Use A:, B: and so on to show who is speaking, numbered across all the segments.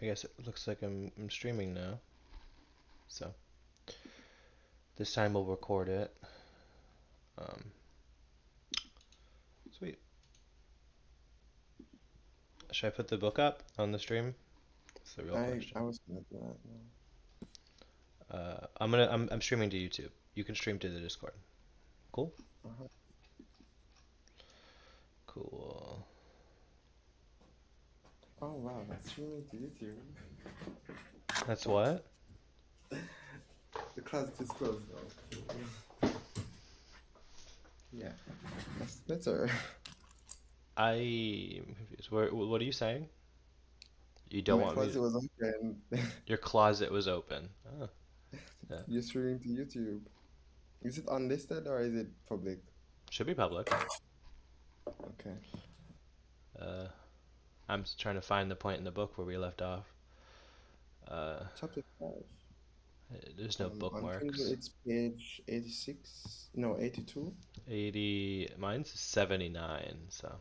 A: I guess it looks like I'm streaming now. So this time we'll record it. Um, Sweet. Should I put the book up on the stream? That's the real
B: I
A: question.
B: was gonna do that. No.
A: I'm streaming to YouTube. You can stream to the Discord. Cool.
B: Uh-huh.
A: Cool.
B: Oh wow, that's streaming to YouTube.
A: That's what?
B: The class is closed though. Yeah, that's better.
A: I'm confused. What are you saying? You don't
B: My
A: want me to?
B: closet was open.
A: Your closet was open. Oh, yeah.
B: You're streaming to YouTube. Is it unlisted or is it public?
A: Should be public.
B: Okay.
A: Uh, I'm trying to find the point in the book where we left off. Uh,
B: Chapter 5.
A: there's no
B: On Kindle
A: bookmarks.
B: it's page 86. No, 82.
A: 80, mine's 79, so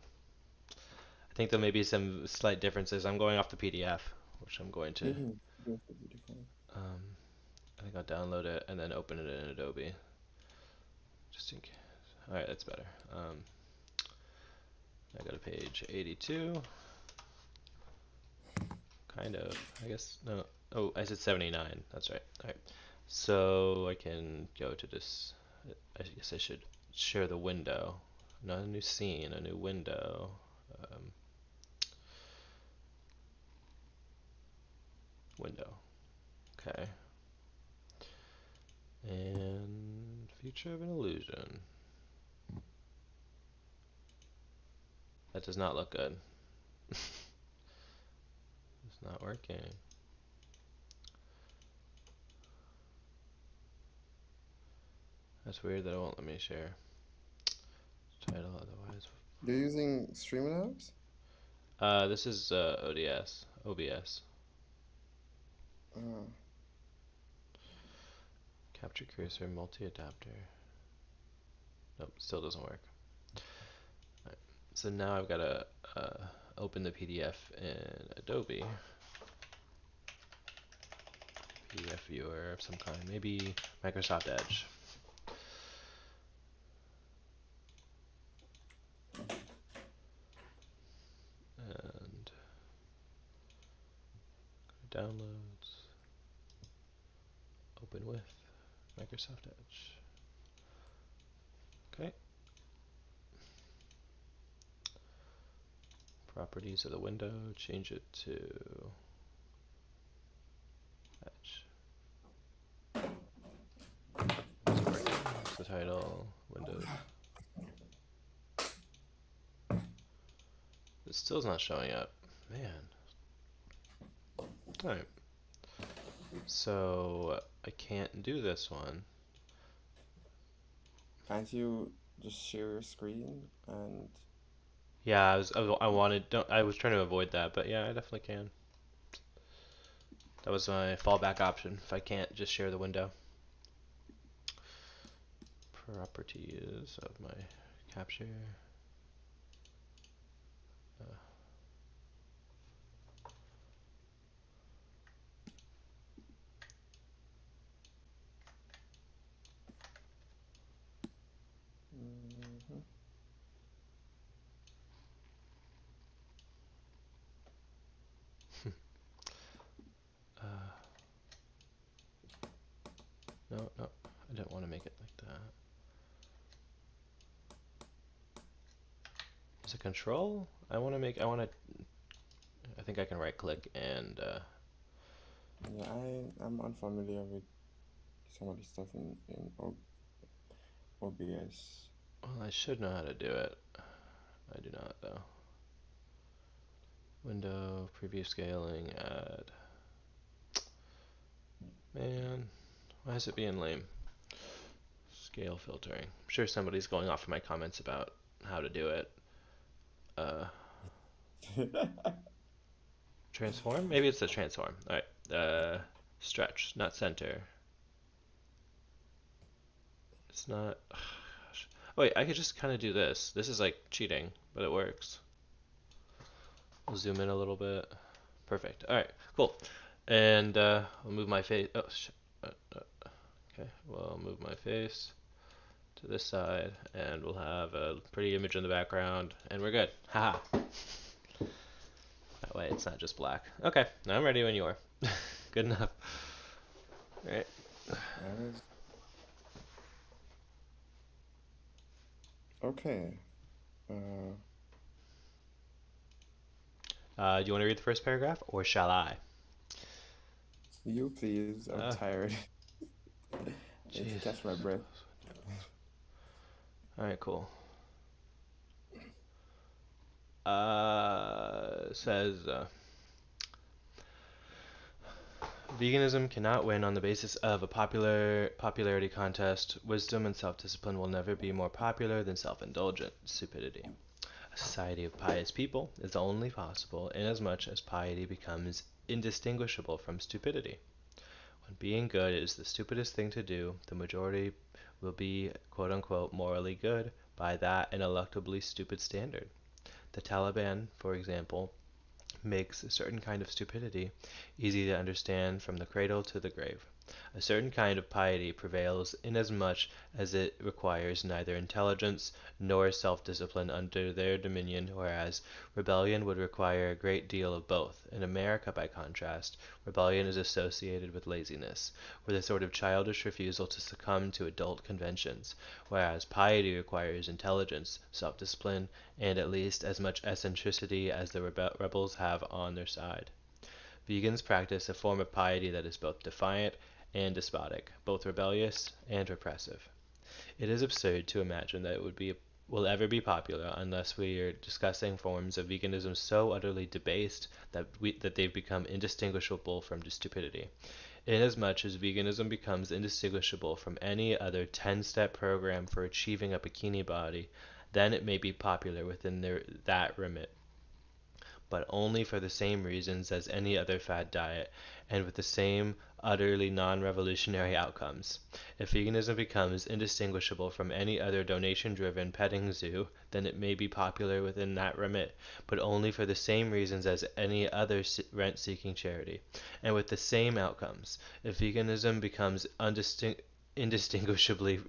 A: I think there may be some slight differences. I'm going off the PDF, which I'm going to,
B: Mm-hmm. Yes, that's beautiful.
A: um, I think I'll download it and then open it in Adobe, just in case. All right, that's better. I go to page 82, kind of, I guess, no, oh, I said 79, that's right. All right, so I can go to this, I guess I should share the window, not a new scene, a new window. Um, Window. Okay. And future of an illusion. That does not look good. It's not working. That's weird that it won't let me share. Title otherwise.
B: You're using Streamlabs?
A: This is ODS, OBS.
B: Uh,
A: Capture cursor, multi-adapter. Nope, still doesn't work. Alright. So now I've got to open the PDF in Adobe. PDF viewer of some kind, maybe Microsoft Edge. And downloads, open with Microsoft Edge. Okay. Properties of the window, change it to Edge. Is it working? What's the title? Windows. It still's not showing up. Man. Alright. So I can't do this one.
B: can't you just share your screen and
A: Yeah, I wanted don't I was trying to avoid that, but yeah, I definitely can. That was my fallback option if I can't just share the window. Properties of my capture. Uh,
B: Mhm.
A: uh, no, no, I didn't want to make it like that. Is it control? I think I can right click and,
B: Yeah, I'm unfamiliar with some of the stuff in OBS.
A: well, I should know how to do it. I do not though. Window, preview scaling, add. Man, why is it being lame? Scale filtering. I'm sure somebody's going off of my comments about how to do it. Uh, Transform? Maybe it's the transform. Alright. Stretch, not center. It's not. Gosh. Oh, wait, I could just kind of do this. This is like cheating, but it works. I'll zoom in a little bit. Perfect. All right. Cool. And I'll move my face. Oh, okay. Well, I'll move my face to this side, and we'll have a pretty image in the background, and we're good. Haha. That way, it's not just black. Okay. Now I'm ready when you are. Good enough. All right.
B: Alright. Okay. Uh,
A: Do you want to read the first paragraph, or shall I?
B: you please. I'm
A: Uh,
B: tired. I need to
A: Jeez.
B: catch my breath.
A: All right. Cool. Says veganism cannot win on the basis of a popularity contest. Wisdom and self-discipline will never be more popular than self-indulgent stupidity. A society of pious people is only possible inasmuch as piety becomes indistinguishable from stupidity. When being good is the stupidest thing to do, the majority will be quote unquote morally good by that ineluctably stupid standard. The Taliban, for example, makes a certain kind of stupidity easy to understand from the cradle to the grave. A certain kind of piety prevails inasmuch as it requires neither intelligence nor self-discipline under their dominion, whereas rebellion would require a great deal of both. In America, by contrast, rebellion is associated with laziness, with a sort of childish refusal to succumb to adult conventions, whereas piety requires intelligence, self-discipline, and at least as much eccentricity as the rebels have on their side. Vegans practice a form of piety that is both defiant and despotic, both rebellious and repressive. It is absurd to imagine that it will ever be popular unless we are discussing forms of veganism so utterly debased that they've become indistinguishable from stupidity. Inasmuch as veganism becomes indistinguishable from any other 10-step program for achieving a bikini body, then it may be popular within that remit, but only for the same reasons as any other fad diet, and with the same utterly non-revolutionary outcomes. If veganism becomes indistinguishable from any other donation-driven petting zoo, then it may be popular within that remit, but only for the same reasons as any other rent-seeking charity, and with the same outcomes. If veganism becomes indistinguishably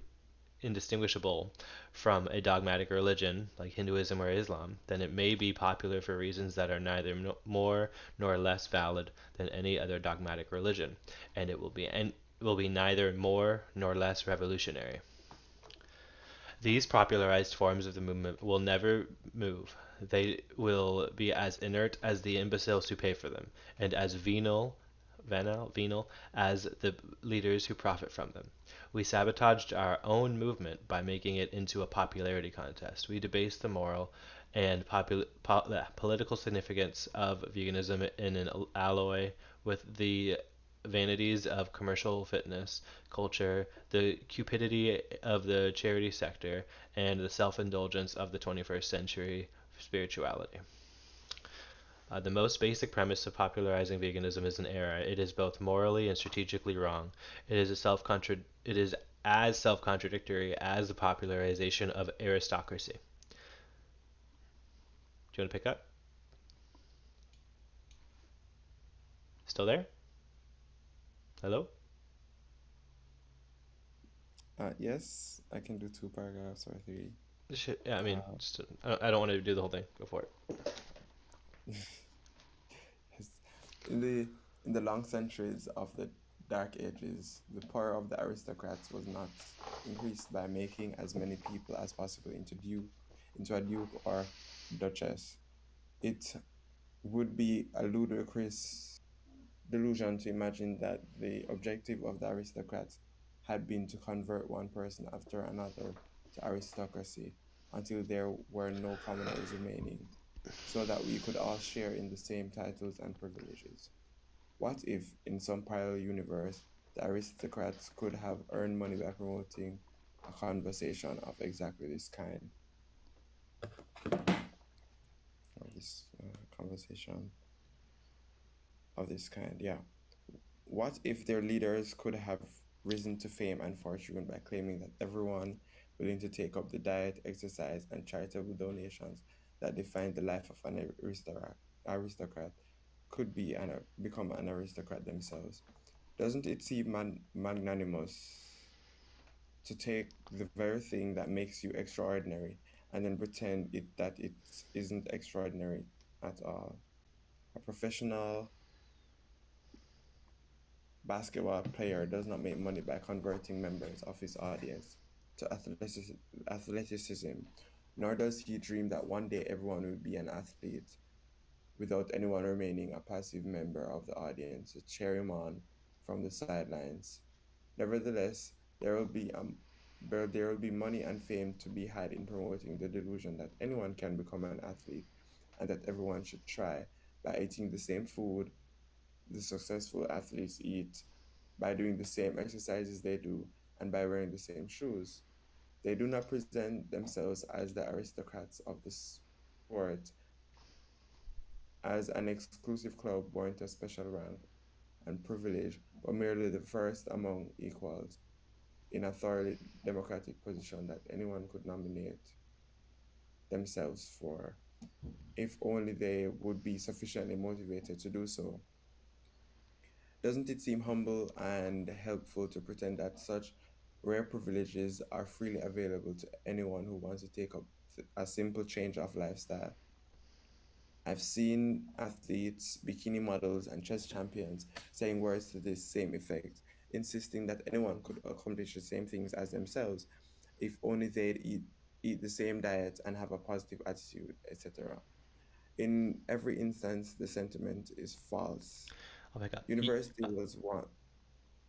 A: indistinguishable from a dogmatic religion like Hinduism or Islam, then it may be popular for reasons that are neither more nor less valid than any other dogmatic religion, and it will be neither more nor less revolutionary. These popularized forms of the movement will never move. They will be as inert as the imbeciles who pay for them, and as venal as the leaders who profit from them. We sabotaged our own movement by making it into a popularity contest. We debased the moral and political significance of veganism in an alloy with the vanities of commercial fitness culture, the cupidity of the charity sector, and the self-indulgence of the 21st century spirituality. The most basic premise of popularizing veganism is an error. It is both morally and strategically wrong. It is as self-contradictory as the popularization of aristocracy. Do you want to pick up? Still there? Hello?
B: Yes, I can do two paragraphs or three.
A: Yeah, I mean,
B: Uh,
A: I don't want to do the whole thing. Go for it.
B: yes. In the long centuries of the Dark Ages, the power of the aristocrats was not increased by making as many people as possible into a duke or duchess. It would be a ludicrous delusion to imagine that the objective of the aristocrats had been to convert one person after another to aristocracy until there were no commoners remaining, so that we could all share in the same titles and privileges. What if, in some parallel universe, the aristocrats could have earned money by promoting a conversation of exactly this kind, or this conversation of this kind? Yeah. What if their leaders could have risen to fame and fortune by claiming that everyone willing to take up the diet, exercise, and charitable donations that define the life of an aristocrat could be become an aristocrat themselves. Doesn't it seem magnanimous to take the very thing that makes you extraordinary and then pretend that it isn't extraordinary at all? A professional basketball player does not make money by converting members of his audience to athleticism, nor does he dream that one day everyone will be an athlete without anyone remaining a passive member of the audience to cheer him on from the sidelines. Nevertheless, there will be there will be money and fame to be had in promoting the delusion that anyone can become an athlete and that everyone should try by eating the same food the successful athletes eat, by doing the same exercises they do, and by wearing the same shoes. They do not present themselves as the aristocrats of the sport, as an exclusive club born to a special rank and privilege, but merely the first among equals in a thoroughly democratic position that anyone could nominate themselves for, if only they would be sufficiently motivated to do so. Doesn't it seem humble and helpful to pretend that such rare privileges are freely available to anyone who wants to take up a simple change of lifestyle? I've seen athletes, bikini models, and chess champions saying words to this same effect, insisting that anyone could accomplish the same things as themselves if only eat the same diet and have a positive attitude, etc. In every instance, the sentiment is false.
A: Oh my God.
B: University was one,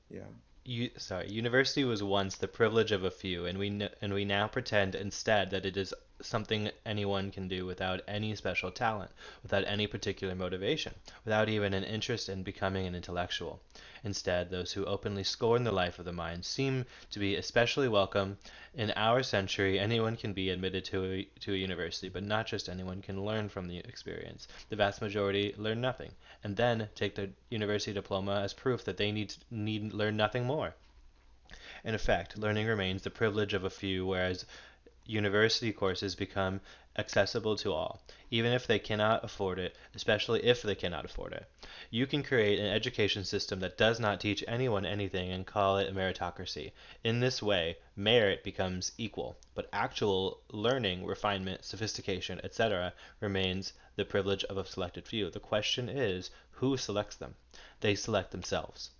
B: yeah.
A: University was once the privilege of a few, and and we now pretend instead that it is something anyone can do without any special talent, without any particular motivation, without even an interest in becoming an intellectual. Instead, those who openly scorn the life of the mind seem to be especially welcome. In our century, anyone can be admitted to a university, but not just anyone can learn from the experience. The vast majority learn nothing, and then take their university diploma as proof that they need learn nothing more. In effect, learning remains the privilege of a few, whereas university courses become accessible to all, even if they cannot afford it, especially if they cannot afford it. You can create an education system that does not teach anyone anything and call it a meritocracy. In this way, merit becomes equal, but actual learning, refinement, sophistication, etc., remains the privilege of a selected few. The question is, who selects them? They select themselves.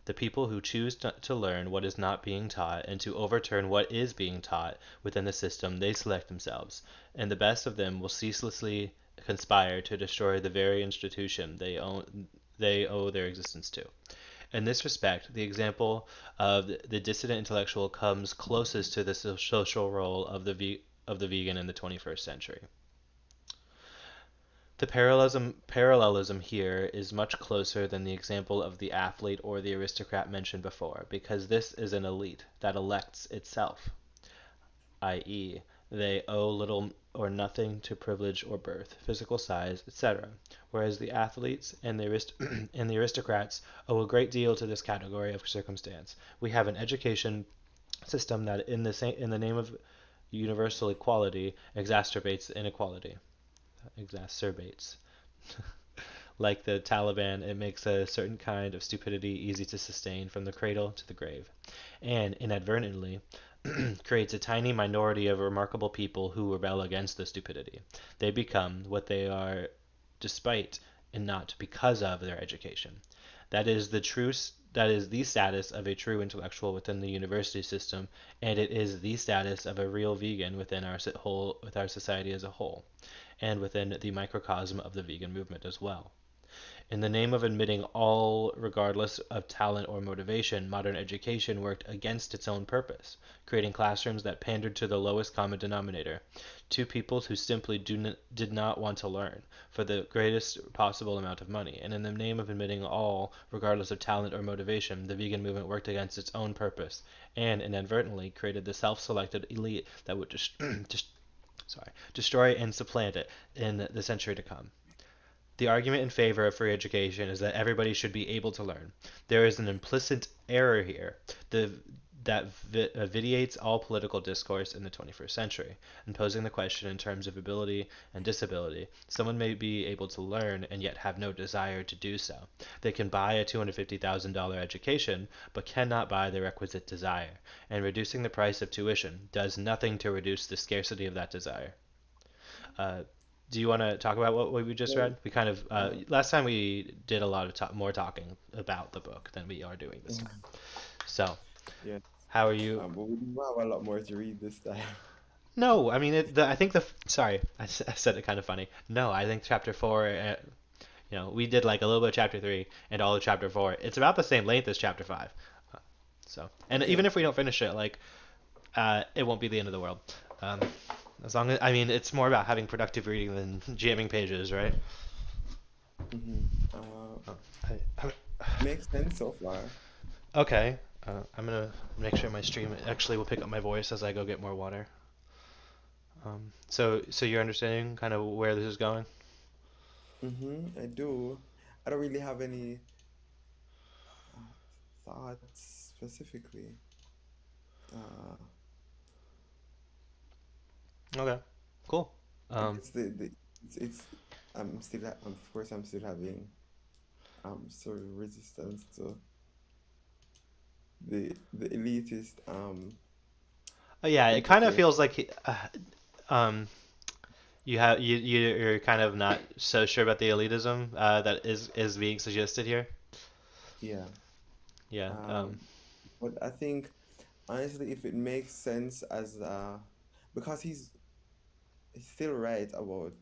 A: The people who choose to learn what is not being taught and to overturn what is being taught within the system they select themselves, and the best of them will ceaselessly conspire to destroy the very institution they owe their existence to. In this respect, the example of the dissident intellectual comes closest to the social role of of the vegan in the 21st century. The parallelism here is much closer than the example of the athlete or the aristocrat mentioned before, because this is an elite that elects itself, i.e., they owe little or nothing to privilege or birth, physical size, etc., whereas the athletes and and the aristocrats owe a great deal to this category of circumstance. We have an education system that, in the name of universal equality, exacerbates inequality. Exacerbates. Like the Taliban, it makes a certain kind of stupidity easy to sustain from the cradle to the grave, and inadvertently creates a tiny minority of remarkable people who rebel against the stupidity. They become what they are despite and not because of their education. That is that is the status of a true intellectual within the university system, and it is the status of a real vegan within with our society as a whole, and within the microcosm of the vegan movement as well. In the name of admitting all regardless of talent or motivation, modern education worked against its own purpose, creating classrooms that pandered to the lowest common denominator, to people who simply did not want to learn, for the greatest possible amount of money. And in the name of admitting all, regardless of talent or motivation, the vegan movement worked against its own purpose, and inadvertently created the self-selected elite that would destroy and supplant it in the century to come. The argument in favor of free education is that everybody should be able to learn. There is an implicit error here. The that vitiates all political discourse in the 21st century, and posing the question in terms of ability and disability. Someone may be able to learn and yet have no desire to do so. They can buy a $250,000 education, but cannot buy the requisite desire, and reducing the price of tuition does nothing to reduce the scarcity of that desire. Uh, do you want to talk about what we just
B: Well,
A: read? We kind of
B: uh,
A: last time we did a lot of more talking about the book than we are doing this time. So,
B: yes.
A: how are you?
B: But we do have a lot more to read this time.
A: No, I mean, I think sorry, I said it kind of funny. No, I think chapter four. We did like a little bit of chapter three and all of chapter four. It's about the same length as chapter five. Uh, So, and
B: Okay.
A: even if we don't finish it, like, it won't be the end of the world. Um, as long as I mean, it's more about having productive reading than jamming pages, right?
B: Mm-hmm. Uh,
A: Oh, I,
B: Makes sense so far.
A: okay. I'm gonna make sure my stream actually will pick up my voice as I go get more water. So you're understanding kind of where this is going?
B: Mm-hmm. I do. I don't really have any uh, thoughts specifically. Uh,
A: Okay, cool.
B: I
A: Um,
B: guess it's I'm still of course I'm still having sort of resistance to the elitist
A: yeah, it kind of
B: implication.
A: feels like um, you're kind of not so sure about the elitism that is being suggested here.
B: Yeah.
A: Yeah.
B: But I think honestly, if it makes sense as because he's still right about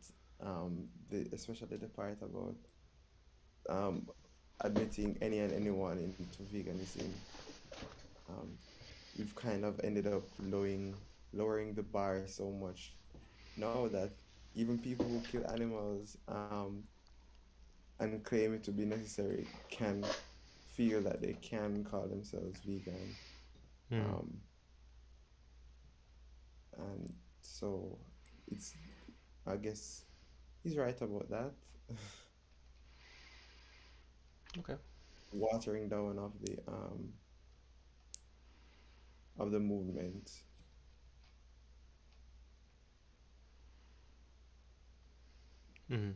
B: the especially the part about um admitting any and anyone into veganism. Um, we've kind of ended up lowering the bar so much now that even people who kill animals and claim it to be necessary can feel that they can call themselves vegan.
A: Hmm.
B: Um, and so it's I guess he's right about that.
A: Okay.
B: Watering down of the movement.
A: Hmm.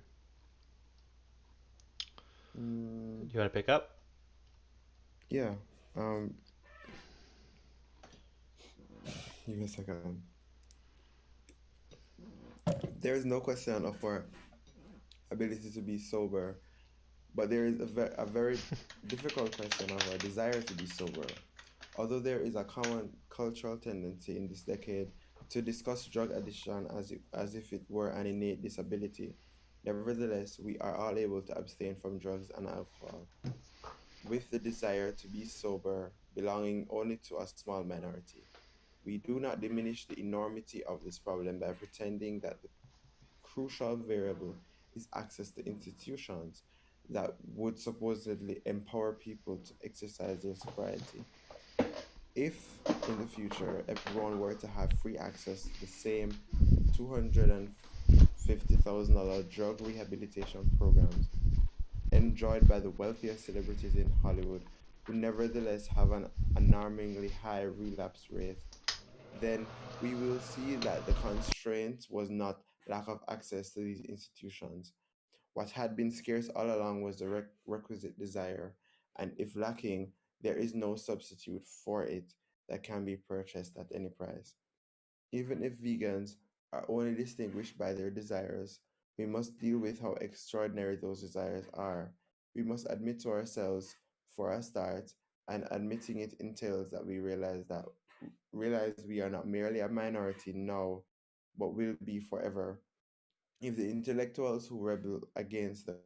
B: Mm,
A: You want to pick up?
B: yeah. Um, Give me a second. There is no question of our ability to be sober, but there is a very difficult question of our desire to be sober. Although there is a common cultural tendency in this decade to discuss drug addiction as if it were an innate disability, nevertheless, we are all able to abstain from drugs and alcohol, with the desire to be sober belonging only to a small minority. We do not diminish the enormity of this problem by pretending that the crucial variable is access to institutions that would supposedly empower people to exercise their sobriety. If in the future everyone were to have free access to the same $250,000 drug rehabilitation programs enjoyed by the wealthiest celebrities in Hollywood, who nevertheless have an alarmingly high relapse rate, then we will see that the constraint was not lack of access to these institutions. What had been scarce all along was the requisite desire, and if lacking, there is no substitute for it that can be purchased at any price. Even if vegans are only distinguished by their desires, we must deal with how extraordinary those desires are. We must admit to ourselves, for a start, and admitting it entails that we realize we are not merely a minority now, but will be forever. If the intellectuals who rebel against the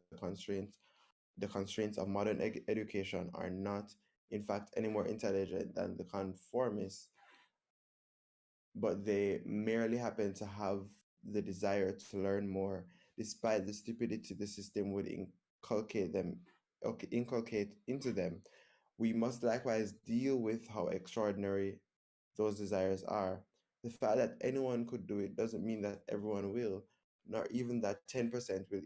B: constraints of modern education are not, in fact, any more intelligent than the conformists, but they merely happen to have the desire to learn more, despite the stupidity the system would inculcate into them. We must likewise deal with how extraordinary those desires are. The fact that anyone could do it doesn't mean that everyone will, nor even that 10% will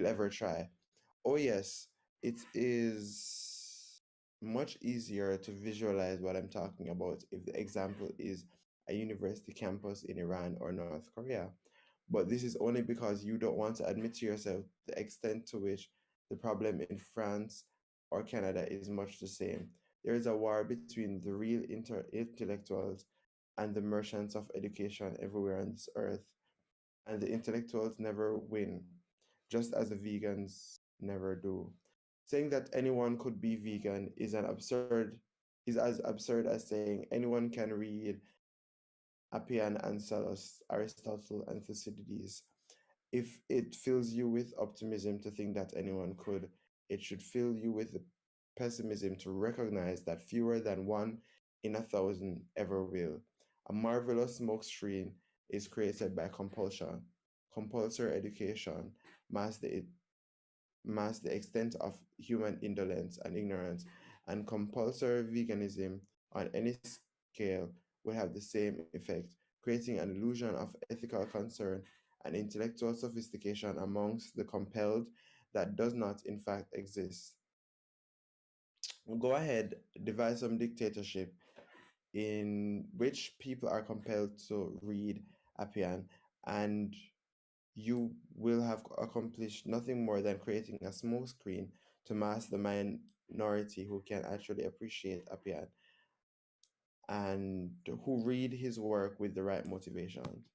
B: ever try. Oh, yes, it is. much easier to visualize what I'm talking about if the example is a university campus in Iran or North Korea. But this is only because you don't want to admit to yourself the extent to which the problem in France or Canada is much the same. There is a war between the real intellectuals and the merchants of education everywhere on this earth, and the intellectuals never win, just as the vegans never do. Saying that anyone could be vegan is as absurd as saying anyone can read Appian and Sallust, Aristotle and Thucydides. If it fills you with optimism to think that anyone could, it should fill you with the pessimism to recognize that fewer than one in 1,000 ever will. A marvelous smokescreen is created by compulsion. Compulsory education masks the extent of human indolence and ignorance, and compulsory veganism on any scale will have the same effect, creating an illusion of ethical concern and intellectual sophistication amongst the compelled that does not, in fact, exist. Go ahead, devise some dictatorship in which people are compelled to read Appian, and you will have accomplished nothing more than creating a smokescreen to mask the minority who can actually appreciate Appian and who read his work with the right motivations.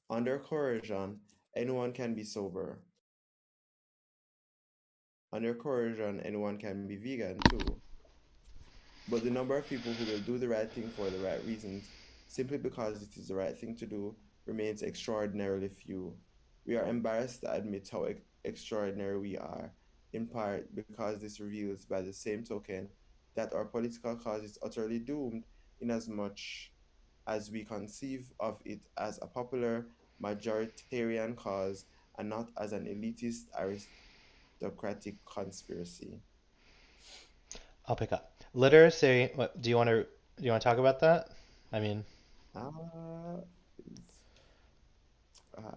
B: Under coercion, anyone can be sober. Under coercion, anyone can be vegan too. But the number of people who will do the right thing for the right reasons, simply because it is the right thing to do, remains extraordinarily few. We are embarrassed to admit how extraordinary we are, in part because this reveals, by the same token, that our political cause is utterly doomed, inasmuch as we conceive of it as a popular, majoritarian cause and not as an elitist, aristocratic conspiracy.
A: I'll pick up. Literacy. What do you want to talk about that? I mean,
B: Uh,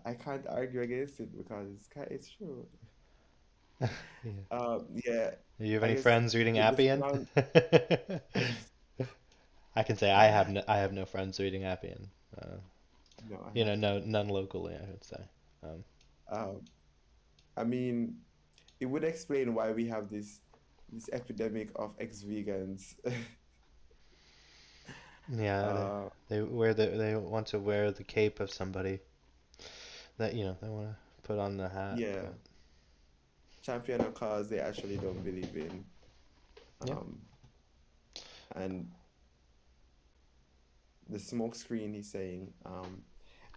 B: I can't argue against it because it's true.
A: yeah.
B: Yeah,
A: Do you have
B: I
A: any
B: guess
A: friends reading
B: the
A: Appian?
B: strong.
A: I can say I have no friends reading Appian. Uh,
B: No, I
A: you know,
B: haven't.
A: no none locally, I would say. Um,
B: Um, I mean, it would explain why we have this epidemic of ex-vegans.
A: yeah,
B: uh,
A: they want to wear the cape of somebody that they want to put on the hat,
B: yeah,
A: but
B: champion a cause they actually don't believe in.
A: yeah,
B: Um, and the smoke screen, he's saying,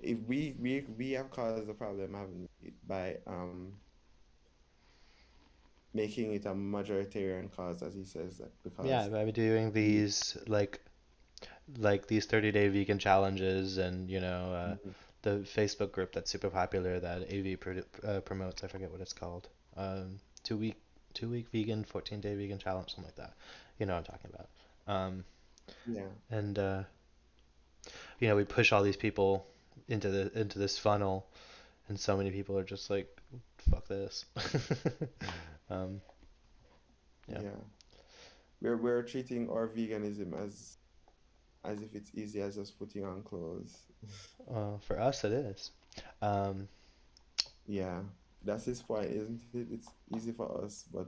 B: if we have caused the problem, haven't we, by making it a majoritarian cause, as he says, that
A: yeah.
B: because
A: By doing
B: we.
A: these like these 30-day vegan challenges and
B: Mhm.
A: the Facebook group that's super popular that promotes. I forget what it's called. Um, 2 week 2 week vegan, 14-day vegan challenge, something like that. You know what I'm talking about. Um,
B: Yeah,
A: and we push all these people into this funnel, and so many people are just like, fuck this. um, yeah.
B: yeah. We're treating our veganism as if it's easy as just putting on clothes.
A: For us, it is. Um,
B: Yeah, that's his point, isn't it? It's easy for us, but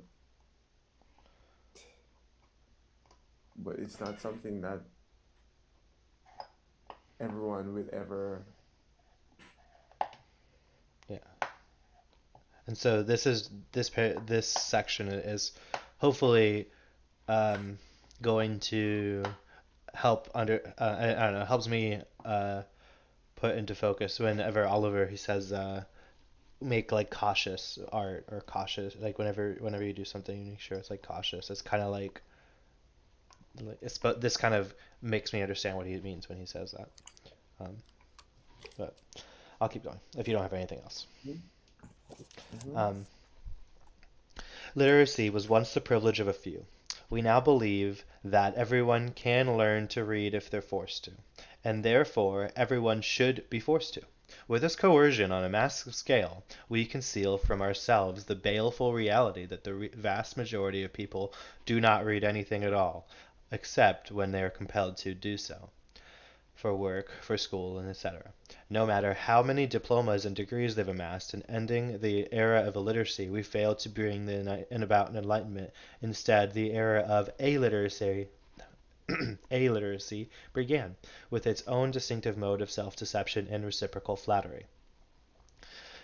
B: it's not something that everyone will ever.
A: yeah. And so this section is hopefully um, going to help I don't know, helps me put into focus whenever Oliver he says make like cautious art or cautious, like whenever you do something you make sure it's like cautious. It's kind of it's, but this kind of makes me understand what he means when he says that. Um, but I'll keep going if you don't have anything else.
B: Mm-hmm.
A: Um, Literacy was once the privilege of a few. We now believe that everyone can learn to read if they're forced to, and therefore everyone should be forced to. With this coercion on a massive scale, we conceal from ourselves the baleful reality that the vast majority of people do not read anything at all, except when they are compelled to do so, for work, for school, and etc. No matter how many diplomas and degrees they've amassed, in ending the era of illiteracy, we fail to bring about an enlightenment. Instead, the era of illiteracy illiteracy began, with its own distinctive mode of self-deception and reciprocal flattery.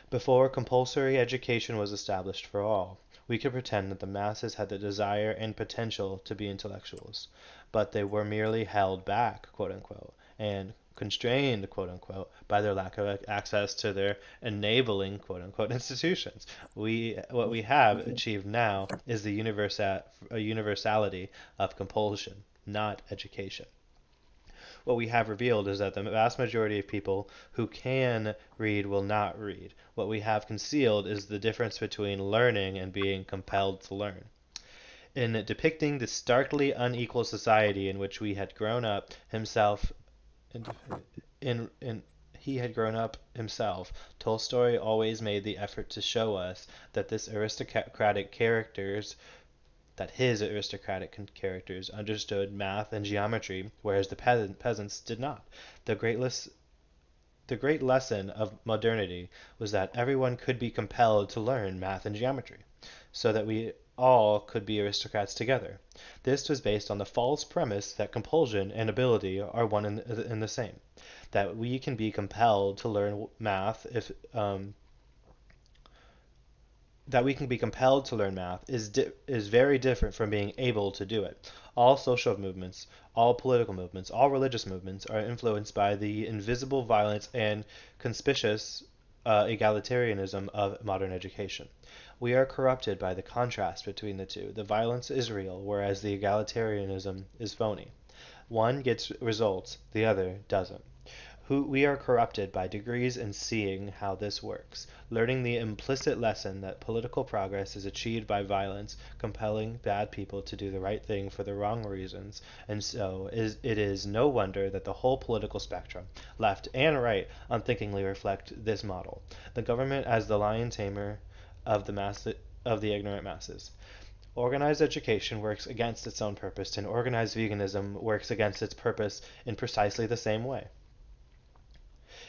A: Before compulsory education was established for all, we could pretend that the masses had the desire and potential to be intellectuals, but they were merely held back, quote unquote, and constrained, quote unquote, by their lack of access to their enabling, quote unquote, institutions. What we have achieved now is the universality of compulsion, not education. What we have revealed is that the vast majority of people who can read will not read. What we have concealed is the difference between learning and being compelled to learn. In depicting the starkly unequal society in which we had grown up himself, in he had grown up himself, Tolstoy always made the effort to show us that his aristocratic characters understood math and geometry, whereas the peasants did not. The great, the great lesson of modernity was that everyone could be compelled to learn math and geometry, so that we all could be aristocrats together. This was based on the false premise that compulsion and ability are one and the same, that we can be compelled to learn math if that we can be compelled to learn math is very different from being able to do it. All social movements, all political movements, all religious movements are influenced by the invisible violence and conspicuous egalitarianism of modern education. We are corrupted by the contrast between the two. The violence is real, whereas the egalitarianism is phony. One gets results, the other doesn't. We are corrupted by degrees in seeing how this works, learning the implicit lesson that political progress is achieved by violence, compelling bad people to do the right thing for the wrong reasons, and so it is no wonder that the whole political spectrum, left and right, unthinkingly reflect this model. The government as the lion tamer of the ignorant masses. Organized education works against its own purpose, and organized veganism works against its purpose in precisely the same way.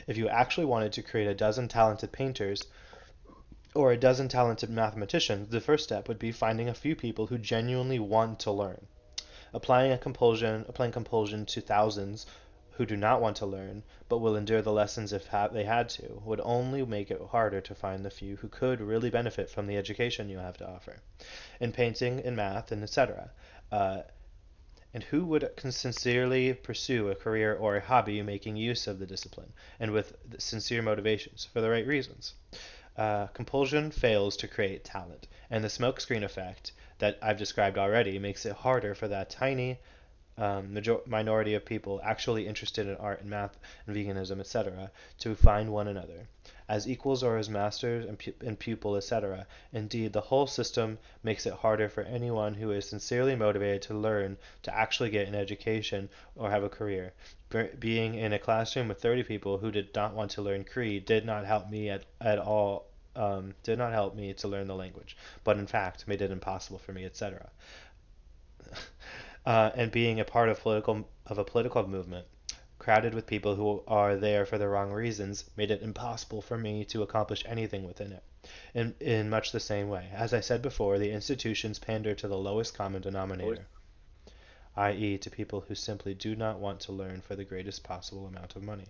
A: If you actually wanted to create a dozen talented painters or a dozen talented mathematicians, the first step would be finding a few people who genuinely want to learn. Applying compulsion to thousands who do not want to learn, but will endure the lessons if they had to, would only make it harder to find the few who could really benefit from the education you have to offer. In painting, in math, and etc. And who would sincerely pursue a career or a hobby making use of the discipline, and with sincere motivations, for the right reasons? Compulsion fails to create talent, and the smokescreen effect that I've described already makes it harder for that tiny minority of people actually interested in art and math and veganism, etc., to find one another as equals or as masters and pupil, etc. Indeed, the whole system makes it harder for anyone who is sincerely motivated to learn to actually get an education or have a career. Being in a classroom with 30 people who did not want to learn Cree did not help me at all. Did not help me to learn the language, but in fact made it impossible for me, etc. And being a part of a political movement crowded with people who are there for the wrong reasons made it impossible for me to accomplish anything within it. In much the same way, as I said before, the institutions pander to the lowest common denominator, i.e., to people who simply do not want to learn for the greatest possible amount of money.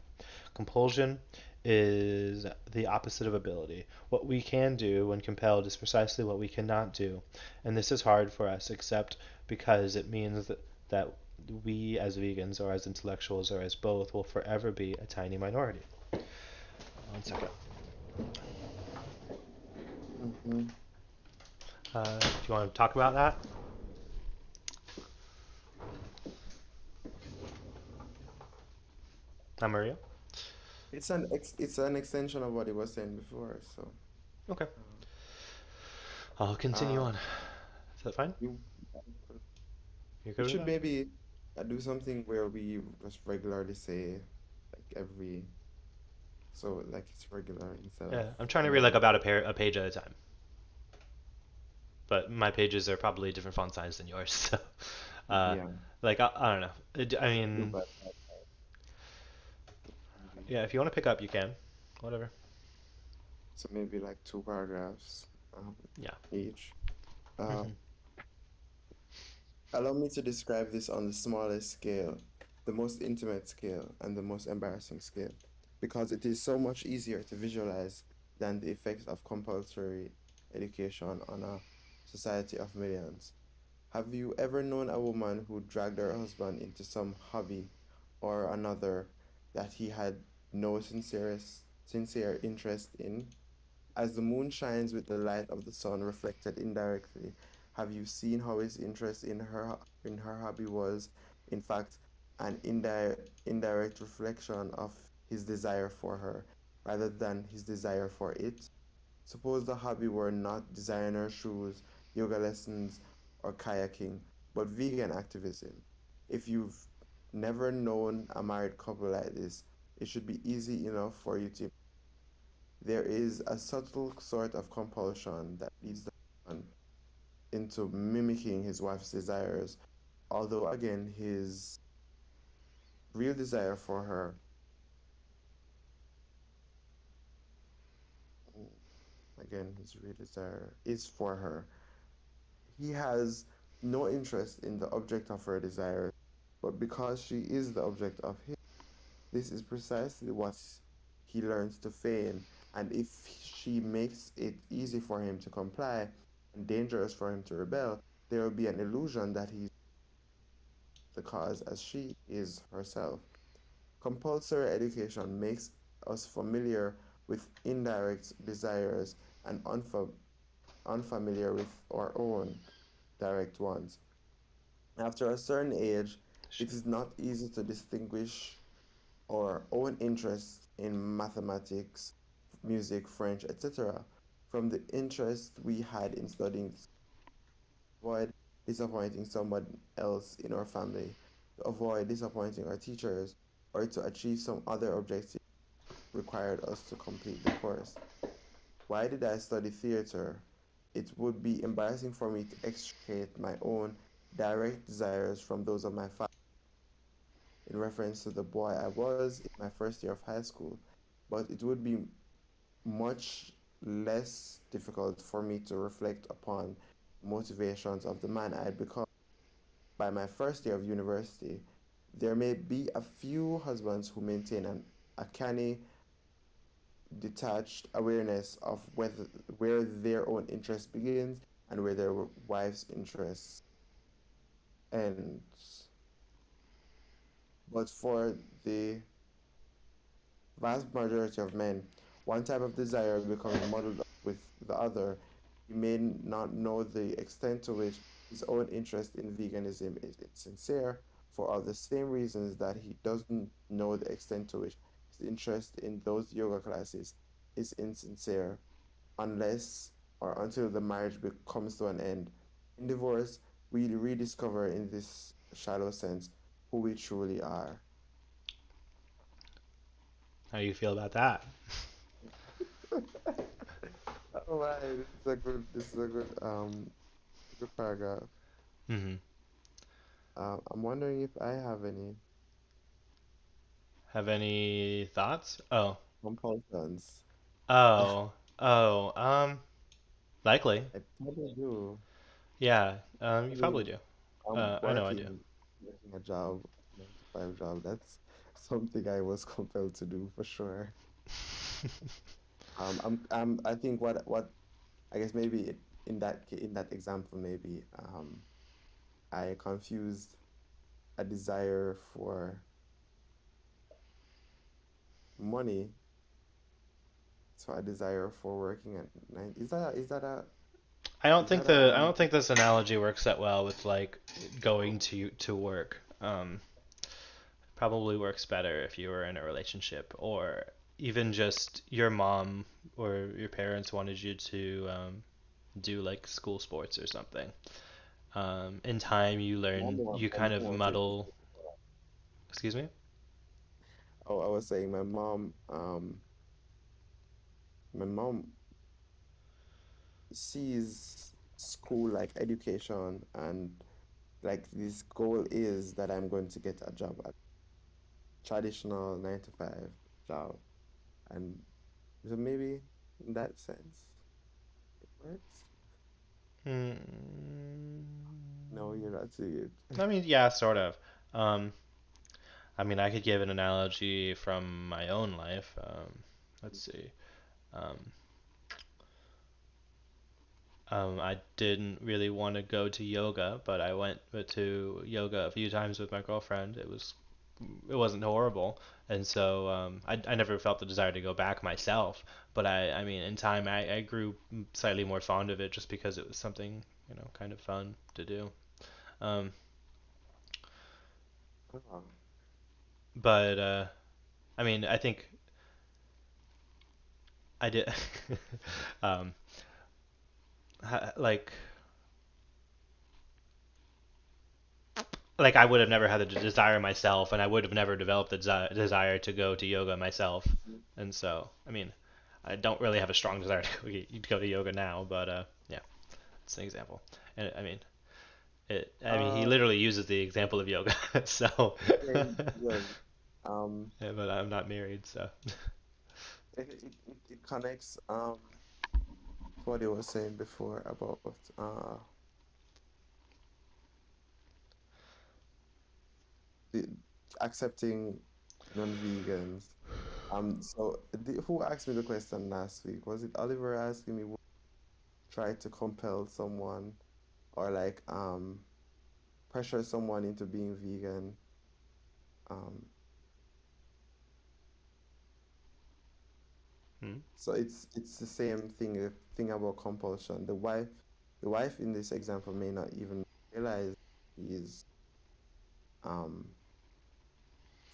A: Compulsion is the opposite of ability. What we can do when compelled is precisely what we cannot do, and this is hard for us, except because it means that we as vegans or as intellectuals or as both will forever be a tiny minority. One second.
B: Mhm.
A: Do you want to talk about that, Maria?
B: It's an extension of what he was saying before. So
A: Okay.
B: uh,
A: I'll continue
B: uh,
A: on. Is that fine?
B: we
A: You're
B: we
A: good with
B: should
A: that?
B: maybe do something where we just regularly say like every So like it's regular instead of
A: Yeah, I'm trying to read like
B: number.
A: about a page at a time, but my pages are probably different font size than yours. So, uh,
B: Yeah,
A: like I don't know. I
B: two
A: mean,
B: by maybe.
A: yeah, if you want to pick up, you can. Whatever.
B: So maybe like two paragraphs
A: Yeah.
B: each. Uh,
A: Hmm.
B: Allow me to describe this on the smallest scale, the most intimate scale, and the most embarrassing scale, because it is so much easier to visualize than the effects of compulsory education on a society of millions. Have you ever known a woman who dragged her husband into some hobby or another that he had no sincere interest in? As the moon shines with the light of the sun reflected indirectly, have you seen how his interest in her hobby was, in fact, an indirect reflection of his desire for her, rather than his desire for it? Suppose the hobby were not designer shoes, yoga lessons, or kayaking, but vegan activism. If you've never known a married couple like this, it should be easy enough for you to. There is a subtle sort of compulsion that leads the man into mimicking his wife's desires, although again his real desire for her, again his real desire is for her. He has no interest in the object of her desires, but because she is the object of his, this is precisely what he learns to feign. And if she makes it easy for him to comply and dangerous for him to rebel, there will be an illusion that he's the cause as she is herself. Compulsory education makes us familiar with indirect desires and unfamiliar with our own direct ones. After a certain age, it
A: Shit.
B: is not easy to distinguish our own interest in mathematics, music, French, etc., from the interest we had in studying to avoid disappointing someone else in our family, to avoid disappointing our teachers, or to achieve some other objective required us to complete the course. Why did I study theater? It would be embarrassing for me to extricate my own direct desires from those of my father in reference to the boy I was in my first year of high school, but it would be much less difficult for me to reflect upon motivations of the man I had become by my first year of university. There may be a few husbands who maintain a canny, detached awareness of where their own interest begins and where their wife's interest ends. But for the vast majority of men, one type of desire becomes muddled up with the other. He may not know the extent to which his own interest in veganism is insincere for all the same reasons that he doesn't know the extent to which his interest in those yoga classes is insincere unless or until the marriage comes to an end. In divorce, we rediscover in this shallow sense who we truly are.
A: How do you feel about that?
B: Oh, right. This is a good paragraph.
A: Hmm.
B: I'm wondering if I have any
A: Have any thoughts? Oh,
B: compulsions.
A: oh. Likely.
B: I probably do.
A: Yeah.
B: I
A: You probably
B: mean,
A: do.
B: I'm
A: I know I do.
B: working a job, 9 to 5 job. That's something I was compelled to do for sure. I think what I guess maybe in that example, maybe I confused a desire for money to a desire for working at nine.
A: I don't think this analogy works that well with like going to work. Probably works better if you were in a relationship or even just your mom or your parents wanted you to do like school sports or something. In time, you
B: My
A: kind
B: mom
A: of
B: won't take me.
A: muddle. Excuse me.
B: Oh, I was saying my mom. My mom sees school like education, and like this goal is that I'm going to get a job at traditional 9 to 5 job. And so maybe in that sense it works.
A: Hmm.
B: No, you're not seeing it.
A: I mean, yeah, sort of. Um, I mean, I could give an analogy from my own life. Let's see. Um, I didn't really want to go to yoga, but I went to yoga a few times with my girlfriend. It wasn't horrible, and so I never felt the desire to go back myself. But I mean, in time, I grew slightly more fond of it just because it was something kind of fun to do. Um,
B: Oh,
A: but I mean, I think I did um, like I would have never had the desire myself, and I would have never developed the desire to go to yoga myself. And so, I mean, I don't really have a strong desire to go to yoga now, but yeah, it's an example. And I mean, I mean, he
B: uh,
A: literally uses the example of yoga. So,
B: yeah, it does. Um,
A: yeah, but I'm not married, so
B: it connects to what you were saying before about the, accepting non-vegans. Who asked me the question last week? Was it Oliver asking me, would try to compel someone or like pressure someone into being vegan? Um,
A: hmm.
B: so it's the same thing, the thing about compulsion. The wife in this example may not even realize he's um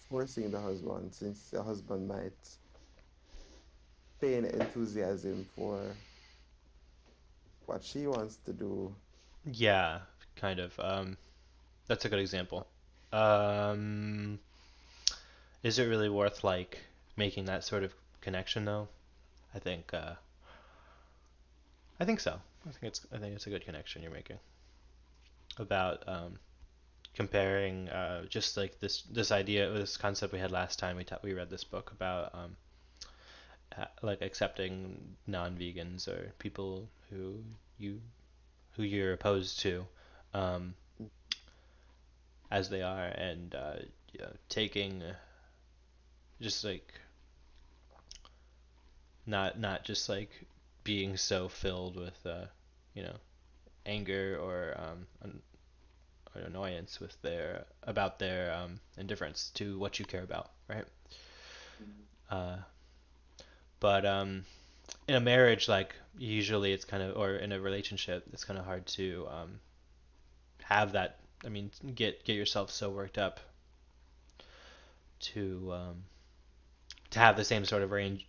B: forcing the husband, since the husband might feign enthusiasm for what she wants to do.
A: Yeah, kind of. That's a good example. Um, is it really worth making that sort of connection though? I think I think so. I think it's a good connection you're making about comparing just like this idea, this concept we had last time we read this book about like accepting non-vegans or people you you're opposed to um, as they are, and taking just not just being so filled with you know anger or annoyance with their about their indifference to what you care about, right?
B: Mhm.
A: Uh, but in a marriage, usually it's or in a relationship, it's kind of hard to have that. I mean, get yourself so worked up to to have the same sort of range,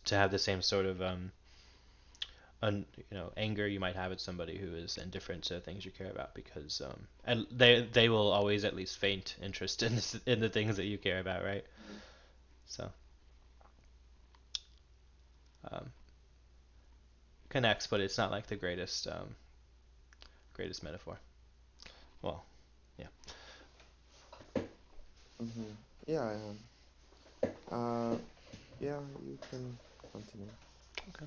A: to have the same sort of anger you might have at somebody who is indifferent to things you care about, because and they will always at least faint interest in the things that you care about, right? So um, connects, but it's not like the greatest metaphor. Well, yeah.
B: Mm-hmm. Yeah, I am. Uh, yeah, you can continue.
A: Okay,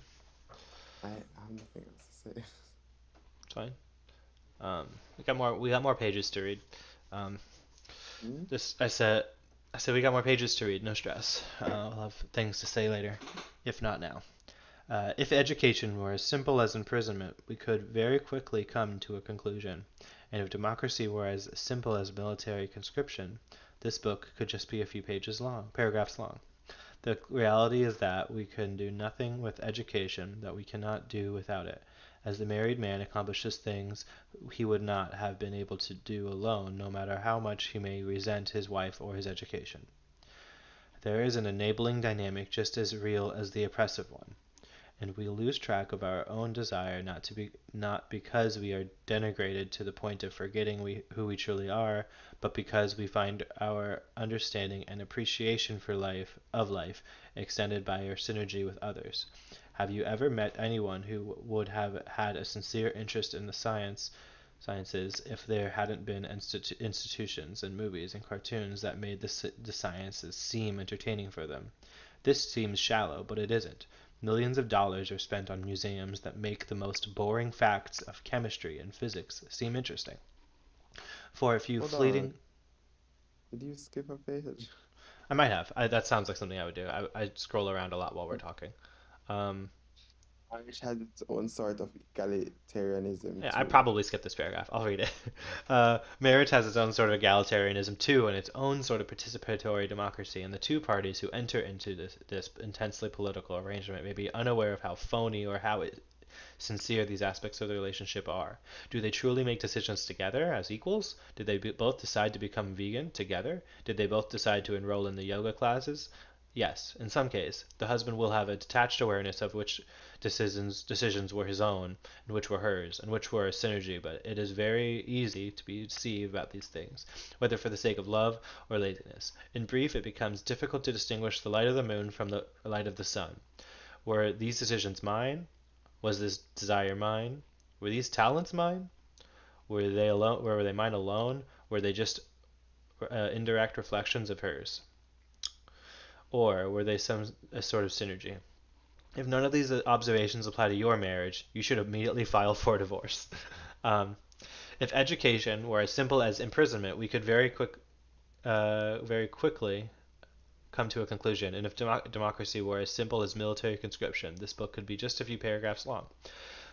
B: I have nothing else to say.
A: it's fine. We got more pages to read. Um,
B: Hmm?
A: this I said we got more pages to read. No stress. I'll have things to say later, if not now. If education were as simple as imprisonment, we could very quickly come to a conclusion. And if democracy were as simple as military conscription, this book could just be a few paragraphs long. The reality is that we can do nothing with education that we cannot do without it. As the married man accomplishes things he would not have been able to do alone, no matter how much he may resent his wife or his education. There is an enabling dynamic just as real as the oppressive one, and we lose track of our own desire not because we are denigrated to the point of forgetting who we truly are, but because we find our understanding and appreciation for life extended by our synergy with others. Have you ever met anyone who would have had a sincere interest in the sciences if there hadn't been institutions and movies and cartoons that made the sciences seem entertaining for them? This seems shallow, but it isn't. Millions of dollars are spent on museums that make the most boring facts of chemistry and physics seem interesting. For a few
B: Hold on.
A: fleeting.
B: Did you skip a page?
A: I might have. That sounds like something I would do. I scroll around a lot while we're talking. Um,
B: Irish has its own sort of egalitarianism
A: yeah, I
B: too.
A: probably skipped this paragraph. I'll read it. Marriage has its own sort of egalitarianism too, and its own sort of participatory democracy. And the two parties who enter into this intensely political arrangement may be unaware of how phony or how sincere these aspects of the relationship are. Do they truly make decisions together as equals? Did they both decide to become vegan together? Did they both decide to enroll in the yoga classes? Yes, in some case, the husband will have a detached awareness of which decisions were his own, and which were hers, and which were a synergy, but it is very easy to be deceived about these things, whether for the sake of love or laziness. In brief, it becomes difficult to distinguish the light of the moon from the light of the sun. Were these decisions mine? Was this desire mine? Were these talents mine? Were they alone? Were they mine alone? Were they just indirect reflections of hers? Or were they some a sort of synergy? If none of these observations apply to your marriage, you should immediately file for divorce. um, if education were as simple as imprisonment, we could very quickly come to a conclusion. And if democracy were as simple as military conscription, this book could be just a few paragraphs long.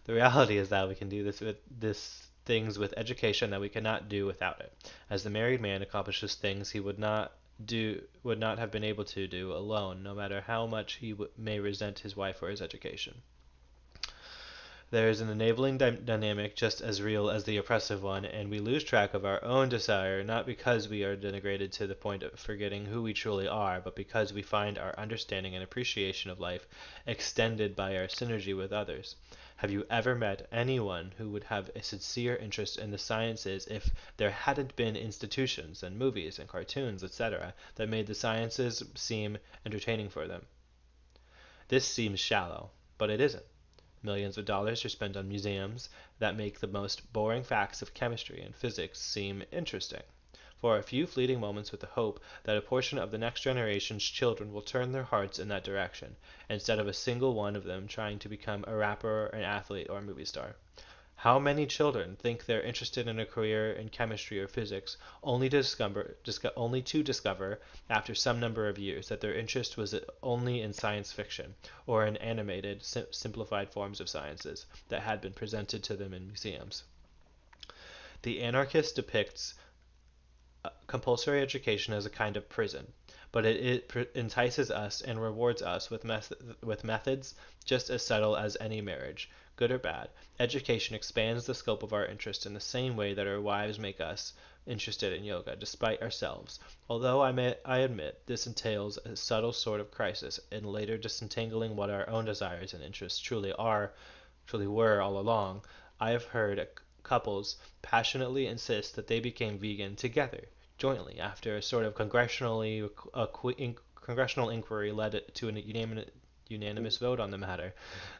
A: The reality is that we can do this things with education that we cannot do without it. As the married man accomplishes things he would not have been able to do alone, no matter how much he may resent his wife for his education. There is an enabling dynamic just as real as the oppressive one, and we lose track of our own desire not because we are denigrated to the point of forgetting who we truly are, but because we find our understanding and appreciation of life extended by our synergy with others. Have you ever met anyone who would have a sincere interest in the sciences if there hadn't been institutions and movies and cartoons, etc., that made the sciences seem entertaining for them? This seems shallow, but it isn't. Millions of dollars are spent on museums that make the most boring facts of chemistry and physics seem interesting. For a few fleeting moments with the hope that a portion of the next generation's children will turn their hearts in that direction, instead of a single one of them trying to become a rapper, an athlete, or a movie star. How many children think they're interested in a career in chemistry or physics only to discover after some number of years that their interest was only in science fiction or in animated, simplified forms of sciences that had been presented to them in museums? The anarchist depicts compulsory education as a kind of prison, but it entices us and rewards us with methods just as subtle as any marriage, good or bad. Education expands the scope of our interest in the same way that our wives make us interested in yoga, despite ourselves. Although I admit this entails a subtle sort of crisis in later disentangling what our own desires and interests truly were all along. I have heard couples passionately insist that they became vegan together, jointly, after a sort of congressional inquiry led to a unanimous vote on the matter.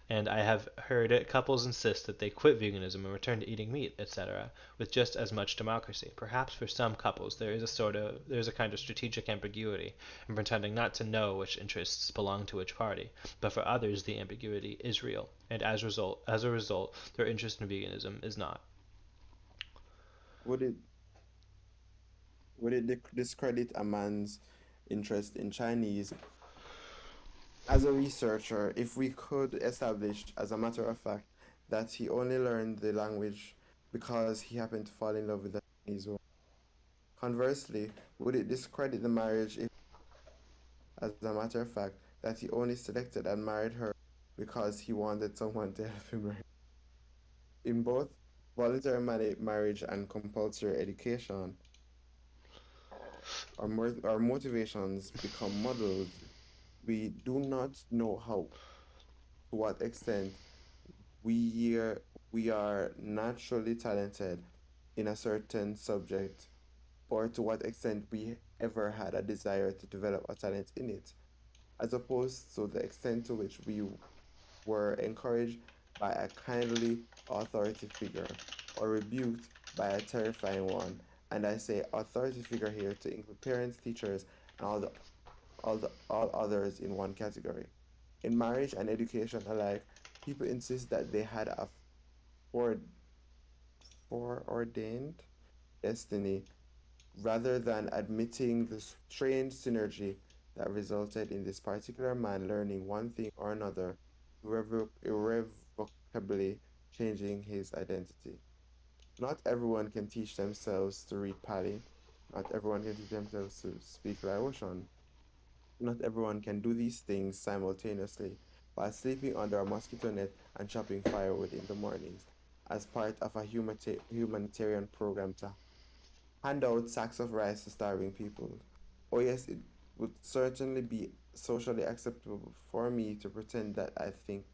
A: And I have heard couples insist that they quit veganism and return to eating meat, etc., with just as much democracy. Perhaps for some couples there is a kind of strategic ambiguity in pretending not to know which interests belong to which party. But for others the ambiguity is real, and as a result, their interest in veganism is not.
B: Would it discredit a man's interest in Chinese as a researcher if we could establish, as a matter of fact, that he only learned the language because he happened to fall in love with the Chinese woman? Conversely, would it discredit the marriage if, as a matter of fact, that he only selected and married her because he wanted someone to help him learn? In both voluntary marriage and compulsory education, our motivations become muddled. We do not know how. to what extent we are, we are naturally talented in a certain subject, or to what extent we ever had a desire to develop a talent in it, as opposed to the extent to which we were encouraged by a kindly authority figure or rebuked by a terrifying one. And I say authority figure here to include parents, teachers, and all others in one category. In marriage and education alike, people insist that they had a fore, foreordained destiny rather than admitting the strange synergy that resulted in this particular man learning one thing or another, irrevocably changing his identity. Not everyone can teach themselves to read Pali. Not everyone can teach themselves to speak Laotian. Not everyone can do these things simultaneously while sleeping under a mosquito net and chopping firewood in the mornings as part of a humanitarian program to hand out sacks of rice to starving people. Oh, yes, it would certainly be socially acceptable for me to pretend that I think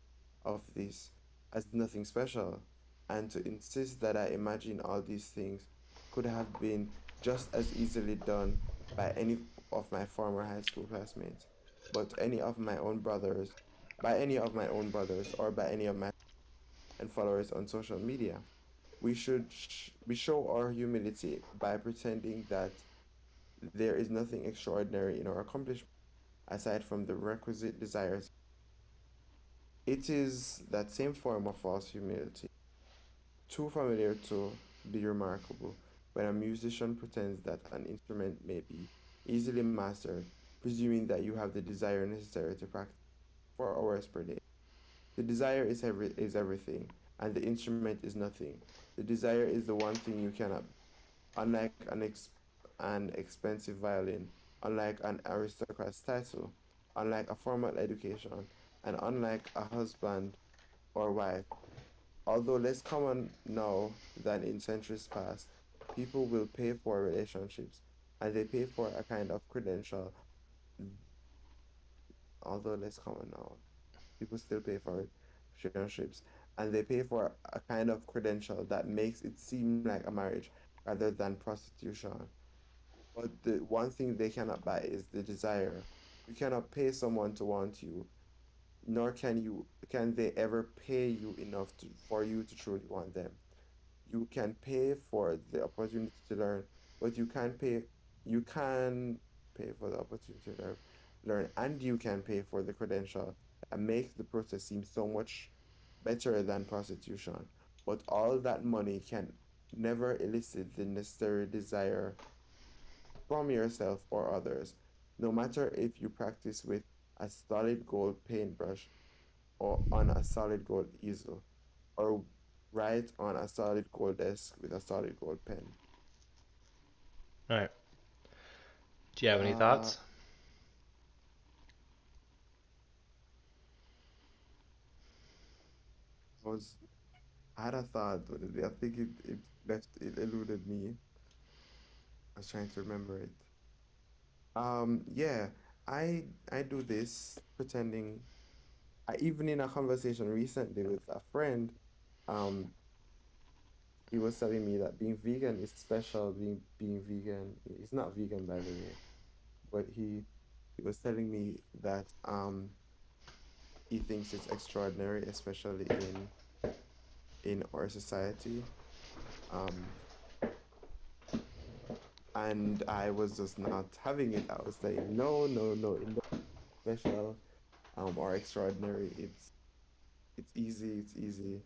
B: of this as nothing special and to insist that I imagine all these things could have been just as easily done by any of my former high school classmates, but any of my own brothers, by any of my own brothers, or by any of my and followers on social media. We show our humility by pretending that there is nothing extraordinary in our accomplishment aside from the requisite desires. It is that same form of false humility, too familiar to be remarkable, when a musician pretends that an instrument may be easily mastered, presuming that you have the desire necessary to practice 4 hours per day. The desire is everything, and the instrument is nothing. The desire is the one thing you cannot. Unlike an expensive violin, unlike an aristocrat's title, unlike a formal education, and unlike a husband or wife, although less common now than in centuries past, people will pay for relationships, and they pay for a kind of credential, although less common now. People still pay for relationships, and they pay for a kind of credential that makes it seem like a marriage rather than prostitution. But the one thing they cannot buy is the desire. You cannot pay someone to want you, nor can they ever pay you enough for you to truly want them. You can pay for the opportunity to learn, but you can pay for the opportunity to learn, and you can pay for the credential that makes the process seem so much better than prostitution. But all that money can never elicit the necessary desire from yourself or others, no matter if you practice with a solid gold paintbrush or on a solid gold easel, or write on a solid gold desk with a solid gold pen.
A: All right. Do you have any
B: Uh,
A: thoughts?
B: was I had a thought, but I think it eluded me. I was trying to remember it. Yeah, I do this pretending. Even in a conversation recently with a friend, um, he was telling me that being vegan is special. Being vegan, he's not vegan by the way, but he was telling me that he thinks it's extraordinary, especially in our society. Um, and I was just not having it. I was saying no, no, no, it's not special or extraordinary. It's easy. It's easy.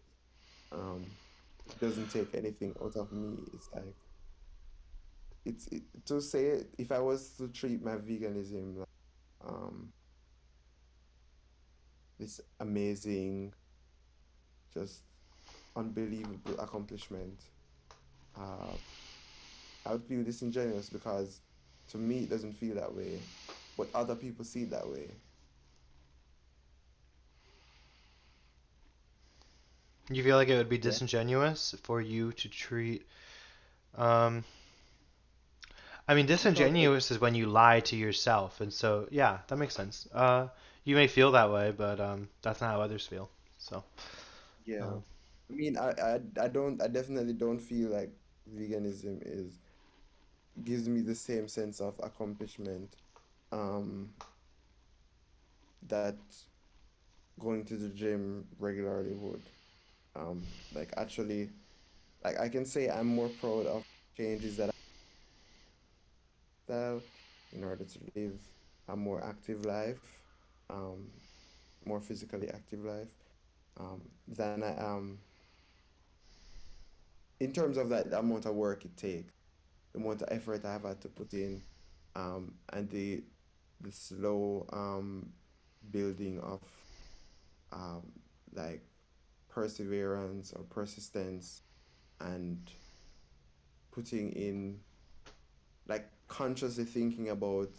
B: Um, it doesn't take anything out of me. It's like to say it, if I was to treat my veganism like um this amazing, just unbelievable accomplishment, uh, I would feel disingenuous because to me it doesn't feel that way, but other people see it that way.
A: You feel like it would be
B: Yeah.
A: disingenuous for you to treat. Um, I mean,
B: Because it,
A: disingenuous is when you lie to yourself, and so yeah, that makes sense. You may feel that way, but that's not how others feel. So,
B: Yeah.
A: um,
B: I mean, I definitely don't feel like veganism is gives me the same sense of accomplishment um that going to the gym regularly would. Like actually, like I can say I'm more proud of changes that I style in order to live a more active life, um, more physically active life, than I am in terms of that amount of work it takes, the amount of effort I have had to put in, and the slow building of um, like perseverance or persistence and putting in like consciously thinking about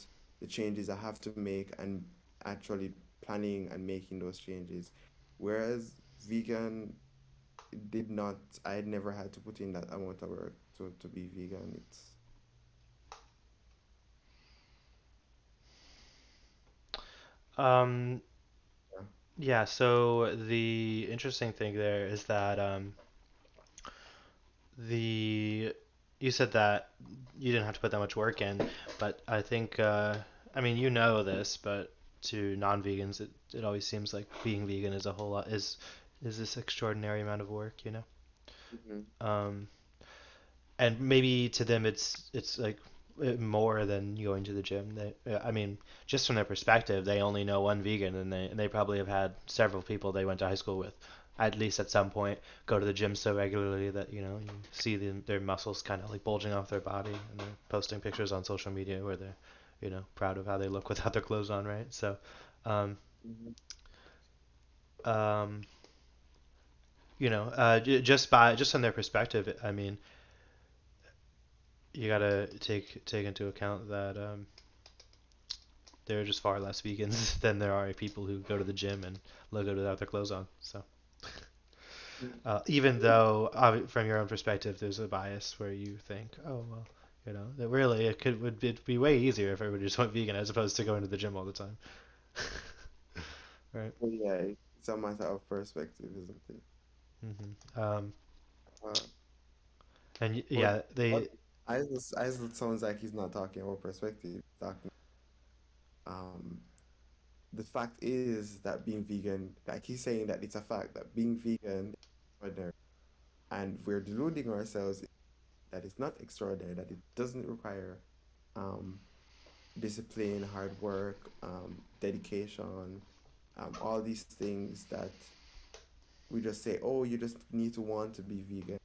B: the changes I have to make and actually planning and making those changes. Whereas vegan did not, I had never had to put in that amount of work to be vegan. It's,
A: um,
B: yeah.
A: yeah. So the interesting thing there is that the you said that you didn't have to put that much work in, but I think I mean you know this, but to non-vegans it always seems like being vegan is a whole lot is this extraordinary amount of work, you know?
B: Hmm.
A: Um, and maybe to them it's like more than going to the gym. I mean, just from their perspective, they only know one vegan, and they probably have had several people they went to high school with, at least at some point, go to the gym so regularly that you see their muscles kind of like bulging off their body, and they're posting pictures on social media where they're proud of how they look without their clothes on, right? So, um,
B: Hmm.
A: um, just from their perspective, I mean, you gotta take into account that there are just far less vegans than there are people who go to the gym and look good without their clothes on. So even though from your own perspective, there's a bias where you think, oh well, that really it'd be way easier if everybody just went vegan as opposed to going to the gym all the time, right?
B: But yeah, it's a matter of perspective, isn't it?
A: Um,
B: Uh,
A: and
B: but
A: yeah,
B: but
A: they
B: Isaac sounds like he's not talking about perspective. He's talking, um, the fact is that being vegan, like he's saying that it's a fact that being vegan is extraordinary. And we're deluding ourselves that it's not extraordinary, that it doesn't require um, discipline, hard work, dedication, all these things that we just say, oh, you just need to want to be vegan.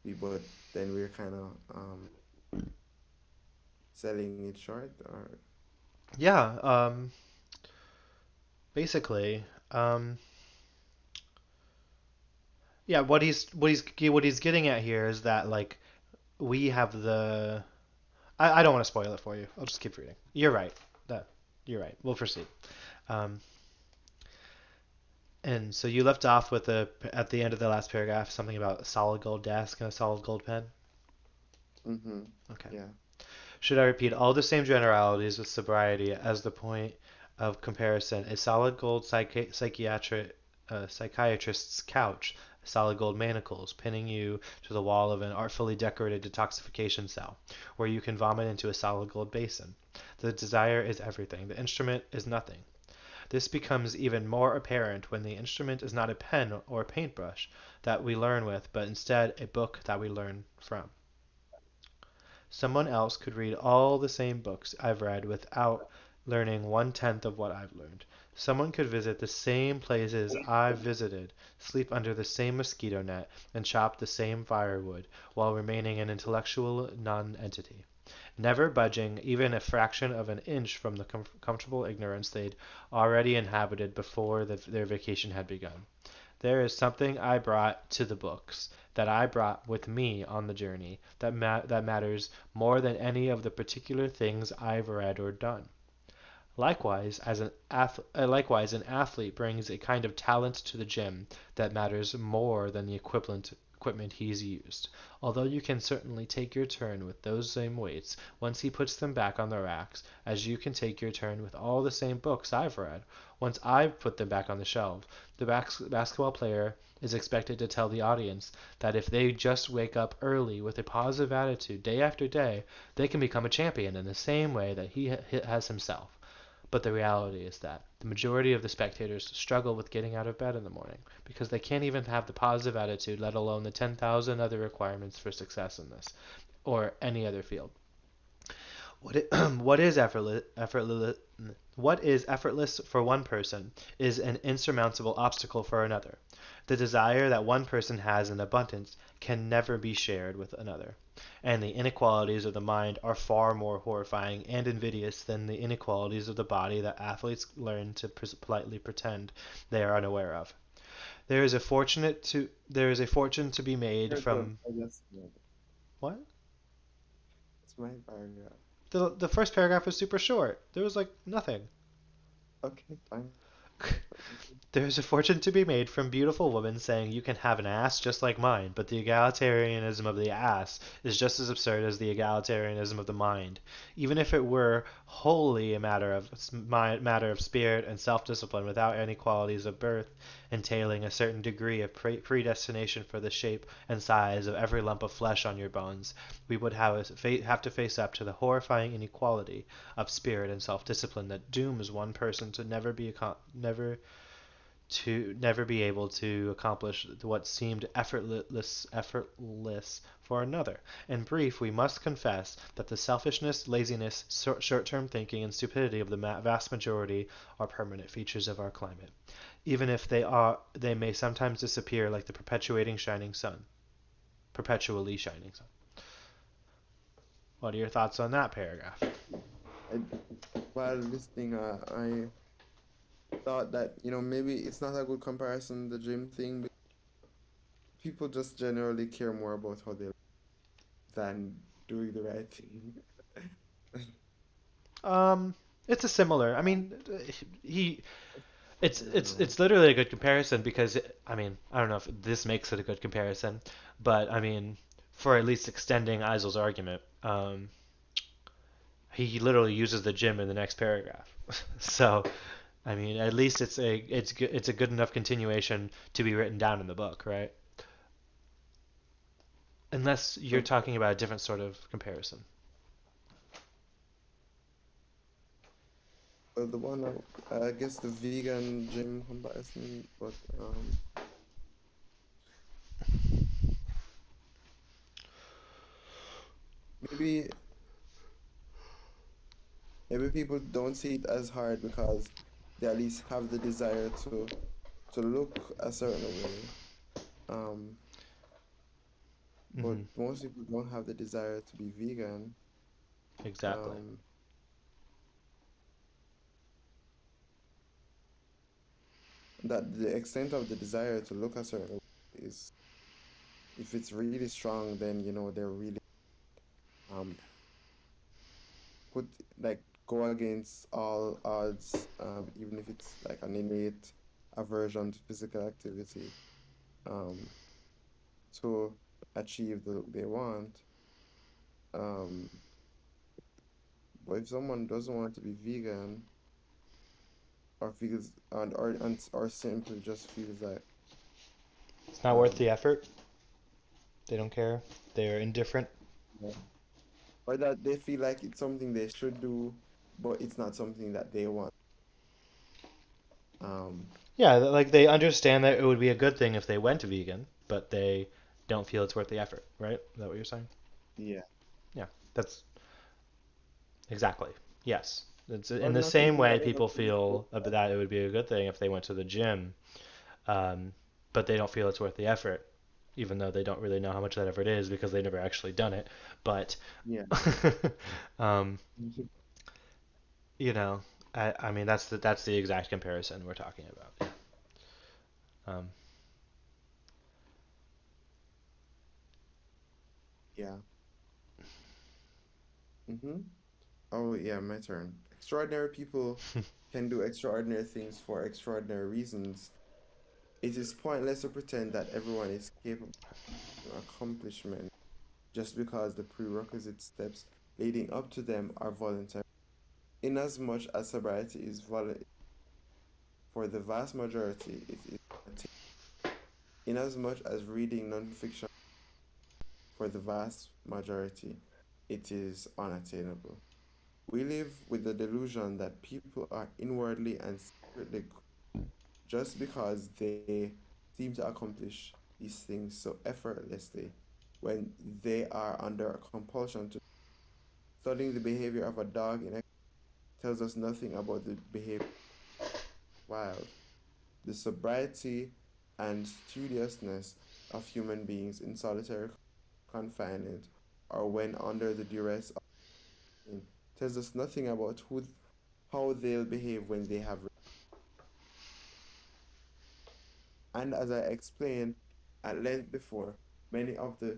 B: But then we're kind of selling it short, or
A: yeah, basically, um, yeah, what he's getting at here is that like we have the I don't want to spoil it for you. I'll just keep reading. You're right. That you're right. We'll proceed. Um, and so you left off with at the end of the last paragraph something about a solid gold desk and a solid gold pen.
B: mm-hmm.
A: Okay.
B: Yeah.
A: Should I repeat all the same generalities with sobriety as the point of comparison? A solid gold psychiatrist's couch, solid gold manacles pinning you to the wall of an artfully decorated detoxification cell, where you can vomit into a solid gold basin. The desire is everything. The instrument is nothing. This becomes even more apparent when the instrument is not a pen or a paintbrush that we learn with, but instead a book that we learn from. Someone else could read all the same books I've read without learning one tenth of what I've learned. Someone could visit the same places I've visited, sleep under the same mosquito net, and chop the same firewood, while remaining an intellectual non-entity, never budging even a fraction of an inch from the comfortable ignorance they'd already inhabited before their vacation had begun. There is something I brought to the books, that I brought with me on the journey, that matters more than any of the particular things I've read or done. Likewise, an athlete brings a kind of talent to the gym that matters more than the equipment he's used. Although you can certainly take your turn with those same weights once he puts them back on the racks, as you can take your turn with all the same books I've read once I've put them back on the shelf. The basketball player is expected to tell the audience that if they just wake up early with a positive attitude day after day, they can become a champion in the same way that he has himself. But the reality is that the majority of the spectators struggle with getting out of bed in the morning because they can't even have the positive attitude, let alone the 10,000 other requirements for success in this or any other field. What is effortless for one person is an insurmountable obstacle for another. The desire that one person has in abundance can never be shared with another, and the inequalities of the mind are far more horrifying and invidious than the inequalities of the body that athletes learn to politely pretend they are unaware of. There is a fortune to be made
B: Here's the,
A: from
B: I guess, yeah,
A: what?
B: it's my paragraph.
A: The first paragraph was super short. There was like nothing.
B: Okay, fine.
A: There is a fortune to be made from beautiful women saying you can have an ass just like mine, but the egalitarianism of the ass is just as absurd as the egalitarianism of the mind. Even if it were wholly a matter of spirit and self-discipline without any qualities of birth, entailing a certain degree of predestination for the shape and size of every lump of flesh on your bones, we would have to face up to the horrifying inequality of spirit and self-discipline that dooms one person to never be able to accomplish what seemed effortless for another. In brief, we must confess that the selfishness, laziness, short-term thinking, and stupidity of the vast majority are permanent features of our climate. Even if they may sometimes disappear like the perpetually shining sun. What are your thoughts on that paragraph?
B: I, while listening, I thought that, maybe it's not a good comparison, the gym thing, but people just generally care more about how they look than doing the right thing.
A: Um, it's a similar. I mean, he
B: I don't know.
A: it's literally a good comparison because I mean I don't know if this makes it a good comparison, but I mean for at least extending Eisel's argument, he literally uses the gym in the next paragraph. So I mean at least it's a good enough continuation to be written down in the book, right? Unless you're
B: Okay.
A: talking about a different sort of comparison.
B: Well, the one, I guess the vegan gym comparison, but maybe maybe people don't see it as hard because they at least have the desire to look a certain way. Um, but
A: Hmm.
B: most people don't have the desire to be vegan.
A: Exactly.
B: Um, that the extent of the desire to look a certain way is, if it's really strong, then they're really um put like go against all odds, even if it's like an innate aversion to physical activity, um, to achieve the look they want. Um, but if someone doesn't want to be vegan or feels or simply just feels like
A: It's not worth the
B: um
A: effort. They don't care. They're indifferent.
B: yeah, or that they feel like it's something they should do, but it's not something that they want. Um,
A: Yeah, like they understand that it would be a good thing if they went vegan, but they don't feel it's worth the effort, right? Is that what you're saying?
B: yeah,
A: Yeah, that's exactly. Yes. It's
B: or
A: in the
B: not
A: same
B: thinking
A: way
B: that other
A: people
B: people.
A: feel that it would be a good thing if they went to the gym, um, but they don't feel it's worth the effort, even though they don't really know how much that effort is because they've never actually done it. But,
B: Yeah.
A: um, you know, I mean that's the exact comparison we're talking about. Um,
B: Yeah. Mm-hmm. Oh, yeah, my turn. Extraordinary people can do extraordinary things for extraordinary reasons. It is pointless to pretend that everyone is capable of accomplishment just because the prerequisite steps leading up to them are voluntary. Inasmuch as sobriety is voluntary for the vast majority, it is unattainable. Inasmuch as reading nonfiction for the vast majority, it is unattainable. We live with the delusion that people are inwardly and secretly good just because they seem to accomplish these things so effortlessly when they are under compulsion to. Studying the behavior of a dog in a tells us nothing about the behavior of the wild. The sobriety and studiousness of human beings in solitary confinement or when under the duress of pain tells us nothing about how they'll behave when they have. And as I explained at length before, many of the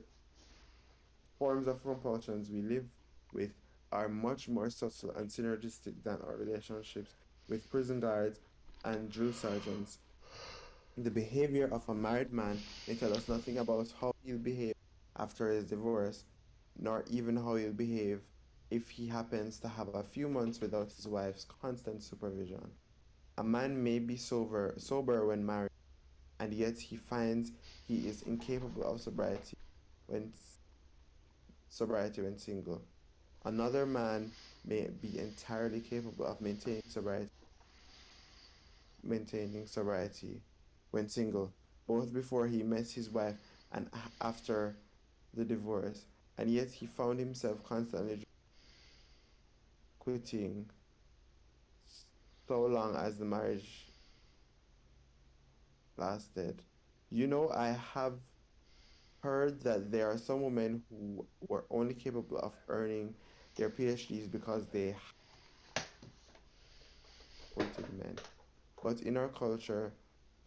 B: forms of compulsions we live with are much more subtle and synergistic than our relationships with prison guards and drill sergeants. The behavior of a married man may tell us nothing about how he'll behave after his divorce, nor even how he'll behave if he happens to have a few months without his wife's constant supervision. A man may be sober when married, and yet he finds he is incapable of when sobriety when single. Another man may be entirely capable of maintaining sobriety when single, both before he met his wife and after the divorce, and yet he found himself constantly quitting so long as the marriage lasted. I have heard that there are some women who were only capable of earning their PhDs because they quoted men. But in our culture,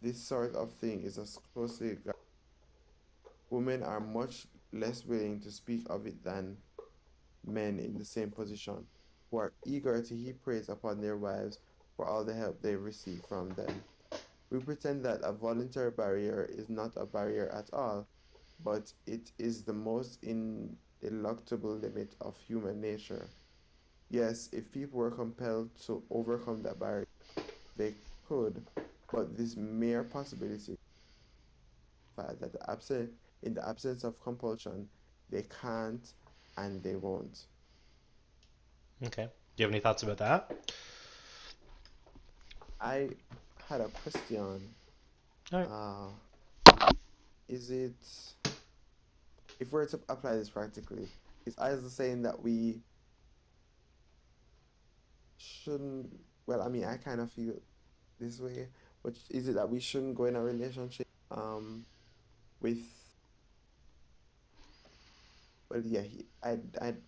B: this sort of thing is as closely women are much less willing to speak of it than men in the same position, who are eager to heap praise upon their wives for all the help they receive from them. We pretend that a voluntary barrier is not a barrier at all, but it is the most ineluctable limit of human nature. Yes, if people were compelled to overcome that barrier, they could, but this mere possibility, fact that in the absence of compulsion, they can't and they won't.
A: Okay. Do you have any thoughts about that?
B: I had a question.
A: All right.
B: Uh, is it, if we're to apply this practically, is either saying that we shouldn't, well, I mean, I kind of feel this way, but is it that we shouldn't go in a relationship with, well, yeah,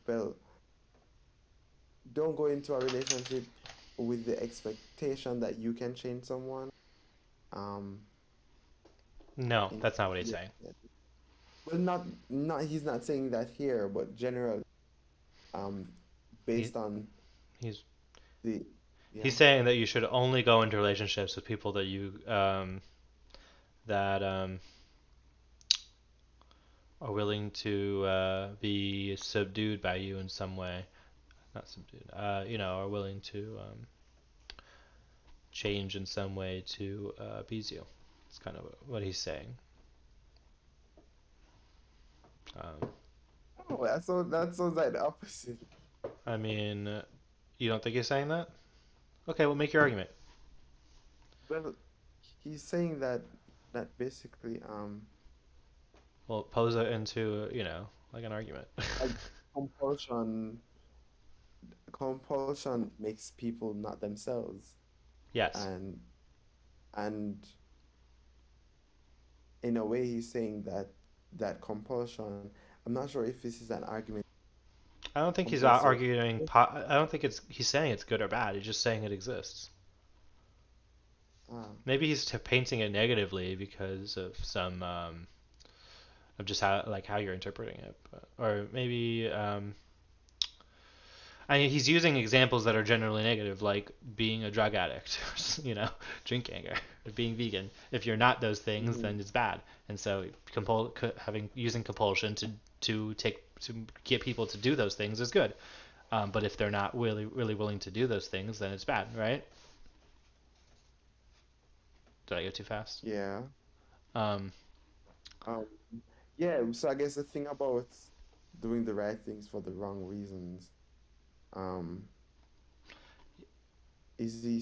B: well, don't go into a relationship with the expectation that you can change someone. Um,
A: No,
B: in
A: that's not what he's
B: yeah,
A: saying.
B: yeah. Well, not he's not saying that here, but generally, um,
A: He
B: based on
A: he's
B: the,
A: he's
B: yeah.
A: saying that you should only go into relationships with people that you that are willing to be subdued by you in some way. Not subdued. Are willing to change in some way to appease you. It's kind of what he's saying. Um,
B: Oh, that sounds like the opposite.
A: I mean, you don't think he's saying that? Okay, well, make your argument.
B: Well, he's saying that basically,
A: Well, pose it into, like an argument.
B: like compulsion compulsion makes people not themselves,
A: Yes.
B: and and in a way he's saying that compulsion. I'm not sure if this is an argument.
A: I don't think he's
B: Compulsory.
A: arguing. I don't think he's saying it's good or bad. He's just saying it exists.
B: Ah,
A: Maybe he's painting it negatively because of some of just how you're interpreting it, or maybe I mean, he's using examples that are generally negative, like being a drug addict, drinking or being vegan. If you're not those things,
B: Hmm.
A: then it's bad. And so, having using compulsion to get people to do those things is good. But if they're not really willing to do those things, then it's bad, right? Did I go too fast?
B: Yeah.
A: Um,
B: Um, yeah, so I guess the thing about doing the right things for the wrong reasons, um, is he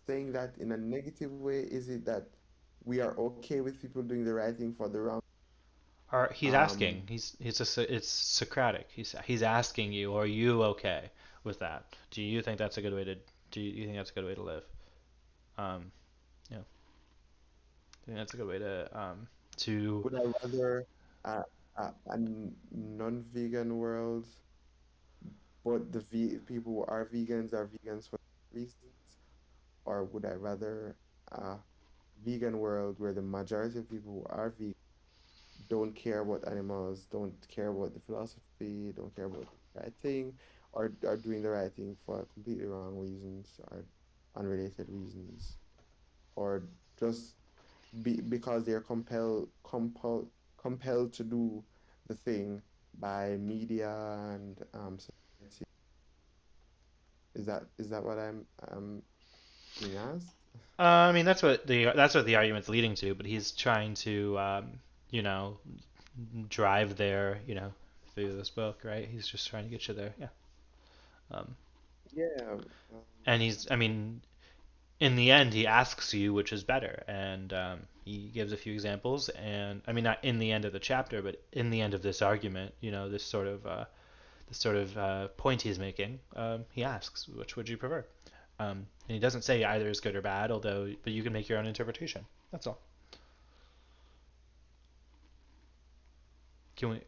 B: saying that in a negative way? Is it that we are okay with people doing the right thing for the wrong?
A: or he's asking.
B: Um,
A: It's Socratic. He's asking you, are you okay with that? Do you think that's a good way to do you think that's a good way to live? Um, yeah, I think that's a good way to
B: would I rather a non-vegan world, but the v people who are vegans for reasons, or would I rather a vegan world where the majority of people who are vegan don't care about animals, don't care about the philosophy, don't care about the right thing, or are doing the right thing for completely wrong reasons or unrelated reasons, or just because they're compelled to do the thing by media and society. Is that what I'm being asked?
A: I mean, that's what the argument's leading to, but he's trying to, you know, drive there, through this book, right? He's just trying to get you there, yeah. Um,
B: Yeah.
A: and I mean, in the end, he asks you which is better, and he gives a few examples, and I mean, not in the end of the chapter, but in the end of this argument, this sort of point he's making, he asks, which would you prefer? And he doesn't say either is good or bad, but you can make your own interpretation. That's all. Can we?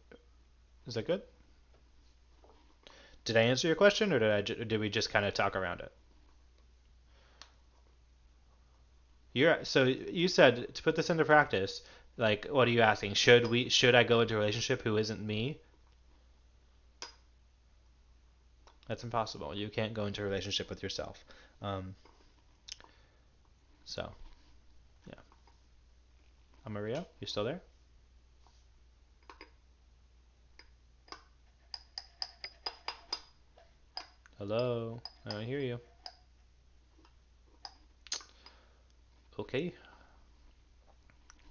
A: Is that good? Did I answer your question, or did we just kind of talk around it? So you said to put this into practice. Like, what are you asking? Should I go into a relationship who isn't me? That's impossible. You can't go into a relationship with yourself. Um, so yeah, Maria, you still there? Hello, I don't hear you. Okay,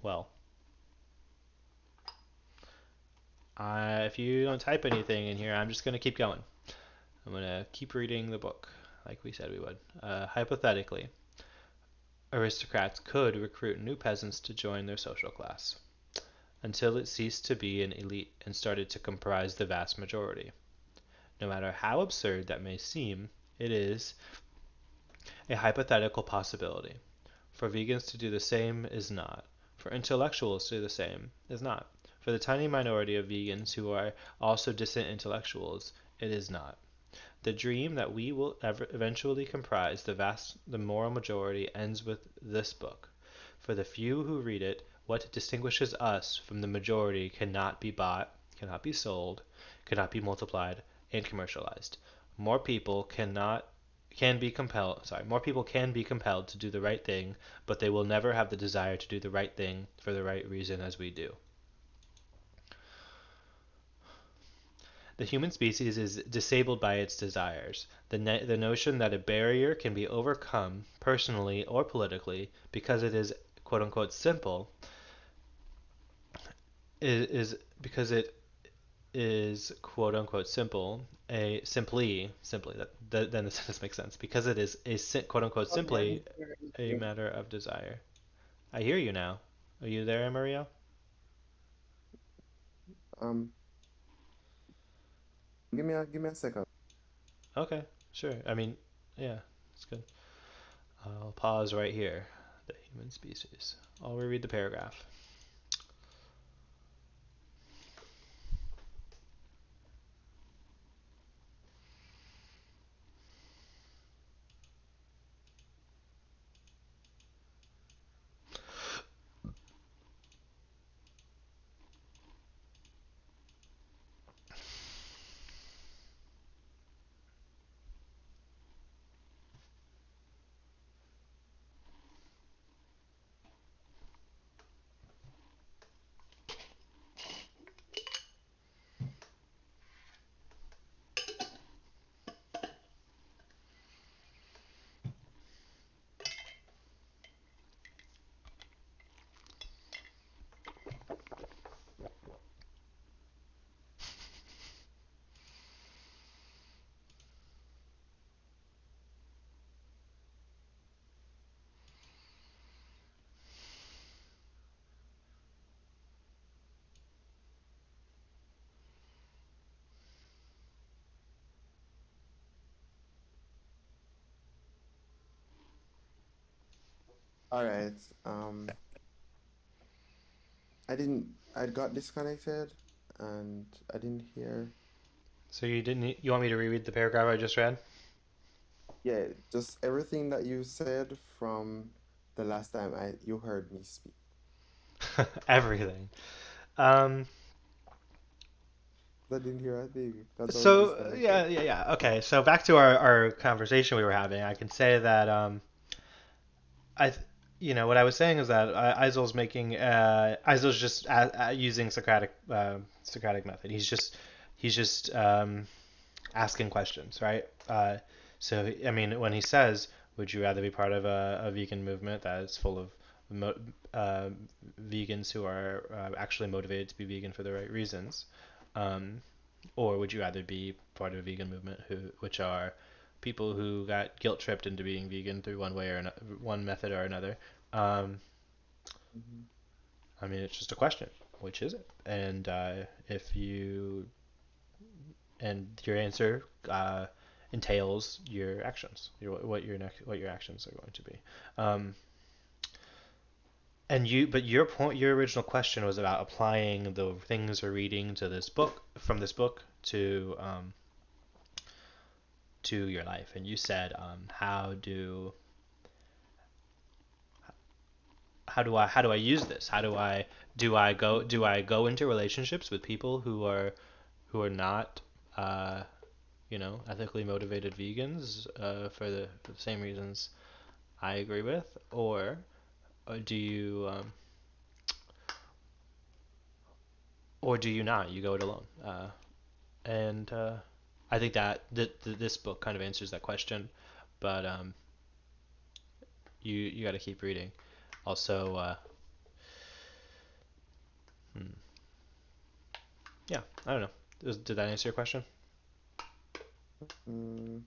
A: well, if you don't type anything in here, I'm just gonna keep going. I'm gonna keep reading the book, like we said we would. Hypothetically, aristocrats could recruit new peasants to join their social class, until it ceased to be an elite and started to comprise the vast majority. No matter how absurd that may seem, it is a hypothetical possibility. For vegans to do the same is not. For intellectuals to do the same is not. For the tiny minority of vegans who are also distant intellectuals, it is not. The dream that we will eventually comprise the moral majority ends with this book. For the few who read it, what distinguishes us from the majority cannot be bought, cannot be sold, cannot be multiplied and commercialized. More people cannot more people can be compelled to do the right thing, but they will never have the desire to do the right thing for the right reason as we do. The human species is disabled by its desires. The notion that a barrier can be overcome, personally or politically, because it is quote unquote simple, is because it is quote unquote simple, simply then the sentence makes sense, because it is quote unquote
B: Oh, yeah,
A: simply a
B: yeah.
A: matter of desire. I hear you now. Are you there, Mario?
B: Um, give me a second.
A: Okay, sure. I mean, yeah, it's good. I'll pause right here. The human species. I'll reread the paragraph.
B: All right. Um, I got disconnected and I didn't hear.
A: So you didn't. You want me to reread the paragraph I just read?
B: Yeah, just everything that you said from the last time you heard me speak.
A: Everything. Um,
B: I didn't hear a thing. That's why I was
A: so
B: disconnected.
A: yeah. Okay. So back to our conversation we were having. I can say that I, what I was saying is that Isel's making Isel's just using Socratic method. He's just asking questions, right? So I mean, when he says, "Would you rather be part of a vegan movement that is full of mo- uh, vegans who are actually motivated to be vegan for the right reasons, um, or would you rather be part of a vegan movement which are people who got guilt tripped into being vegan through one method or another?" Um,
B: Hmm.
A: I mean, it's just a question. Which is it? And if you and your answer entails your actions, what your actions are going to be. Um, but your original question was about applying the things we're reading to this book from this book to your life, and you said, how do I use this? How do
B: Hmm.
A: I go into relationships with people who are not ethically motivated vegans for the same reasons I agree with, or do you or do you not? You go it alone, and I think that this book kind of answers that question, but you got to keep reading. Also, hmm, yeah, I don't know. Did that answer your question?
B: Mm,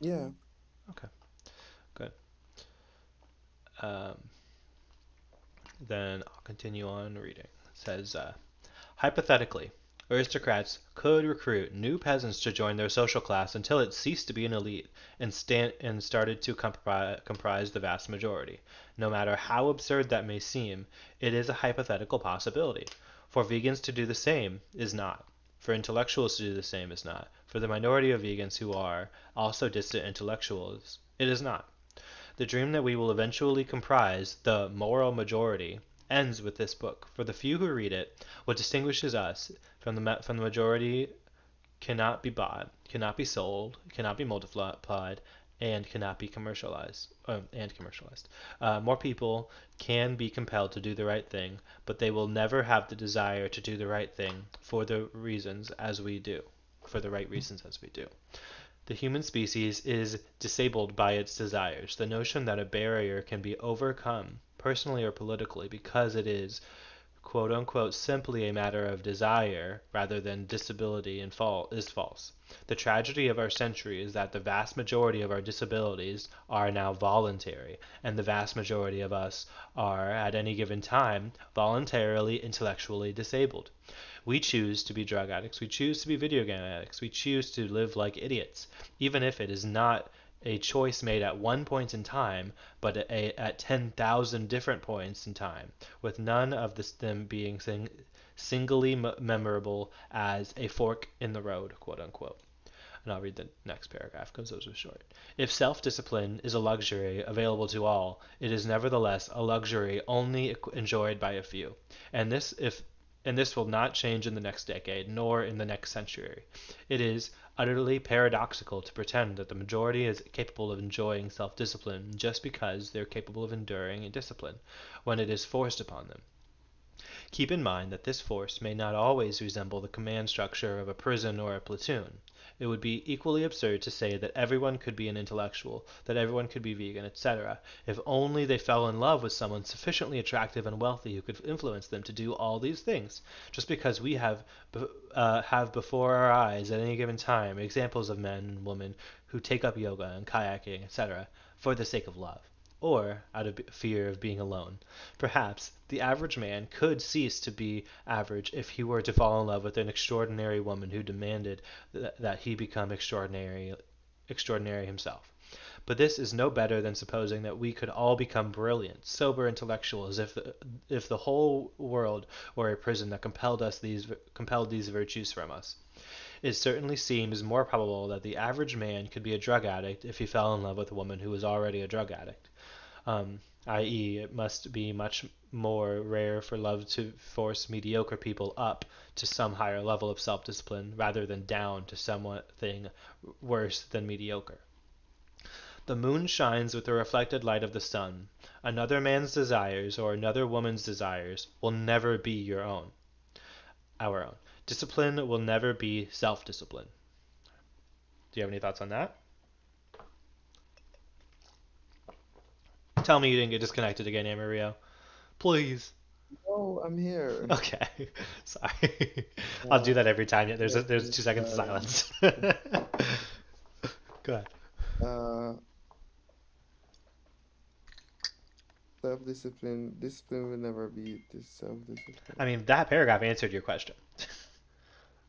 B: yeah.
A: Okay, good. Um, then I'll continue on reading. It says, hypothetically, aristocrats could recruit new peasants to join their social class until it ceased to be an elite and started to comprise the vast majority. No matter how absurd that may seem, it is a hypothetical possibility. For vegans to do the same is not. For intellectuals to do the same is not. For the minority of vegans who are also distant intellectuals, it is not. The dream that we will eventually comprise the moral majority ends with this book. For the few who read it, what distinguishes us from the majority cannot be bought, cannot be sold, cannot be multiplied, and cannot be commercialized. More people can be compelled to do the right thing, but they will never have the desire to do the right thing for the right reasons as we do. The human species is disabled by its desires. The notion that a barrier can be overcome, personally or politically, because it is quote unquote simply a matter of desire rather than disability and fault is false. The tragedy of our century is that the vast majority of our disabilities are now voluntary, and the vast majority of us are, at any given time, voluntarily intellectually disabled. We choose to be drug addicts. We choose to be video game addicts. We choose to live like idiots, even if it is not a choice made at one point in time, but at 10,000 different points in time, with none of them being singly memorable as a fork in the road, quote unquote. And I'll read the next paragraph because those are short. If self discipline is a luxury available to all, it is nevertheless a luxury only enjoyed by a few. And this if and this will not change in the next decade, nor in the next century. It is utterly paradoxical to pretend that the majority is capable of enjoying self discipline just because they're capable of enduring a discipline, when it is forced upon them. Keep in mind that this force may not always resemble the command structure of a prison or a platoon. It would be equally absurd to say that everyone could be an intellectual, that everyone could be vegan, etc., if only they fell in love with someone sufficiently attractive and wealthy who could influence them to do all these things. Just because we have before our eyes at any given time examples of men and women who take up yoga and kayaking, etc., for the sake of love, or out of fear of being alone. Perhaps the average man could cease to be average if he were to fall in love with an extraordinary woman who demanded that he become extraordinary himself. But this is no better than supposing that we could all become brilliant, sober intellectuals if the whole world were a prison that compelled these virtues from us. It certainly seems more probable that the average man could be a drug addict if he fell in love with a woman who was already a drug addict. I.e., it must be much more rare for love to force mediocre people up to some higher level of self discipline rather than down to something worse than mediocre. The moon shines with the reflected light of the sun. Another man's desires or another woman's desires will never be your own, our own. Discipline will never be self discipline. Do you have any thoughts on that? Tell me you didn't get disconnected again, Amario. Please.
B: Oh, I'm here.
A: Okay. Sorry. I'll do
B: Uh,
A: that every time. There's
B: okay,
A: 2 seconds of
B: sorry.
A: silence. Go ahead.
B: Uh, self-discipline. Discipline will never be this
A: I
B: self-discipline.
A: mean, that paragraph answered your question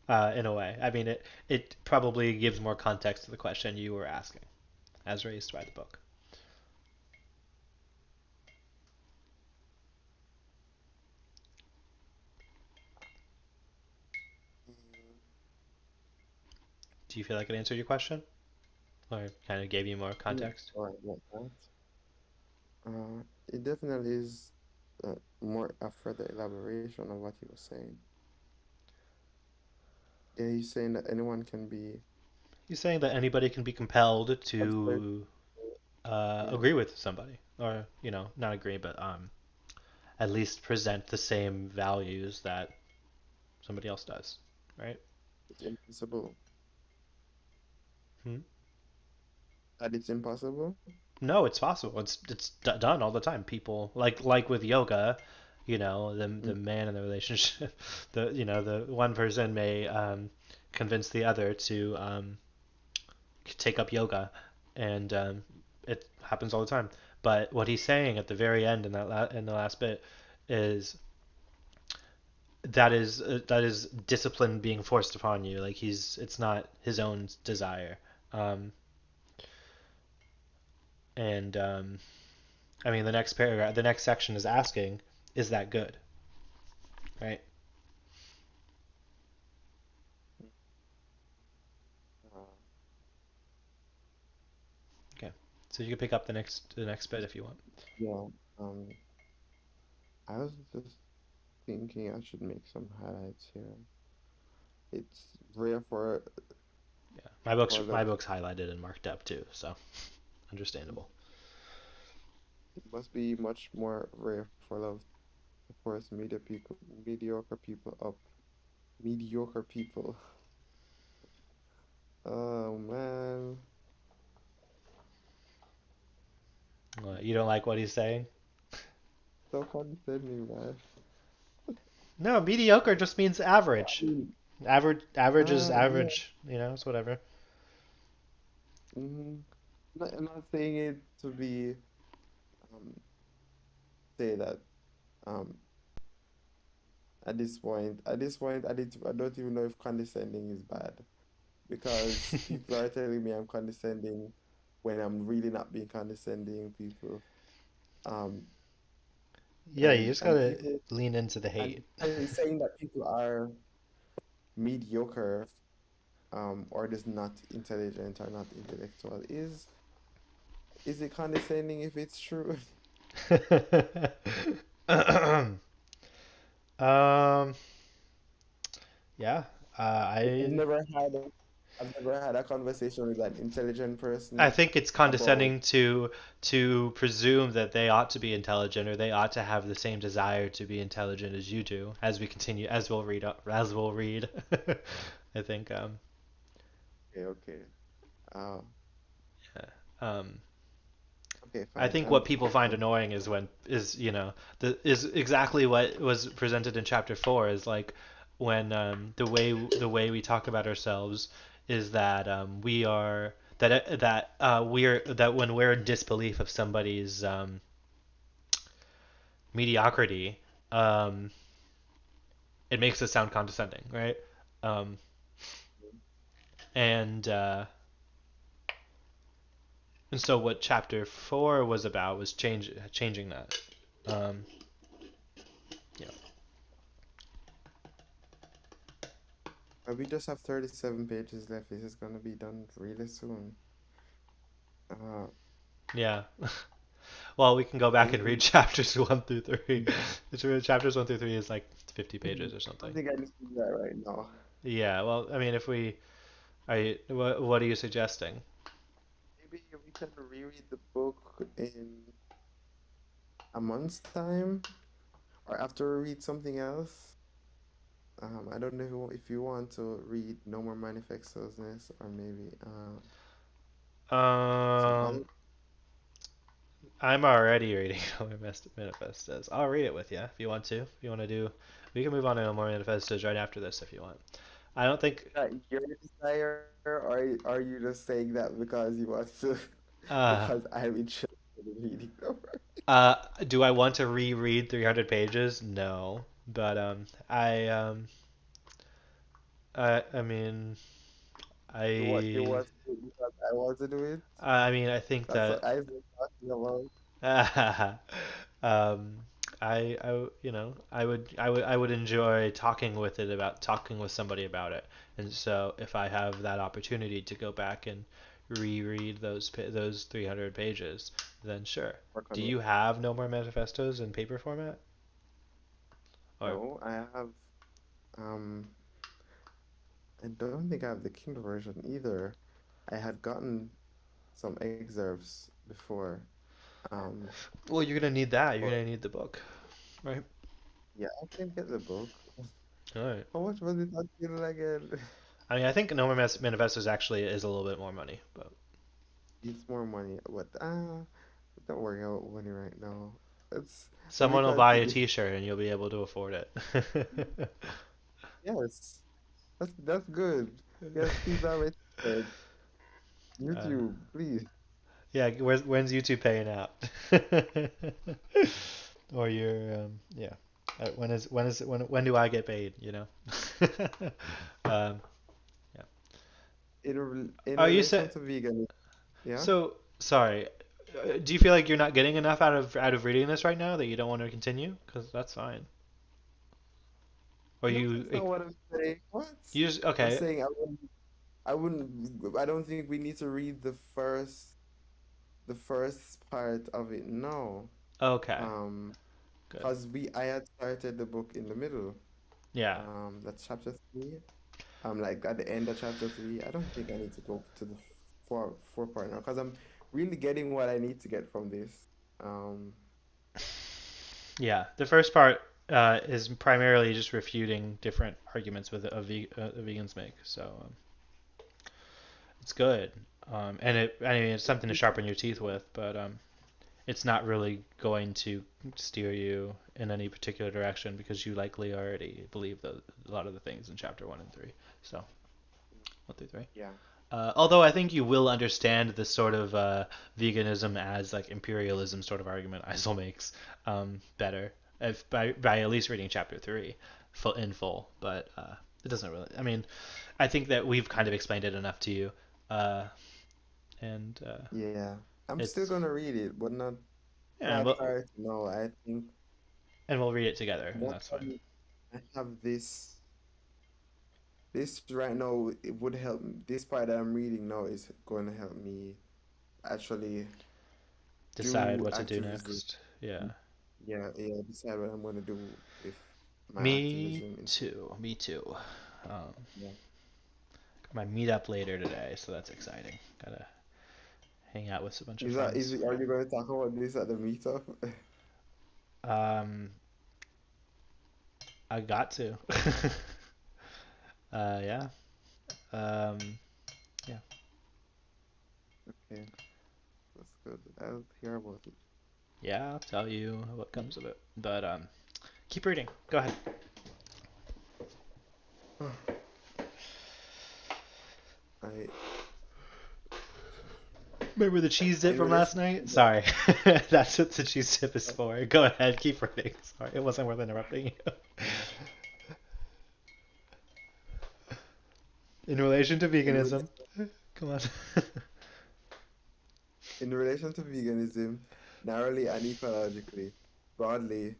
A: in a way. I mean, it probably gives more context to the question you were asking, as raised by the book.
B: Mm,
A: Do you feel like it answered your question, or kind of gave you more
B: yeah,
A: context?
B: sorry about that. It definitely is more a further elaboration of what he was saying. Yeah, he's saying that anyone can be.
A: He's saying that anybody can be compelled
B: I'm sorry.
A: to
B: Yeah,
A: agree with somebody, or not agree, but at least present the same values that somebody else does, right?
B: it's impossible.
A: Hmm?
B: That it's impossible.
A: No, it's possible. It's done all the time. People like with yoga, the
B: Mm,
A: man in the relationship, the one person may convince the other to take up yoga, and it happens all the time. But what he's saying at the very end in in the last bit is that is discipline being forced upon you. Like it's not his own desire, um, and I mean, the next paragraph, the next section is asking, is that good? Right?
B: uh,
A: Okay. So you can pick up the next bit if you want.
B: yeah. Um, I was just thinking I should make some highlights here. It's rare
A: Yeah. My book's
B: for
A: my
B: love.
A: book's highlighted and marked up too, so understandable.
B: It must be much more rare for love to force mediocre people up. Mediocre people. Oh man,
A: You don't like what he's saying?
B: so condescending, man.
A: No, mediocre just means
B: I
A: average.
B: mean,
A: Average is
B: yeah.
A: average. It's whatever.
B: Mm, I'm not saying it to be um say that um at this point, I don't even know if condescending is bad because people are telling me I'm condescending when I'm really not being condescending. People, um,
A: Yeah, you
B: and
A: just
B: and
A: gotta
B: people
A: lean into the
B: and
A: hate.
B: saying that people are mediocre, or just not intelligent or not intellectual is it condescending if it's true?
A: um, yeah,
B: I've
A: I
B: never had a, I've never had a conversation with an intelligent
A: I
B: person
A: think it's
B: about.
A: condescending to presume that they ought to be intelligent or they ought to have the same desire to be intelligent as you do. As we continue, as we'll read. I think
B: Okay, okay. Uh,
A: yeah. um,
B: okay,
A: I
B: fine.
A: think what people find annoying is when is is exactly what was presented in chapter 4 is like when the way we talk about ourselves is that we are that when we're in disbelief of somebody's mediocrity, um, it makes us sound condescending, right? Um, and And so what chapter 4 was about was changing that. Um, yeah.
B: We just have 37 pages left. This is gonna be done really soon. Uh,
A: Yeah. Well, we can go back and read
B: in
A: chapters 1 through 3. Chapters 1 through 3 is like 50 pages or
B: I don't
A: something.
B: think I need to do that right now.
A: Yeah. Well, I mean, if we what are you suggesting?
B: Maybe we can reread the book in a month's time, or after we read something else. I don't know if you want to read No More Manifestousness or maybe some
A: Um,
B: other.
A: I'm already reading Manifestos. I'll read it with you if you want to. If you want to do, we can move on to more Manifestos right after this if you want. I don't think.
B: That your desire, or are you just saying that because you want to,
A: Uh,
B: because I'm interested in reading them?
A: uh, do I want to reread 300 pages? No, but I mean,
B: You
A: I,
B: want to do it because I want to do it?
A: I mean, I think
B: That's what
A: that,
B: I've been talking about.
A: um, I would enjoy talking with somebody about it, and so if I have that opportunity to go back and reread those 300 pages, then sure.
B: Work
A: Do
B: on it.
A: you have No More Manifestos in paper format? Or
B: No, I have um I don't think I have the Kindle version either. I had gotten some excerpts before. Um,
A: well, you're gonna need that. You're
B: but
A: gonna need the book, right?
B: yeah, I can get the book.
A: All right.
B: How much was it on Kindle again?
A: I mean, I think No More Manifestos actually is a little bit more money, but
B: It's more money. What? Don't worry about money right now. It's Let me
A: someone will buy a
B: continue.
A: T-shirt and you'll be able to afford it.
B: Yes, that's good. Yes, please buy my t-shirt.
A: uh,
B: YouTube, please.
A: yeah, when's YouTube paying out? Or your yeah. When do I get paid? You know. um, yeah.
B: In
A: Oh, you
B: relation
A: said
B: to vegan, yeah.
A: so. Sorry. Do you feel like you're not getting enough out of reading this right now that you don't want to continue? Because that's fine. Or
B: No, that's not what I'm saying. What?
A: you just
B: I'm
A: okay.
B: saying I don't think we need to read the first part of it. No.
A: Okay.
B: Um,
A: Good.
B: because I had started the book in the middle.
A: Yeah.
B: That's chapter three. Like at the end of chapter three. I don't think I need to go to the four part now because I'm really getting what I need to get from this. Um,
A: Yeah, the first part is primarily just refuting different arguments the vegans make. So it's good, and I mean, it's something to sharpen your teeth with, but it's not really going to steer you in any particular direction because you likely already believe a lot of the things in chapter 1 and 3. So 1 through 3.
B: yeah.
A: Although I think you will understand this sort of veganism as like imperialism sort of argument Isel makes better if by at least reading chapter 3 in full. But it doesn't really. I mean, I think that we've kind of explained it enough to you, uh, and
B: Yeah. I'm still
A: it's
B: gonna read it, but
A: yeah,
B: not right now. I think
A: and we'll read it together, and
B: what
A: that's fine.
B: I have this right now, it would help. This part that I'm reading now is going to help me actually
A: Decide
B: do
A: what to do
B: activism.
A: next. Yeah.
B: Yeah, yeah, decide what I'm going to do with my
A: Me
B: activism instead.
A: too. Me too. Um,
B: Yeah.
A: got my meetup later today, so that's exciting. Gotta hang out with a bunch of
B: Is
A: friends.
B: it, are you going to talk about this at the meetup?
A: Um, I got to. Yeah. Um, yeah.
B: Okay, that's good. I'll hear about it.
A: Yeah, I'll tell you what comes of it. But keep reading. Go ahead.
B: I
A: Remember the cheese dip
B: in
A: from
B: relation
A: last night?
B: to the,
A: Sorry. That's what the cheese dip is for. Go ahead, keep reading. Sorry, it wasn't worth interrupting you. In relation to
B: in
A: veganism.
B: relation
A: Come on.
B: In relation to veganism, narrowly and ecologically, broadly,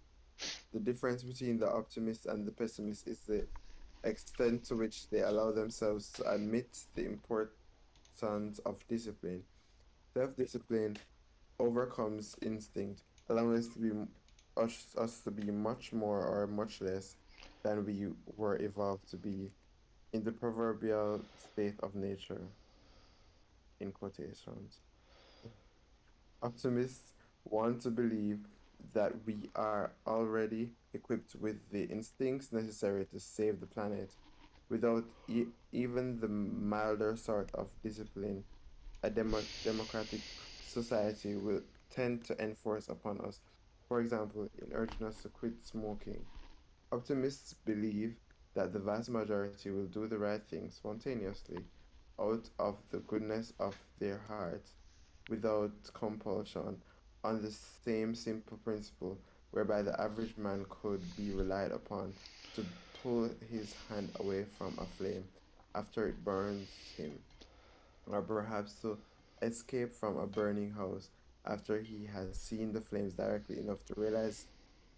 B: the difference between the optimist and the pessimist is the extent to which they allow themselves to admit the importance of discipline. Self-discipline overcomes instinct, allowing us to be much more or much less than we were evolved to be in the proverbial state of nature, in quotations. Optimists want to believe that we are already equipped with the instincts necessary to save the planet without even the milder sort of discipline a democratic society will tend to enforce upon us. For example, in urging us to quit smoking, optimists believe that the vast majority will do the right thing spontaneously out of the goodness of their hearts without compulsion on the same simple principle whereby the average man could be relied upon to pull his hand away from a flame after it burns him, or perhaps to escape from a burning house after he has seen the flames directly enough to realize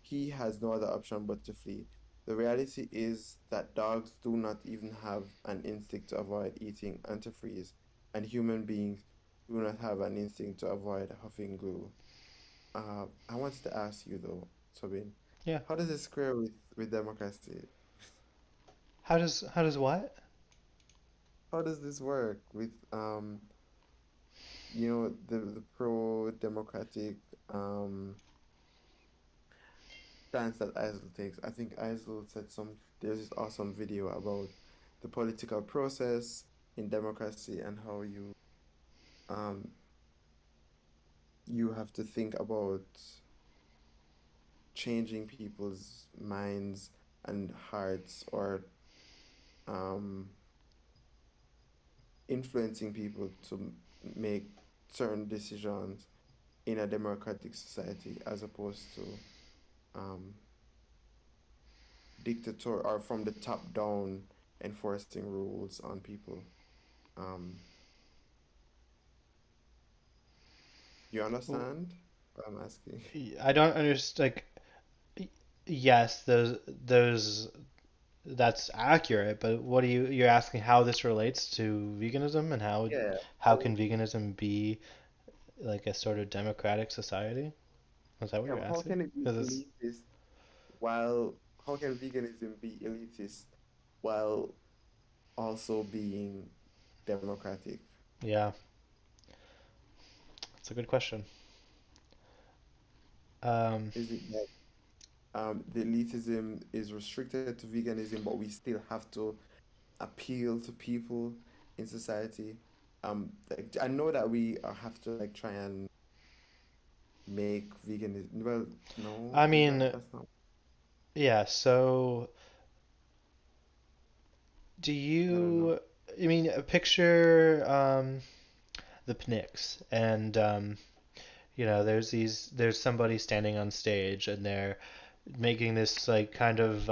B: he has no other option but to flee. The reality is that dogs do not even have an instinct to avoid eating antifreeze, and human beings do not have an instinct to avoid huffing glue. I wanted to ask you though, Tobin,
A: Yeah.
B: how does this square with democracy?
A: How does what?
B: How does this work with the pro-democratic um stance that ISIL takes? I think ISIL said there's this awesome video about the political process in democracy and how um you have to think about changing people's minds and hearts, or um influencing people to make certain decisions in a democratic society as opposed to um dictator or from the top down enforcing rules on people. Um, you understand what I'm asking?
A: I don't understand. Yes, those that's accurate, but what are you're asking how this relates to veganism and
B: Yeah.
A: how
B: How,
A: can veganism be like a sort of democratic society? Is that what
B: yeah,
A: you're
B: how
A: asking?
B: can it be
A: 'Cause it's
B: elitist while how can veganism be elitist while also being democratic?
A: yeah, it's a good question. Um,
B: Is it that the elitism is restricted to veganism, but we still have to appeal to people in society? Like, I know that we have to like try and make veganism. Well, no,
A: I
B: is that
A: mean,
B: that's not.
A: yeah. So, do
B: I don't know.
A: you? I mean, picture the picnics and there's somebody standing on stage and they're making this like kind of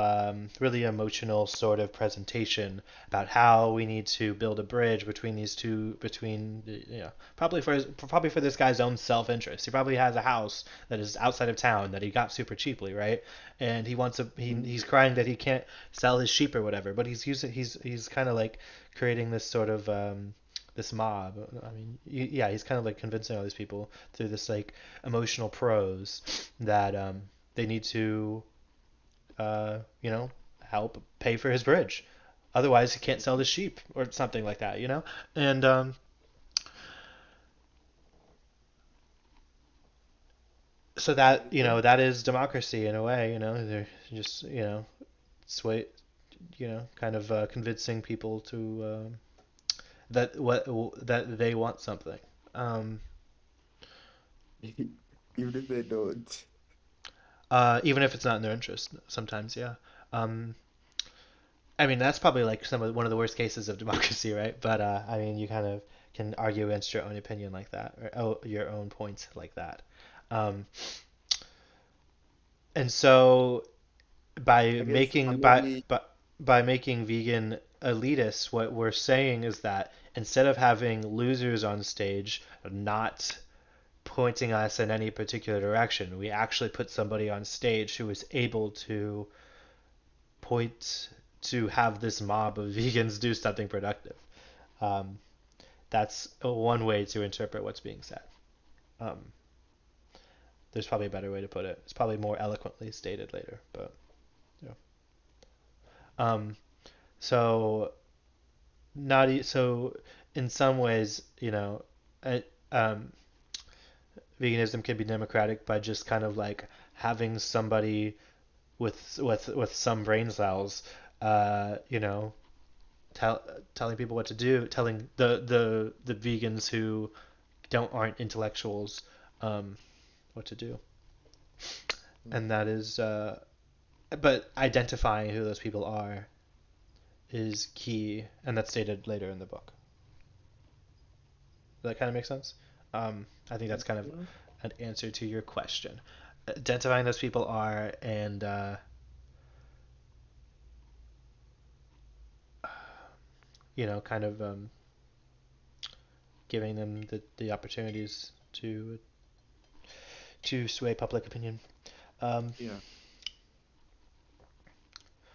A: really emotional sort of presentation about how we need to build a bridge between these two between probably for this guy's own self-interest. He probably has a house that is outside of town that he got super cheaply, right? And he's
B: Mhm.
A: crying that he can't sell his sheep or whatever, but he's kind of like creating this sort of this mob. I mean, yeah, he's kind of like convincing all these people through this like emotional prose that they need to, help pay for his bridge. Otherwise, he can't sell the sheep or something like that, you know? And so that,
B: Yeah.
A: that is democracy in a way, they're just, sway, kind of convincing people to that what that they want something. Um,
B: Even if they don't.
A: Even if it's not in their interest, sometimes, yeah. Um, I mean, that's probably like one of the worst cases of democracy, right? But I mean, you kind of can argue against your own opinion like that, or your own points like that. Um, and so by
B: I guess
A: making by
B: maybe
A: but by making vegan what we're saying is that instead of having losers on stage, not pointing us in any particular direction. We actually put somebody on stage who is able to point to have this mob of vegans do something productive. Um, that's one way to interpret what's being said. Um, there's probably a better way to put it. It's probably more eloquently stated later, but yeah. Um, so so in some ways, um, veganism can be democratic by just kind of like having somebody with some brain cells, you know, telling people what to do, telling the vegans who don't aren't intellectuals what to do, and that is, but identifying who those people are is key, and that's stated later in the book. Does that kind of make sense? I think that's kind of
B: Mhm.
A: an answer to your question. Identifying those people are, and kind of giving them the opportunities to sway public opinion. Um,
B: Yeah,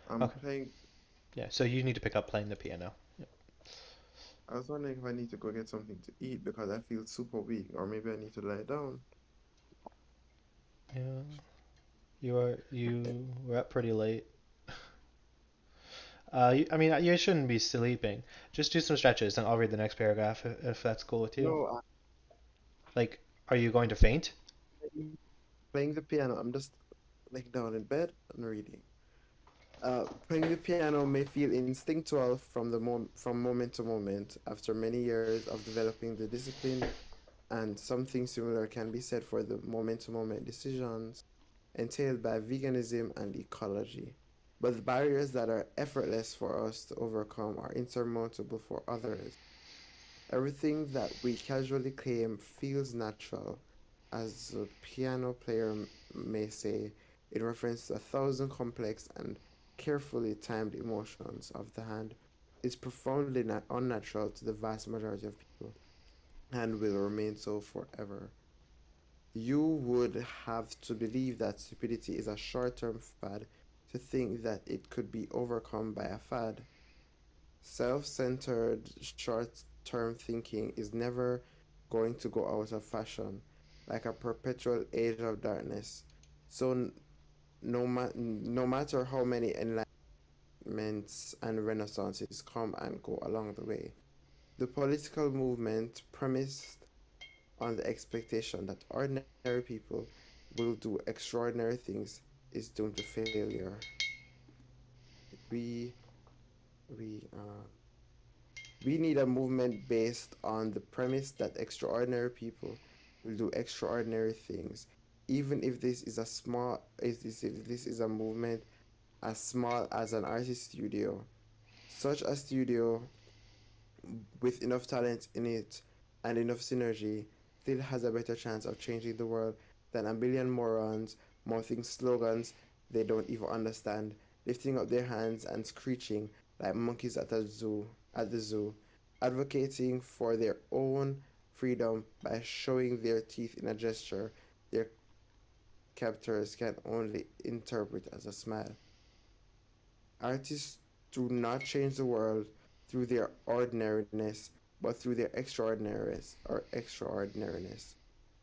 B: I'm
A: okay,
B: playing.
A: yeah. So you need to pick up playing the piano. Yeah.
B: I was wondering if I need to go get something to eat because I feel super weak, or maybe I need to lie down.
A: Yeah. You were up pretty late. I mean, you shouldn't be sleeping. Just do some stretches, and I'll read the next paragraph if that's cool with you.
B: No,
A: Like, are you going to faint?
B: I'm playing the piano. I'm just laying down in bed and reading. Playing the piano may feel instinctual from moment to moment after many years of developing the discipline, and something similar can be said for the moment to moment decisions entailed by veganism and ecology. But the barriers that are effortless for us to overcome are insurmountable for others. Everything that we casually claim feels natural, as a piano player may say, in reference to a thousand complex and carefully timed emotions of the hand, is profoundly unnatural to the vast majority of people and will remain so forever. You would have to believe that stupidity is a short term fad to think that it could be overcome by a fad. Self centered, short term thinking is never going to go out of fashion, like a perpetual age of darkness. So, no matter how many enlightenments and renaissances come and go along the way, the political movement premised on the expectation that ordinary people will do extraordinary things is doomed to failure. We we uh, We need a movement based on the premise that extraordinary people will do extraordinary things, even if this is a movement as small as an artist studio. Such a studio with enough talent in it and enough synergy still has a better chance of changing the world than a million morons mouthing slogans they don't even understand, lifting up their hands and screeching like monkeys at the zoo, advocating for their own freedom by showing their teeth in a gesture their captors can only interpret as a smile. Artists do not change the world through their ordinariness, but through their extraordinariness.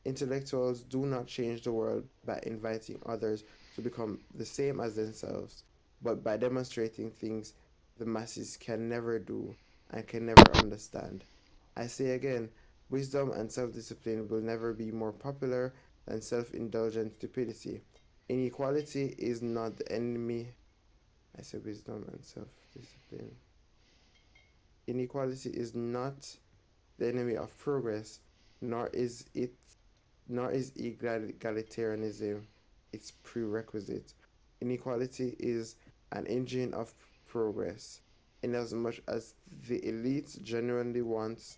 B: Intellectuals do not change the world by inviting others to become the same as themselves, but by demonstrating things the masses can never do and can never understand. I say again, wisdom and self discipline will never be more popular than self indulgent stupidity. Inequality is not the enemy. I say wisdom and self discipline. Inequality is not the enemy of progress, nor is it nor is egalitarianism its prerequisite. Inequality is an engine of progress, inasmuch as the elite genuinely wants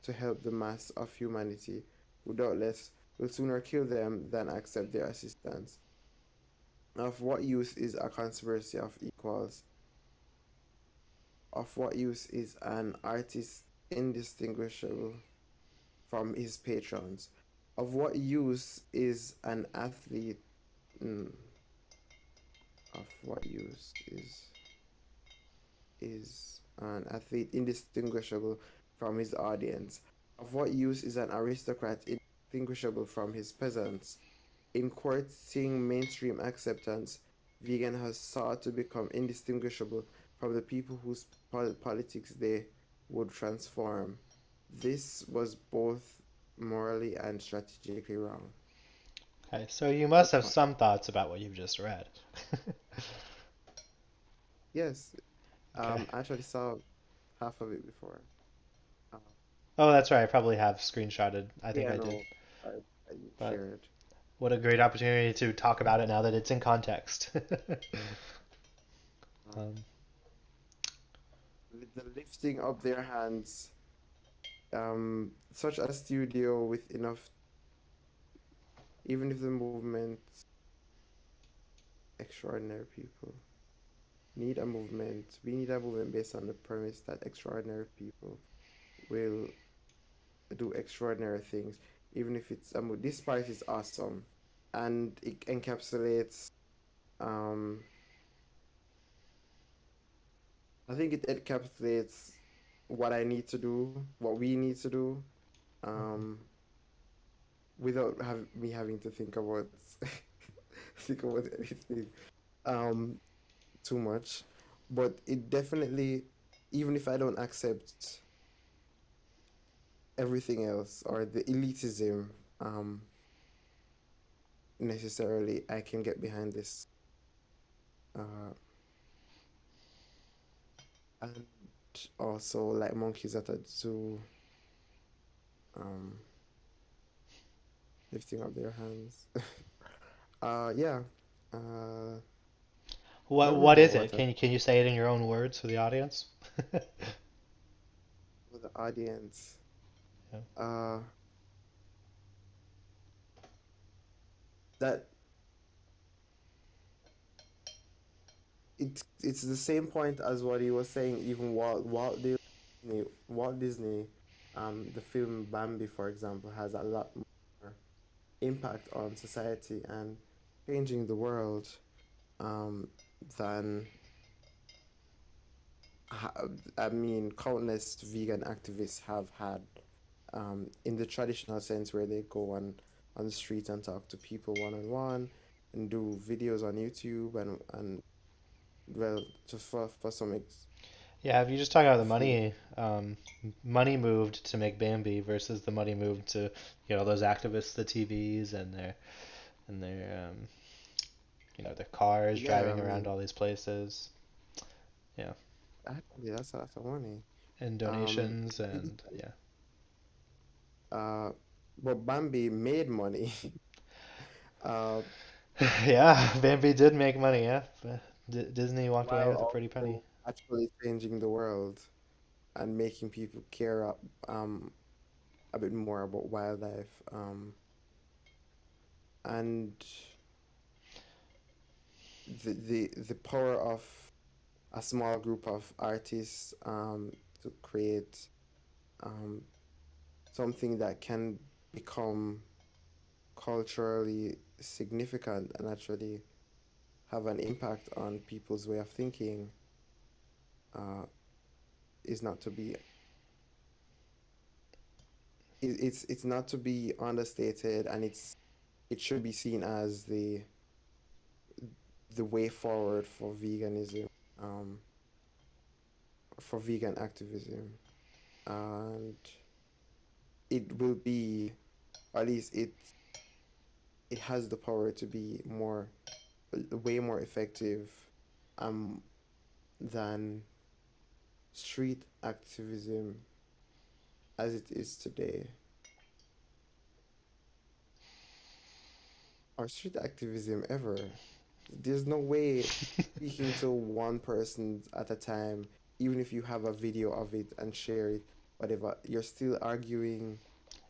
B: to help the mass of humanity, who doubtless will sooner kill them than accept their assistance. Of what use is a conspiracy of equals? Of what use is an artist indistinguishable from his patrons? Of what use is an athlete? Mm, of what use is an athlete indistinguishable from his audience? Of what use is an aristocrat indistinguishable from his peasants? In courting mainstream acceptance, vegan has sought to become indistinguishable from the people whose politics they would transform. This was both morally and strategically wrong.
C: Okay, so you
B: Good
C: must have
B: point.
C: some thoughts about what you've just read.
B: Yes,
C: Okay.
B: I actually saw half of it before. Uh,
C: Oh, that's right. I probably have screenshotted. I think
B: yeah,
C: I did.
B: no, I, I
C: But
B: shared.
C: what a great opportunity to talk about it now that it's in context.
B: Uh,
C: um,
B: the lifting up their hands, such a studio with enough, even if the movement, extraordinary people need a movement. We need a movement based on the premise that extraordinary people will do extraordinary things, even if it's this part is awesome, and it encapsulates. Um, I think it encapsulates what I need to do, what we need to do,
C: mhm.
B: um, without me having to think about think about anything um too much. But it definitely, even if I don't accept everything else or the elitism um necessarily, I can get behind this. Uh, and also like monkeys at a zoo, um, lifting up their hands. Yeah. Uh, I
C: What
B: don't
C: what
B: remember
C: is it?
B: what I
C: Can you say it in your own words for the audience?
B: for the audience.
C: Yeah.
B: Uh, that it's the same point as what he was saying. Even Walt Disney, the film Bambi, for example, has a lot more impact on society and changing the world um, than I mean, countless vegan activists have had in the traditional sense where they go on the street and talk to people one on one and do videos on YouTube and well, just for some
C: Yeah, if you just talk about the
B: few.
C: money moved to make Bambi versus the money moved to, those activists, the TVs and their their cars
B: Yeah, I
C: driving around
B: mean,
C: all these places. Yeah,
B: actually, that's a lot of money.
C: and
B: Um,
C: donations
B: it,
C: and yeah.
B: uh, but Bambi made money. uh,
C: Yeah, Bambi did make money, yeah. But Disney walked away
B: while
C: with a pretty penny.
B: also actually changing the world and making people care a bit more about wildlife. And the power of a small group of artists to create um, something that can become culturally significant and actually have an impact on people's way of thinking uh, is not to be it's not to be understated, and it should be seen as the way forward um, for vegan activism, and it will be, at least it has the power to be way more effective um than street activism as it is today, or street activism ever. There's no way speaking to one person at a time, even if you have a video of it and share it, whatever, you're still arguing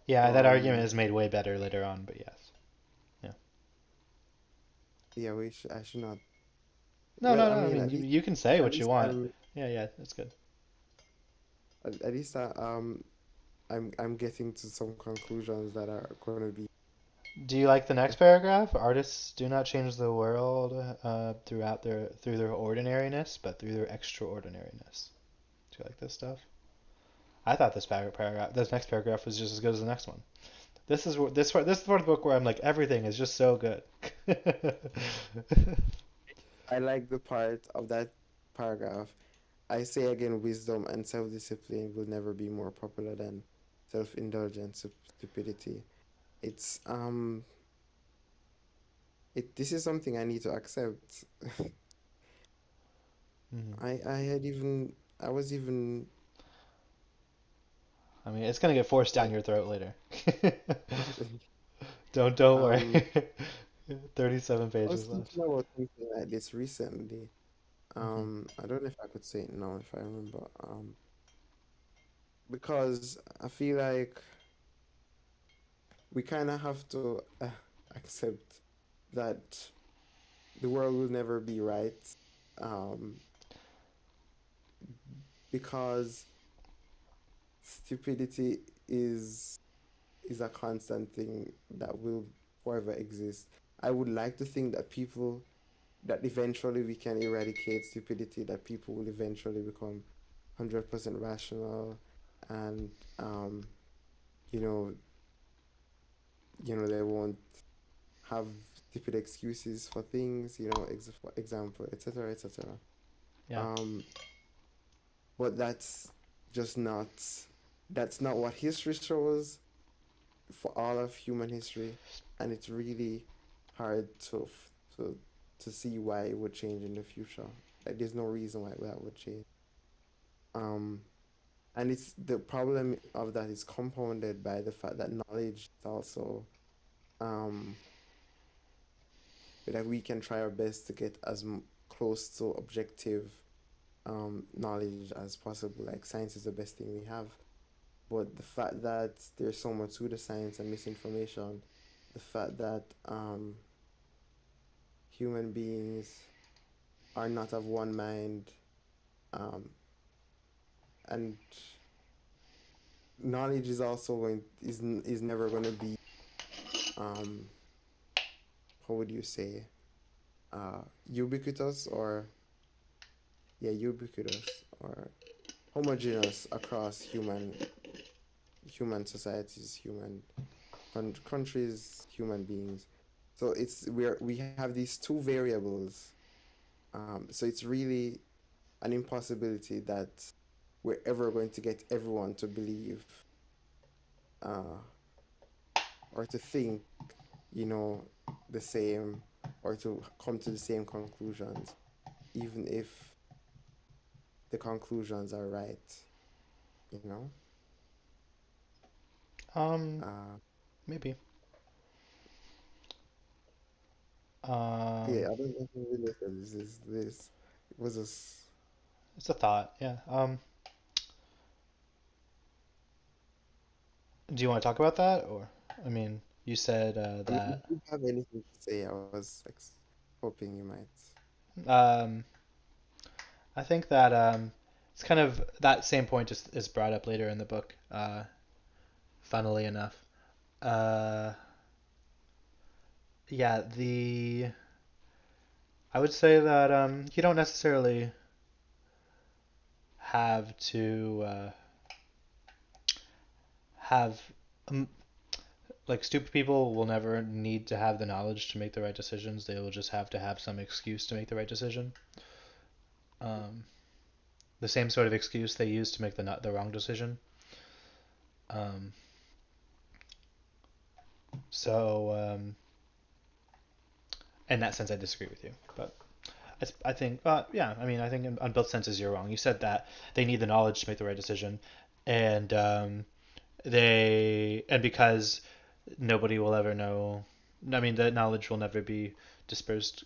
C: Yeah, that argument
B: from,
C: is made way better later on, but yes. Yeah.
B: yeah, I should not.
C: No,
B: Well,
C: no,
B: I
C: no. I
B: mean,
C: mean, you can say
B: at
C: what you
B: least
C: want. Yeah, yeah, that's good.
B: at least I'm getting to some conclusions that are going to be
C: Do you like the next paragraph? Artists do not change the world through their ordinariness, but through their extraordinariness. Do you like this stuff? I thought this next paragraph was just as good as the next one. This is the part of the book where I'm like everything is just so good.
B: I like the part of that paragraph. I say again, wisdom and self-discipline will never be more popular than self-indulgent stupidity. It's this is something I need to accept.
C: Mhm.
B: I had even I was even
C: I mean, it's gonna get forced down
B: like
C: your throat later. Don't worry.
B: um
C: 37
B: I was
C: pages left.
B: thinking about something like this recently.
C: Hmm.
B: I don't know if I could say it now if I remember. Because I feel like we kind of have to accept that the world will never be right. Um, because stupidity is is a constant thing that will forever exist. I would like to think that people that eventually we can eradicate stupidity, that people will eventually become 100% rational and you know, they won't have stupid excuses for things, for example, etc., etc.
C: Yeah.
B: Um, but just not that's not what history shows for all of human history, and it's really hard to to see why it would change in the future. Like there's no reason why that would change. Um, and it's the problem of that is compounded by the fact that knowledge is also um that we can try our best to get as close to objective knowledge as possible. Like science is the best thing we have, but the fact that there's so much pseudoscience and misinformation, the fact that human beings are not of one mind, um, and knowledge is also is never going to be um, how would you say ubiquitous or yeah ubiquitous or homogeneous across human societies, human countries, human beings. So we have these two variables. So it's really an impossibility that we're ever going to get everyone to believe uh, or to think, you know, the same or to come to the same conclusions, even if the conclusions are right, you know?
C: Um,
B: Uh,
C: maybe.
B: yeah,
C: Um,
B: I don't know who really said this. It was just.
C: it's a thought. Yeah. Do you want to talk about that, or I mean, you said
B: I mean, if
C: that.
B: you have anything to say, I was hoping you might.
C: Um, I think that it's kind of that same point is brought up later in the book. Funnily enough. Uh, yeah. I would say that you don't necessarily have to have um, like stupid people will never need to have the knowledge to make the right decisions. They will just have to have some excuse to make the right decision. Um, the same sort of excuse they use to make the wrong decision. Um, so in that sense, I disagree with you. But I think, yeah, I mean, I think on both senses you're wrong. You said that they need the knowledge to make the right decision, and because nobody will ever know. I mean, the knowledge will never be dispersed,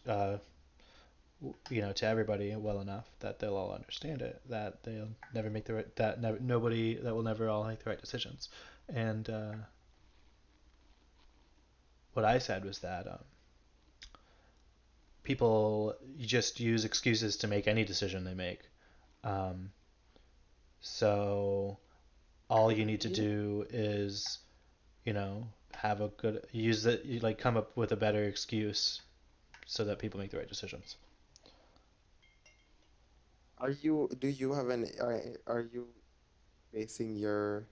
C: to everybody well enough that they'll all understand it. That they'll never make the right. That never, nobody that will never all make the right decisions. And what I said was that people just use excuses to make any decision they make. Um, so all you need to
B: Yeah,
C: do is, you know. have a good use that you like come up with a better excuse so that people make the right decisions.
B: Do you have are you basing your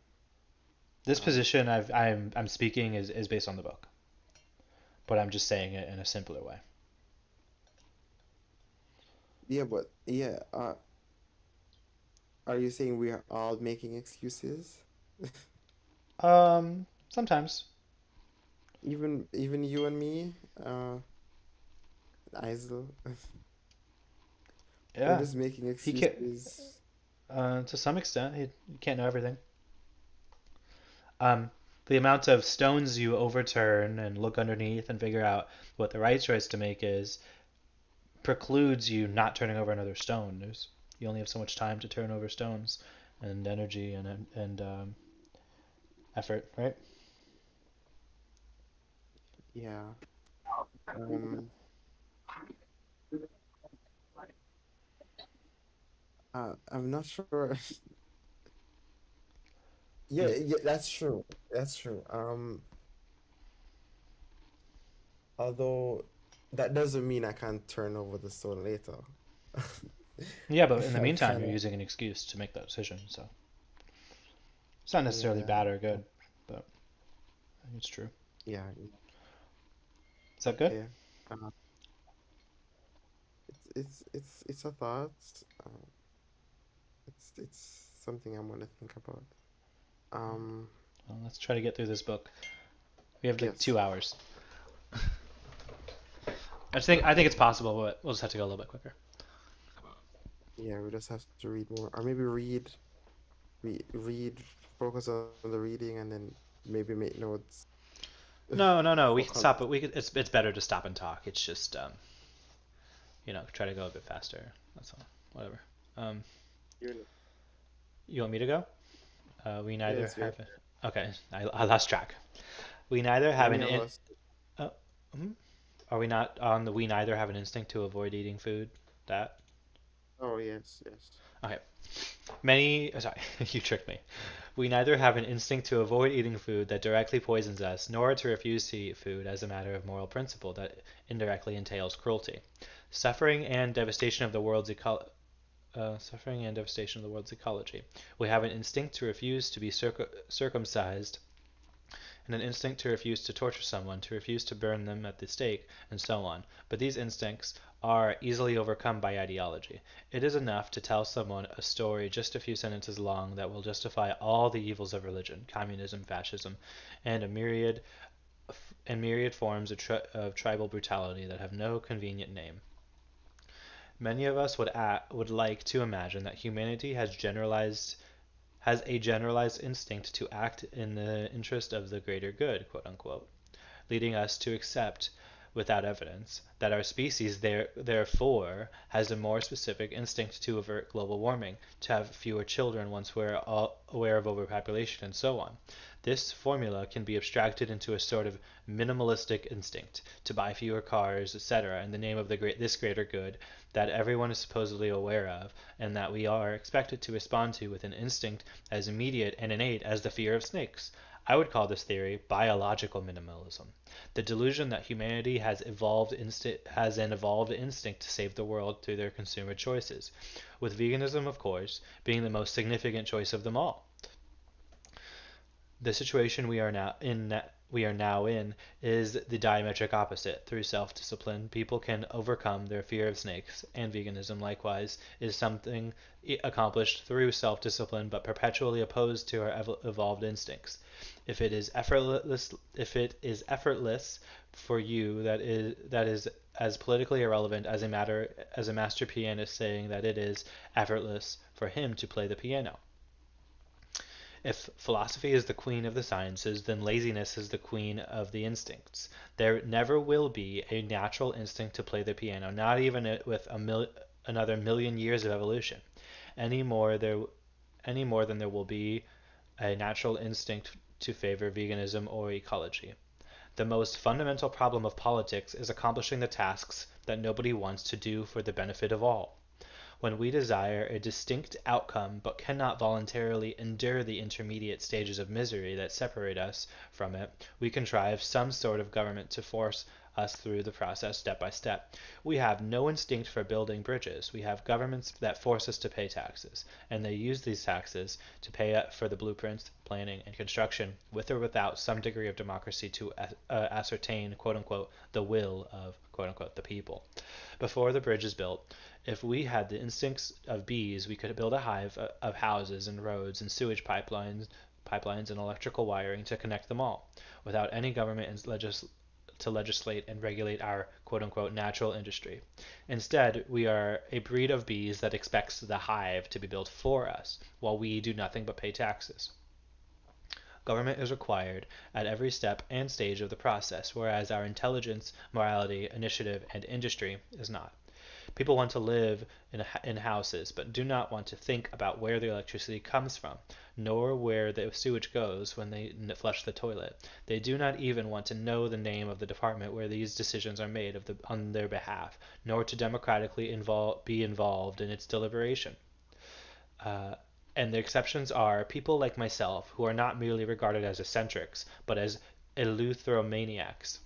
C: This
B: um
C: position I'm speaking is based on the book, but I'm just saying it in a simpler way.
B: yeah, but yeah, are you saying we are all making excuses?
C: Sometimes.
B: Even you and me, Isel, we're
C: Yeah,
B: just making
C: he can't.
B: excuses.
C: To some extent, he can't know everything. Um, the amount of stones you overturn and look underneath and figure out what the right choice to make is precludes you not turning over another stone. You only have so much time to turn over stones, and energy and effort, right?
B: Yeah. Um, I'm not sure. Yeah,
C: You
B: yeah, that's true. That's true. Although that doesn't mean I can't turn over the stone later.
C: Yeah, but in the
B: I'm
C: meantime,
B: kind
C: you're
B: of,
C: using an excuse to make that decision. So it's not necessarily
B: yeah,
C: bad or good, but I think it's true.
B: yeah,
C: Is that good?
B: okay. Uh, it's a thought. Uh, it's something I'm gonna think about. Um,
C: Well, let's try to get through this book. We have like
B: yes.
C: 2 hours. I think it's possible, but we'll just have to go a little bit quicker.
B: Yeah, we just have to read more, or maybe read, focus on the reading, and then maybe make notes
C: No, no, no. We
B: for
C: can
B: con.
C: stop, but we could. It's better to stop and talk. It's just try to go a bit faster. That's all. Whatever. Um,
B: Unit.
C: you want me to go? We neither
B: Yes,
C: have.
B: yes.
C: Okay, I lost track. We neither have
B: Many
C: an
B: of
C: in.
B: us.
C: Uh, hmm? Are we not on the? We neither have an instinct to avoid eating food. That.
B: Oh, yes, yes.
C: Okay. Many. Sorry, you tricked me. We neither have an instinct to avoid eating food that directly poisons us, nor to refuse to eat food as a matter of moral principle that indirectly entails cruelty. Suffering and devastation of the world's eco- Suffering and devastation of the world's ecology. We have an instinct to refuse to be circumcised, and an instinct to refuse to torture someone, to refuse to burn them at the stake, and so on. But these instincts are easily overcome by ideology. It is enough to tell someone a story just a few sentences long that will justify all the evils of religion, communism, fascism, and myriad forms of tribal brutality that have no convenient name. Many of us would like to imagine that humanity has a generalized instinct to act in the interest of the greater good, quote unquote, leading us to accept, without evidence, that our species therefore has a more specific instinct to avert global warming, to have fewer children once we're all aware of overpopulation, and so on. This formula can be abstracted into a sort of minimalistic instinct to buy fewer cars, etc., in the name of this greater good that everyone is supposedly aware of, and that we are expected to respond to with an instinct as immediate and innate as the fear of snakes. I would call this theory biological minimalism. The delusion that humanity has an evolved instinct to save the world through their consumer choices, with veganism, of course, being the most significant choice of them all. The situation we are now in is the diametric opposite. Through self-discipline, people can overcome their fear of snakes, and veganism, likewise, is something accomplished through self-discipline, but perpetually opposed to our evolved instincts. If it is effortless for you, that is as politically irrelevant as a master pianist saying that it is effortless for him to play the piano. If philosophy is the queen of the sciences, then laziness is the queen of the instincts. There never will be a natural instinct to play the piano, not even with another million years of evolution, any more there any more than there will be a natural instinct to favor veganism or ecology. The most fundamental problem of politics is accomplishing the tasks that nobody wants to do for the benefit of all. When we desire a distinct outcome but cannot voluntarily endure the intermediate stages of misery that separate us from it, we contrive some sort of government to force us through the process step by step. We have no instinct for building bridges. We have governments that force us to pay taxes, and they use these taxes to pay for the blueprints, planning, and construction, with or without some degree of democracy to ascertain, quote unquote, the will of, quote unquote, the people. Before the bridge is built, if we had the instincts of bees, we could build a hive of houses and roads and sewage pipelines and electrical wiring to connect them all, without any government to legislate and regulate our quote unquote natural industry. Instead, we are a breed of bees that expects the hive to be built for us, while we do nothing but pay taxes. Government is required at every step and stage of the process, whereas our intelligence, morality, initiative, and industry is not. People want to live in houses, but do not want to think about where the electricity comes from, nor where the sewage goes when they flush the toilet. They do not even want to know the name of the department where these decisions are made on their behalf, nor to democratically be involved in its deliberation. Uh, and the exceptions are people like myself, who are not merely regarded as eccentrics, but as eleutheromaniacs,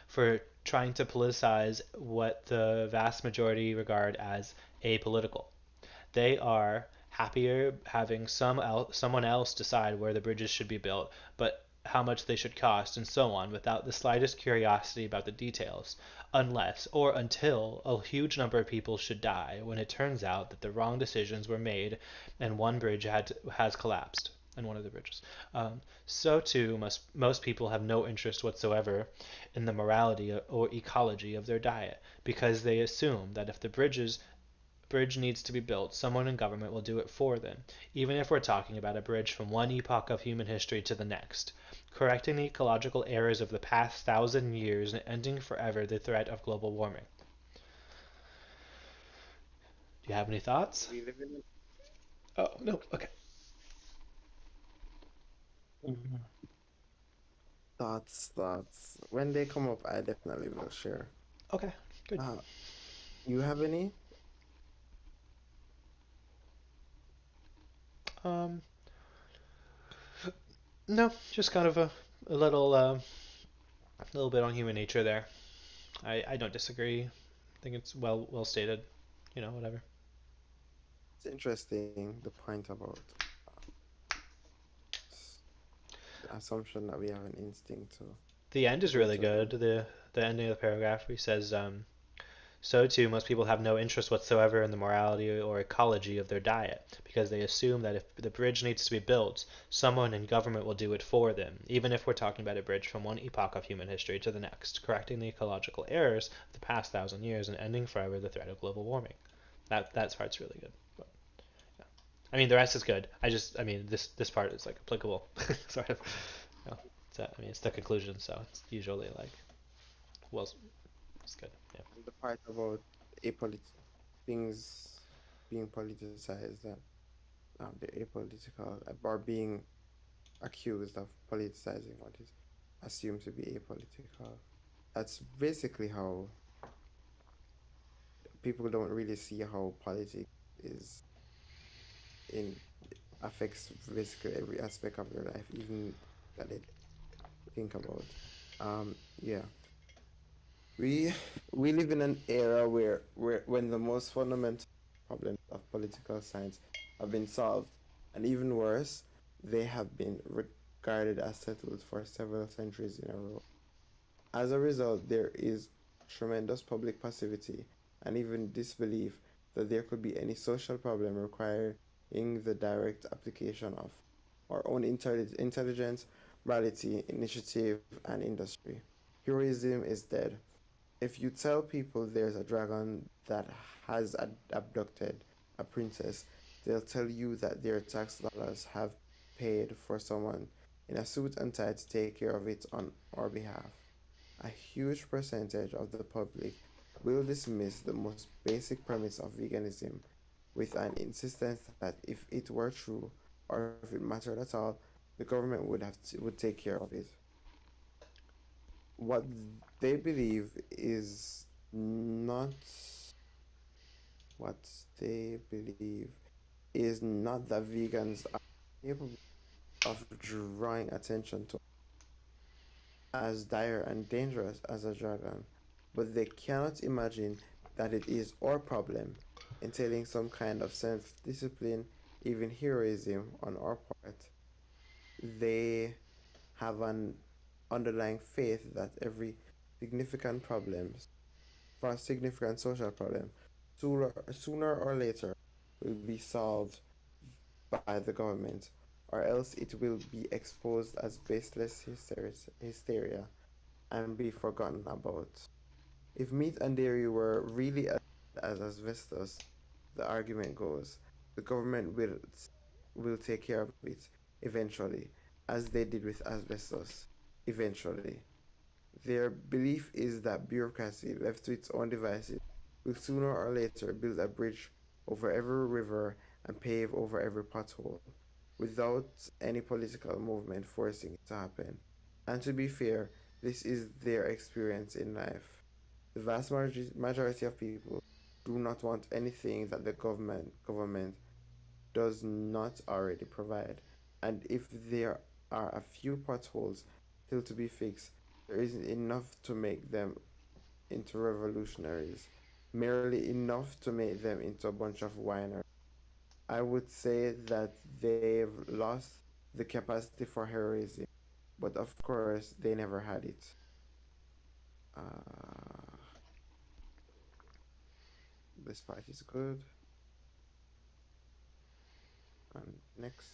C: for trying to politicize what the vast majority regard as apolitical. They are happier having someone else decide where the bridges should be built, but how much they should cost, and so on, without the slightest curiosity about the details, unless or until a huge number of people should die, when it turns out that the wrong decisions were made and one bridge has collapsed. And one of the bridges. So too must most people have no interest whatsoever in the morality or ecology of their diet, because they assume that if the bridge needs to be built, someone in government will do it for them, even if we're talking about a bridge from one epoch of human history to the next, correcting the ecological errors of the past 1,000 years and ending forever the threat of global warming. Do you have any thoughts?
B: We live in
C: Oh, no. Okay.
B: Mhm. Thoughts. When they come up, I definitely will share.
C: Okay. Good.
B: Uh, you have any?
C: Um, no, just kind of a little bit on human nature there. I don't disagree. I think it's well stated. Whatever.
B: It's interesting the point about s- the assumption that we have an instinct to
C: The end is really
B: filter
C: good.
B: things.
C: The ending of the paragraph where he says, so too most people have no interest whatsoever in the morality or ecology of their diet, because they assume that if the bridge needs to be built, someone in government will do it for them, even if we're talking about a bridge from one epoch of human history to the next, correcting the ecological errors of the past 1,000 years and ending forever the threat of global warming. That part's really good. But, yeah. I mean, the rest is good. I mean, this part is like applicable, sort of. You know, it's the conclusion, so it's usually like, well, it's good. Yeah.
B: And the part about apolit things being politicized, that they're apolitical or being accused of politicizing what is assumed to be apolitical. That's basically how people don't really see how politics is in affects basically every aspect of their life, even that they think about. Yeah, we we live in an era where when the most fundamental problems of political science have been solved, and even worse, they have been regarded as settled for several centuries in a row. As a result, there is tremendous public passivity and even disbelief that there could be any social problem requiring the direct application of our own intelligence, morality, initiative, and industry. Heroism is dead. If you tell people there's a dragon that has abducted a princess, they'll tell you that their tax dollars have paid for someone in a suit and tie to take care of it on our behalf. A huge percentage of the public will dismiss the most basic premise of veganism with an insistence that if it were true or if it mattered at all, the government would take care of it. What they believe is not what they believe is not that vegans are capable of drawing attention to as dire and dangerous as a dragon, but they cannot imagine that it is our problem, entailing some kind of self-discipline, even heroism on our part. They have an underlying faith that every significant problem, for a significant social problem, sooner or later will be solved by the government, or else it will be exposed as baseless hysteria and be forgotten about. If meat and dairy were really as asbestos, the argument goes, the government will take care of it eventually, as they did with asbestos. Eventually. Their belief is that bureaucracy, left to its own devices, will sooner or later build a bridge over every river and pave over every pothole, without any political movement forcing it to happen. And to be fair, this is their experience in life. The vast majority of people do not want anything that the government does not already provide. And if there are a few potholes still to be fixed, there isn't enough to make them into revolutionaries, merely enough to make them into a bunch of whiners. I would say that they've lost the capacity for heroism, but of course they never had it. Uh, this part is good. And next,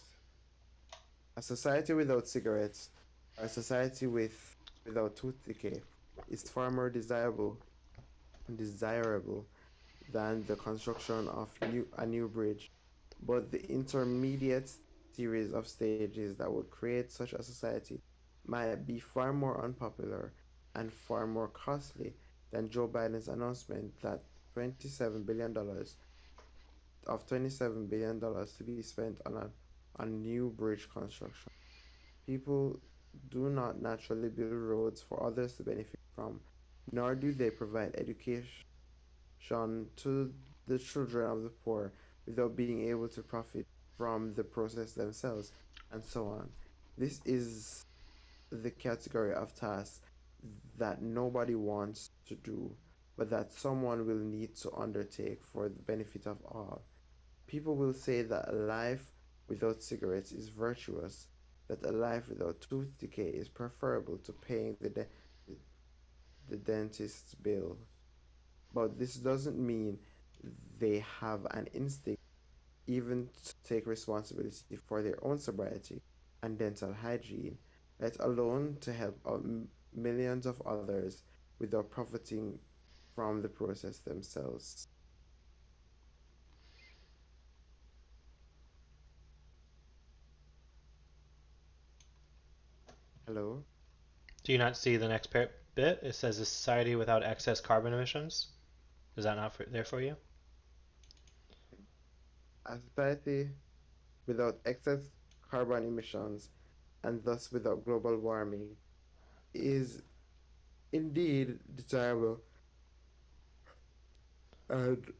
B: a society without cigarettes, or a society without tooth decay, is far more desirable than the construction of a new bridge. But the intermediate series of stages that would create such a society might be far more unpopular and far more costly than Joe Biden's announcement that $27 billion $27 billion to be spent on new bridge construction. People do not naturally build roads for others to benefit from, nor do they provide education to the children of the poor without being able to profit from the process themselves, and so on. This is the category of tasks that nobody wants to do, but that someone will need to undertake for the benefit of all. People will say that a life without cigarettes is virtuous, that a life without tooth decay is preferable to paying the dentist's bill. But this doesn't mean they have an instinct even to take responsibility for their own sobriety and dental hygiene, let alone to help out millions of others without profiting from the process themselves. Hello?
C: Do you not see the next bit? It says a society without excess carbon emissions. Is that not there for you?
B: A society without excess carbon emissions and thus without global warming is indeed desirable, and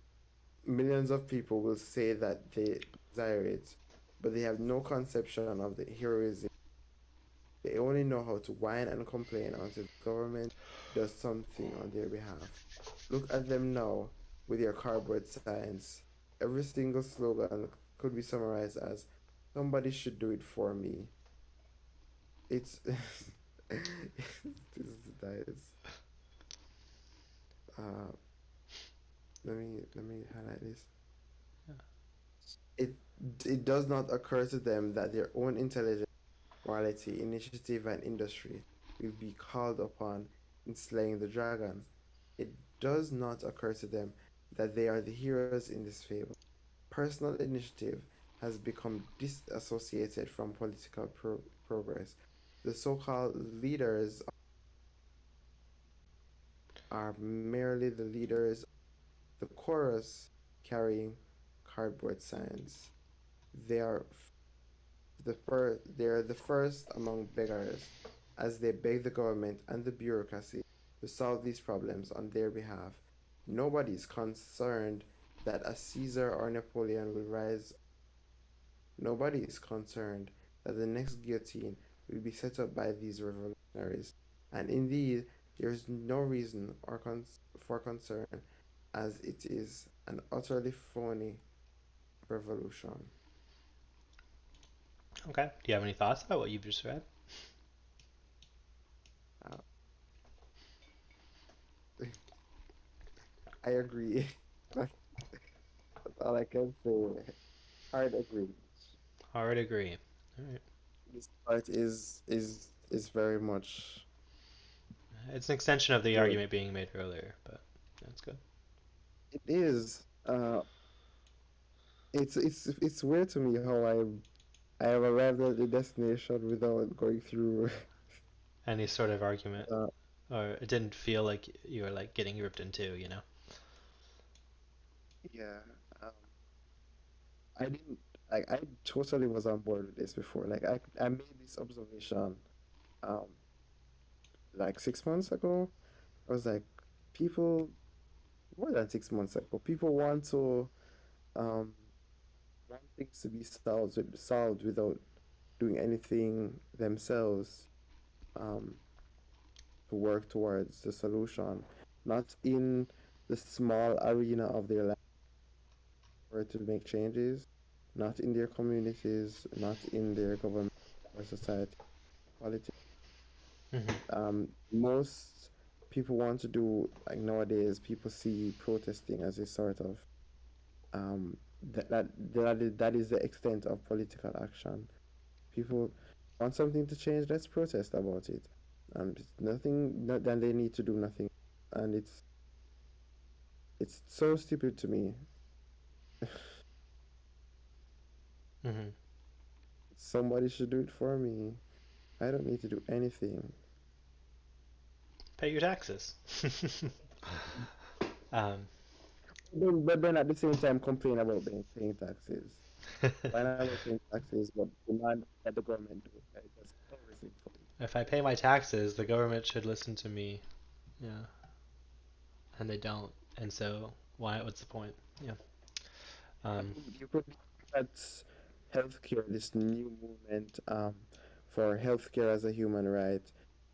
B: millions of people will say that they desire it, but they have no conception of the heroism. They only know how to whine and complain until the government does something on their behalf. Look at them now with their cardboard signs. Every single slogan could be summarized as somebody should do it for me. It's this is nice. Uh, let me highlight this. It it does not occur to them that their own intelligence, morality, initiative, and industry will be called upon in slaying the dragon. It does not occur to them that they are the heroes in this fable. Personal initiative has become disassociated from political progress. The so-called leaders are merely the leaders, the chorus carrying cardboard signs. They are they are the first among beggars, as they beg the government and the bureaucracy to solve these problems on their behalf. Nobody is concerned that a Caesar or Napoleon will rise. Nobody is concerned that the next guillotine will be set up by these revolutionaries. And indeed, there is no reason for concern, as it is an utterly phony revolution.
C: Okay. Do you have any thoughts about what you've just read?
B: Uh, I agree. That's all I can say. Hard agree.
C: Hard agree. All right.
B: This part is very much
C: It's an extension of the
B: good.
C: argument being made earlier, but that's good.
B: It is. It's weird to me how I have arrived at the destination without going through.
C: Any sort of argument,
B: Uh,
C: or it didn't feel like you were like getting ripped in two, you know?
B: yeah. Um, I didn't like. I totally was on board with this before. Like I made this observation. Um, like 6 months ago. I was like, people more than 6 months ago. People um want things to be solved without doing anything themselves. Um, to work towards the solution, not in the small arena of their life or to make changes, not in their communities, not in their government or society, politics.
C: Hmm.
B: Most people want to do like nowadays. People see protesting as a sort of that is the extent of political action. People want something to change. Let's protest about it, and nothing. Then they need to do nothing, and it's so stupid to me.
C: Hmm.
B: Somebody should do it for me. I don't need to do anything.
C: Pay your taxes. um,
B: But then at the same time complain about paying taxes. Why not about paying taxes, but demand that the government do it? Like, does everything for you.
C: if I pay my taxes, the government should listen to me. Yeah, and they don't, and so why? What's the point? Yeah.
B: I
C: Um,
B: mean, you could at healthcare, this new movement for healthcare as a human right.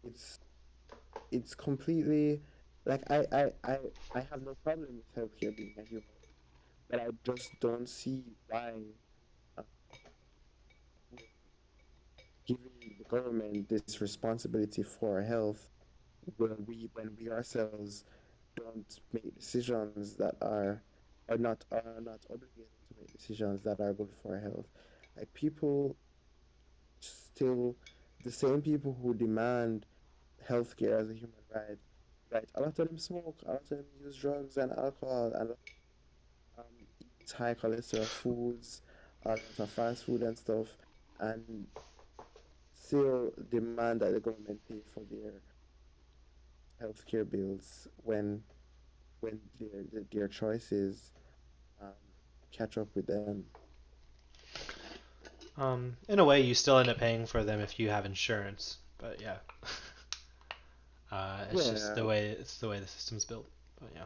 B: It's it's completely like I have no problem with healthcare being a human, but I just don't see why uh, we're giving the government this responsibility for health when we ourselves don't make decisions that are not obligated to make decisions that are good for our health. Like people still the same people who demand healthcare as a human right, right? A lot of them smoke, a lot of them use drugs and alcohol, and eat high cholesterol foods, a lot of fast food and stuff, and still demand that the government pay for their healthcare bills when their choices um, catch up with them.
C: in a way, you still end up paying for them if you have insurance, but yeah, it's just
B: Yeah,
C: the way the system's built. But yeah,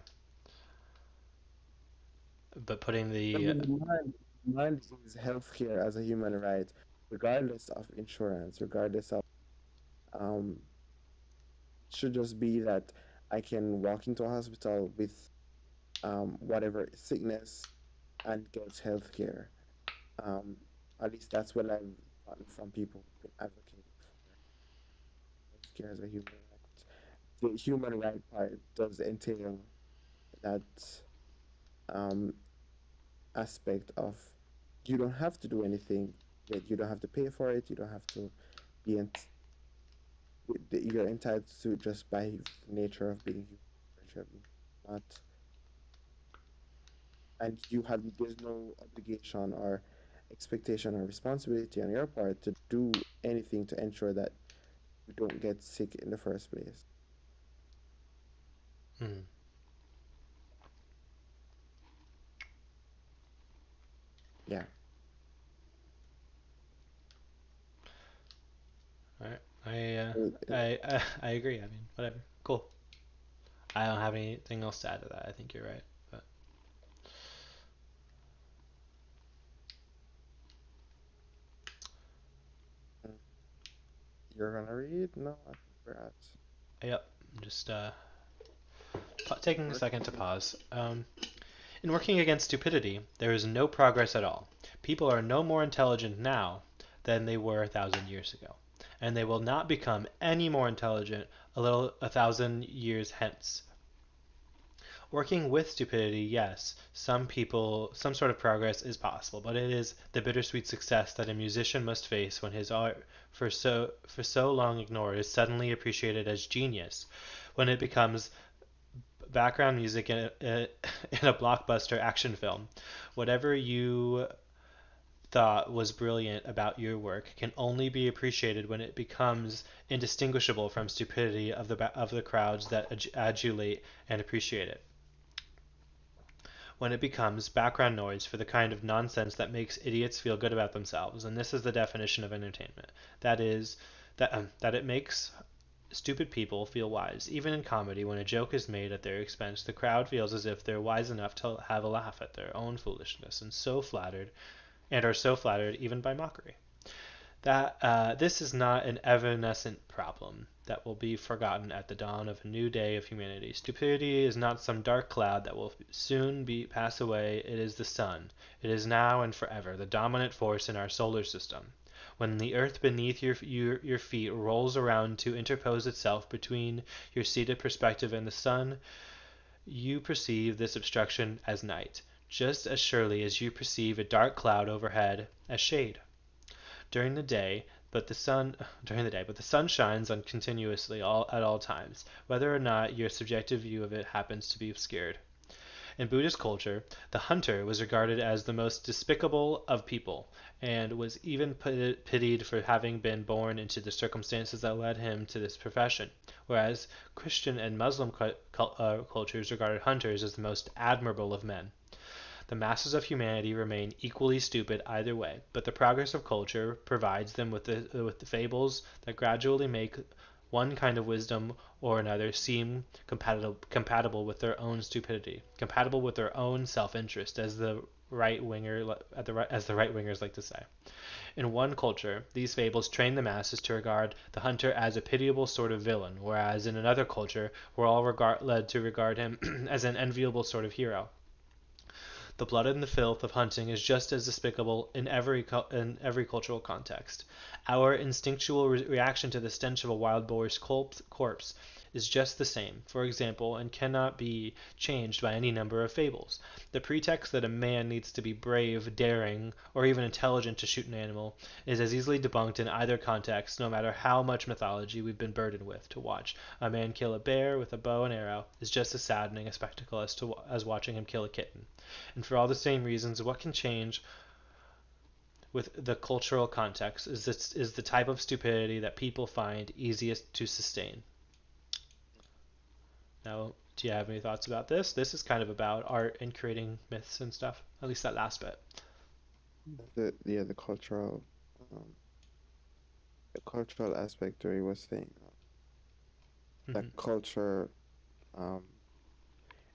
C: but putting
B: I
C: the
B: mean, the mind is healthcare as a human right, regardless of insurance, regardless of um, should just be that I can walk into a hospital with whatever sickness and get healthcare. Um, at least that's what I've gotten from people who've been advocating for healthcare as a human right. The human right part does entail that um, aspect of you don't have to do anything, yet you don't have to pay for it. You don't have to be you're entitled to just by nature of being human, nature of being not, and you have there's no obligation or expectation or responsibility on your part to do anything to ensure that you don't get sick in the first place.
C: mm,
B: Yeah.
C: all right. I, uh,
B: Uh, uh,
C: I agree. I mean, whatever. Cool. I don't have anything else to add to that. I think you're right. But
B: You're gonna read? No, I think we're at
A: Yep. I'm just taking a second to
B: working.
A: pause. In working against stupidity, there is no progress at all. People are no more intelligent now than they were 1,000 years ago, and they will not become any more intelligent 1,000 years hence. Working with stupidity, yes, some sort of progress is possible, but it is the bittersweet success that a musician must face when his art, for so long ignored, is suddenly appreciated as genius, when it becomes background music in a blockbuster action film. Whatever you thought was brilliant about your work can only be appreciated when it becomes indistinguishable from stupidity of the crowds that adulate and appreciate it, when it becomes background noise for the kind of nonsense that makes idiots feel good about themselves. And this is the definition of entertainment. That is, that it makes stupid people feel wise. Even in comedy, when a joke is made at their expense, the crowd feels as if they're wise enough to have a laugh at their own foolishness, and are so flattered even by mockery. That this is not an evanescent problem that will be forgotten at the dawn of a new day of humanity. Stupidity is not some dark cloud that will soon pass away. It is the sun. It is now and forever the dominant force in our solar system. When the earth beneath your feet rolls around to interpose itself between your seated perspective and the sun, you perceive this obstruction as night, just as surely as you perceive a dark cloud overhead as shade during the day, but the sun shines on continuously at all times, whether or not your subjective view of it happens to be obscured. In Buddhist culture, the hunter was regarded as the most despicable of people, and was even pitied for having been born into the circumstances that led him to this profession, whereas Christian and Muslim cultures regarded hunters as the most admirable of men. The masses of humanity remain equally stupid either way, but the progress of culture provides them with the fables that gradually make one kind of wisdom or another seem compatible with their own stupidity, compatible with their own self-interest, as the as the right wingers like to say. In one culture, these fables train the masses to regard the hunter as a pitiable sort of villain, whereas in another culture, we're all led to regard him as an enviable sort of hero. The blood and the filth of hunting is just as despicable in every cultural context. Our instinctual reaction to the stench of a wild boar's corpse is just the same, for example, and cannot be changed by any number of fables. The pretext that a man needs to be brave, daring, or even intelligent to shoot an animal is as easily debunked in either context, no matter how much mythology we've been burdened with. To watch a man kill a bear with a bow and arrow is just as saddening a spectacle as watching him kill a kitten. And for all the same reasons, what can change with the cultural context is the type of stupidity that people find easiest to sustain. Now, do you have any thoughts about this? This is kind of about art and creating myths and stuff. At least that last bit.
B: The cultural um, the cultural aspect where he was saying that
A: Mm-hmm.
B: culture um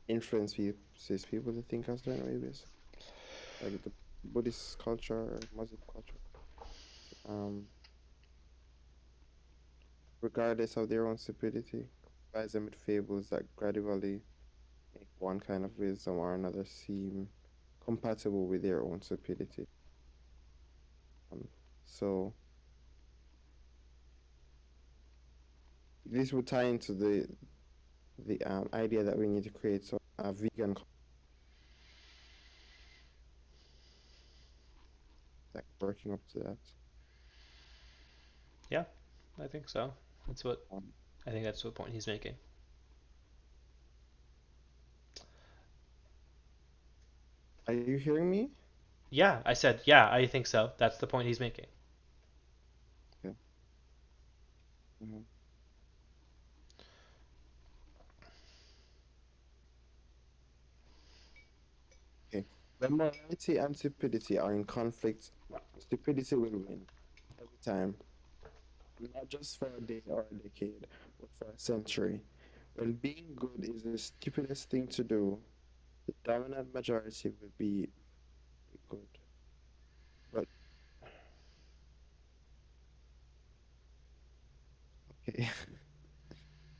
B: influences people to think a certain way, basically. Like the Buddhist culture or Muslim culture. Um, regardless of their own stupidity, provides them with fables that gradually make one kind of wisdom or another seem compatible with their own stupidity. Um, so this would tie into the idea that we need to create some vegan like working up to that.
A: Yeah, I think so. That's what
B: Um,
A: I think that's the point he's making.
B: are you hearing me?
A: Yeah, I said, yeah, I think so. That's the point he's making.
B: Yeah. Mhm. Okay. When morality and stupidity are in conflict, stupidity will win every time, not just for a day or a decade, but for a century. When being good is the stupidest thing to do, the dominant majority will be good. But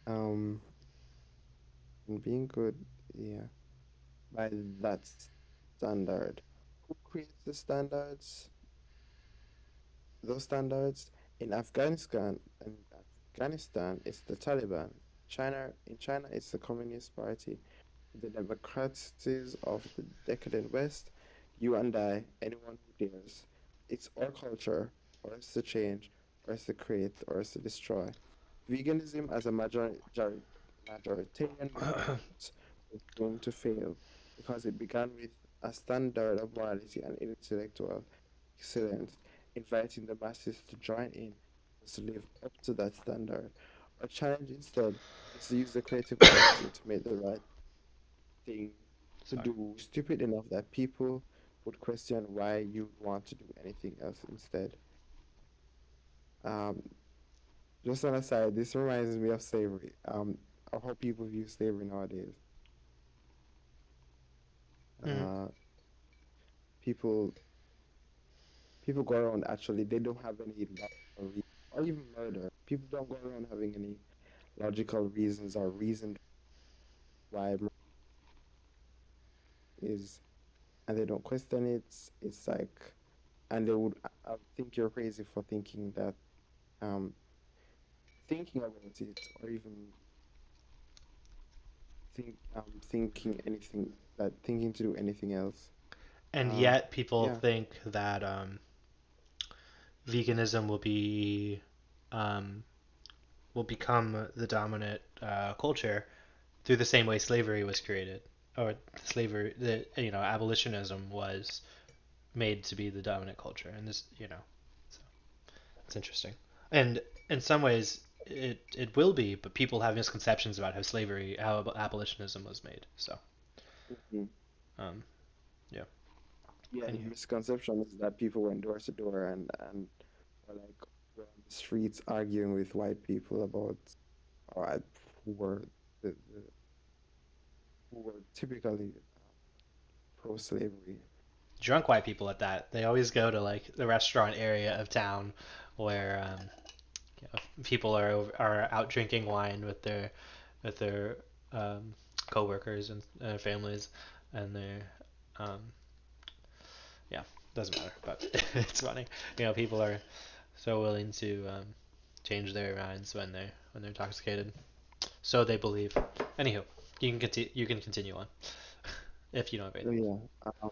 B: Um, and being good, yeah, by that standard. Who creates the standards? Those standards in Afghanistan, it's the Taliban. In China, it's the Communist Party. The democracies of the decadent West, you and I, anyone who dares. It's our culture, or it's to change, or it's to create, or it's to destroy. Veganism as a majoritarian movement was doomed to fail because it began with a standard of morality and intellectual excellence, inviting the masses to join in to live up to that standard. Our challenge instead is to use the creative arts to make the right thing to
C: Sorry.
B: do stupid enough that people would question why you'd want to do anything else instead. Um, just an aside, this reminds me of slavery. Of how people view slavery nowadays.
C: Hmm.
B: Uh, people people go around actually they don't have any logical reason, or even murder. People don't go around having any logical reasons or reason why murder is, and they don't question it. It's like, and they would I think you're crazy for thinking that um thinking about it or even thinking anything that thinking to do anything else.
C: And
B: Um,
C: yet people
B: yeah.
C: think that veganism um, will become the dominant culture through the same way slavery was created, or slavery, the abolitionism was made to be the dominant culture, and so it's interesting. And in some ways, it will be, but people have misconceptions about how abolitionism was made. So,
B: Mhm.
C: um, yeah.
B: Yeah, the
C: Anyhow,
B: misconception is that people went door to door and were like were on the streets arguing with white people about or who were the who were typically pro-slavery.
C: drunk white people at that. They always go to like the restaurant area of town where people are out drinking wine with their um, coworkers and families, and they're um, yeah, doesn't matter, but it's funny. People are so willing to change their minds when they're intoxicated. So they believe. Anywho, you can continue on if you don't have
B: So
C: anything else.
B: yeah,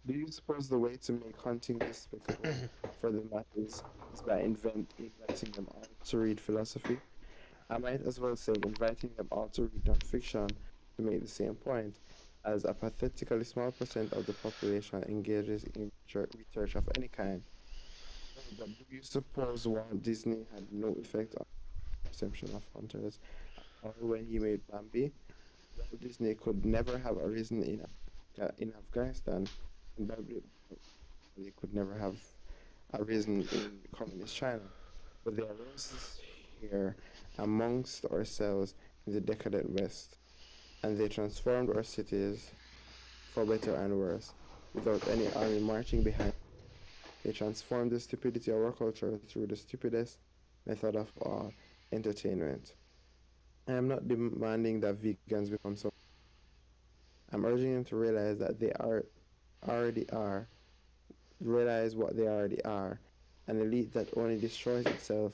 B: do you suppose the way to make hunting despicable for the masses is by inviting them all to read philosophy? I might as well say inviting them all to read nonfiction to make the same point, as a pathetically small percent of the population engages in research of any kind. No, but do you suppose Walt Disney had no effect on the perception of hunters at all when he made Bambi? Walt Disney could never have arisen in Afghanistan, and Bambi could never have arisen in communist China. But they arose here amongst ourselves in the decadent West, and they transformed our cities for better and worse, without any army marching behind. They transformed the stupidity of our culture through the stupidest method of all, entertainment. I am not demanding that vegans become so. I'm urging them to realize that they are already are, realize what they already are, an elite that only destroys itself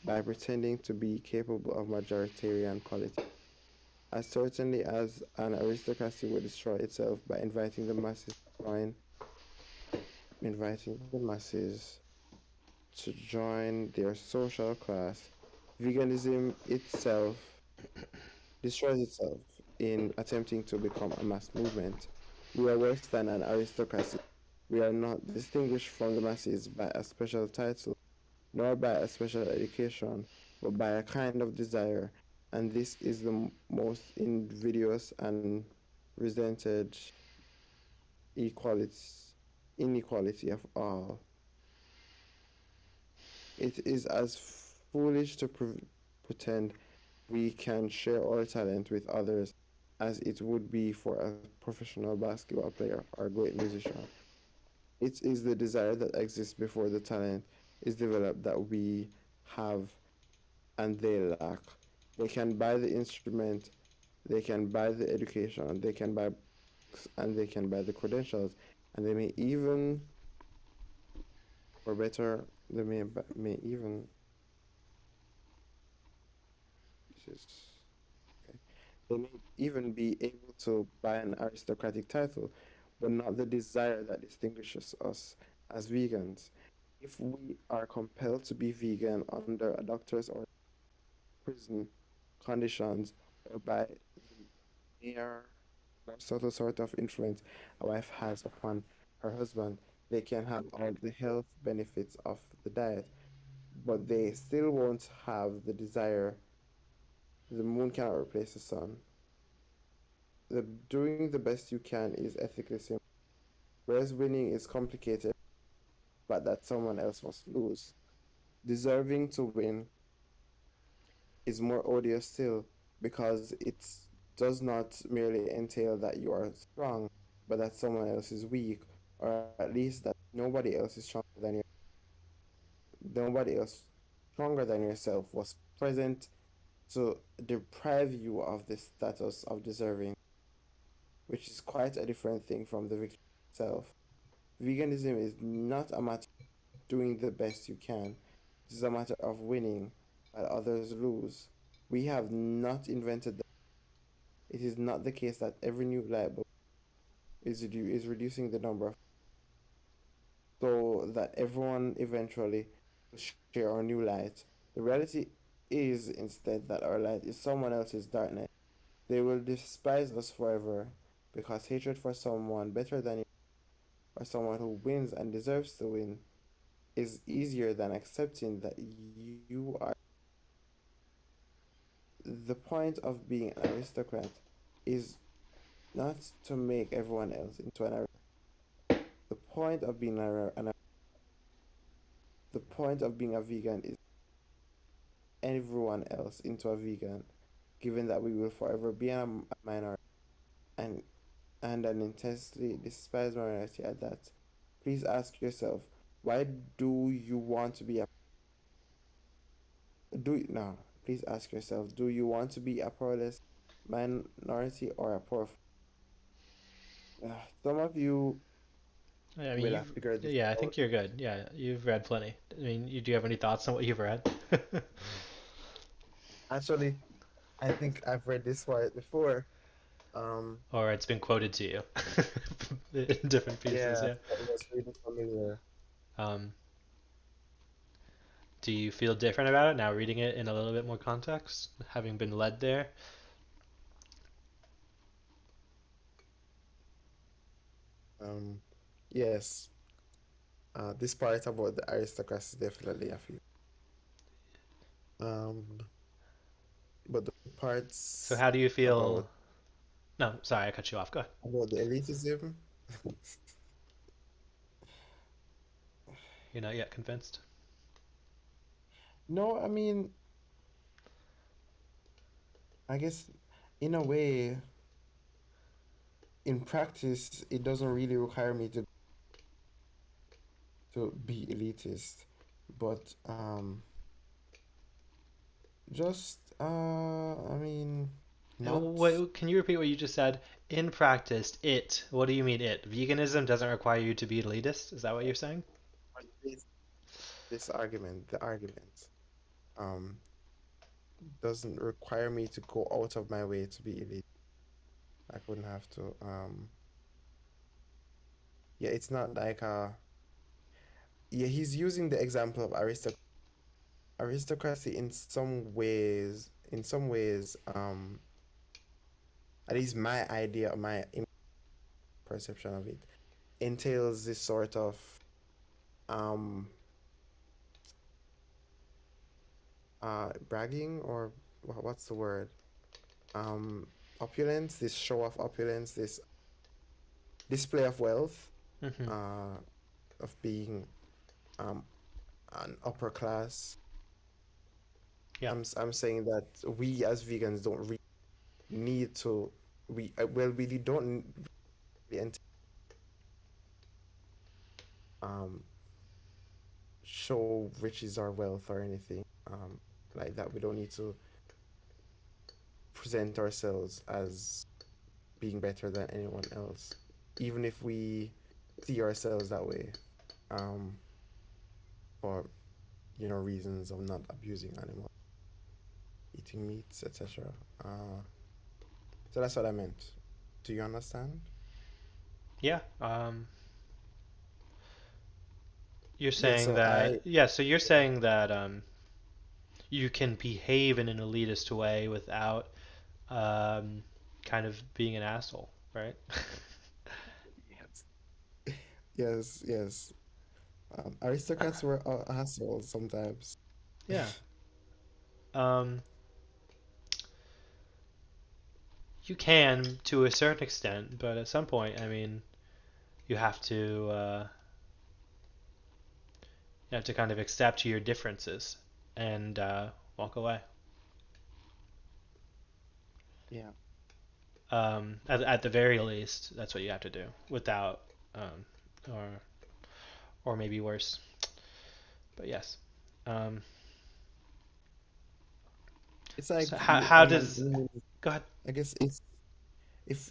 B: by pretending to be capable of majoritarian quality. As certainly as an aristocracy would destroy itself by inviting the masses to join their social class, veganism itself destroys itself in attempting to become a mass movement. We are worse than an aristocracy. We are not distinguished from the masses by a special title, nor by a special education, but by a kind of desire, and this is the most invidious and resented equality, inequality of all. It is as foolish to pretend we can share our talent with others as it would be for a professional basketball player or a great musician. It is the desire that exists before the talent is developed that we have and they lack. They can buy the instrument, they can buy the education, they can buy books, and they can buy the credentials, and they may even, or better, may even, this is, okay, they may even be able to buy an aristocratic title, but not the desire that distinguishes us as vegans. If we are compelled to be vegan under a doctor's or prison conditions or by the mere or subtle sort of influence a wife has upon her husband, they can have all the health benefits of the diet, but they still won't have the desire. The moon cannot replace the sun. The doing the best you can is ethically simple, whereas winning is complicated, but that someone else must lose. Deserving to win is more odious still because it does not merely entail that you are strong, but that someone else is weak, or at least that nobody else stronger than yourself was present to deprive you of the status of deserving, which is quite a different thing from the victory itself. Veganism is not a matter of doing the best you can. It is a matter of winning while others lose. We have not invented. It is not the case that every new light bulb is reducing the number of, so that everyone eventually will share our new light. The reality is instead that our light is someone else's darkness. They will despise us forever because hatred for someone better than you or someone who wins and deserves to win is easier than accepting that you are. The point of being an aristocrat is not to make everyone else into an aristocrat. The point of being the point of being a vegan is everyone else into a vegan, given that we will forever be a minority and an intensely despised minority at that. Please ask yourself, why do you want to be a do no? Please ask yourself, do you want to be a powerless minority or a powerful? Some of you
A: I mean,
B: will have figured this
A: yeah, I
B: out.
A: think you're good. Yeah, you've read plenty. I mean, do you have any thoughts on what you've read?
B: Actually, I think I've read this part before. Um,
A: Or it's been quoted to you in different pieces,
B: yeah,
A: yeah.
B: so it was really familiar.
A: Um, do you feel different about it now reading it in a little bit more context, having been led there?
B: Um, yes, this part about the aristocracy definitely I feel. Um, but the
A: So
B: parts
A: how do you feel?
B: about
A: No, sorry, I cut you off. Go ahead.
B: the elitism.
A: You're not yet convinced?
B: No, I mean, I guess in a way, in practice, it doesn't really require me to be elitist, but just I mean, not.
A: What, can you repeat what you just said? In practice, what do you mean it? Veganism doesn't require you to be elitist? Is that what you're saying?
B: This, this argument, the argument, um, doesn't require me to go out of my way to be elite. I wouldn't have to. Yeah, it's not like yeah, he's using the example of aristocracy in some ways, at least my idea, my perception of it, entails this sort of um bragging or what's the word? Opulence, this show of opulence, this display of wealth,
A: Hmm.
B: uh, of being um an upper class.
A: Yeah.
B: I'm saying that we as vegans don't really need to well really don't really um show riches or wealth or anything. like that we don't need to present ourselves as being better than anyone else, even if we see ourselves that way, um, for reasons of not abusing animals, eating meats, etc. So that's what I meant. Do you understand?
A: Yeah. You're
B: Yeah.
A: saying
B: So
A: that, yeah, so you're saying that you can behave in an elitist way without um, kind of being an asshole, right?
B: yes, yes, yes. Aristocrats were assholes sometimes.
A: Yeah. Um, you can to a certain extent, but at some point, I mean, you have to you have to kind of accept your differences and walk away.
B: Yeah.
A: At the very least, that's what you have to do without, um, or or maybe worse. But yes. Um,
B: It's
A: so
B: like
A: how
B: I'm an
A: does go ahead?
B: I guess it's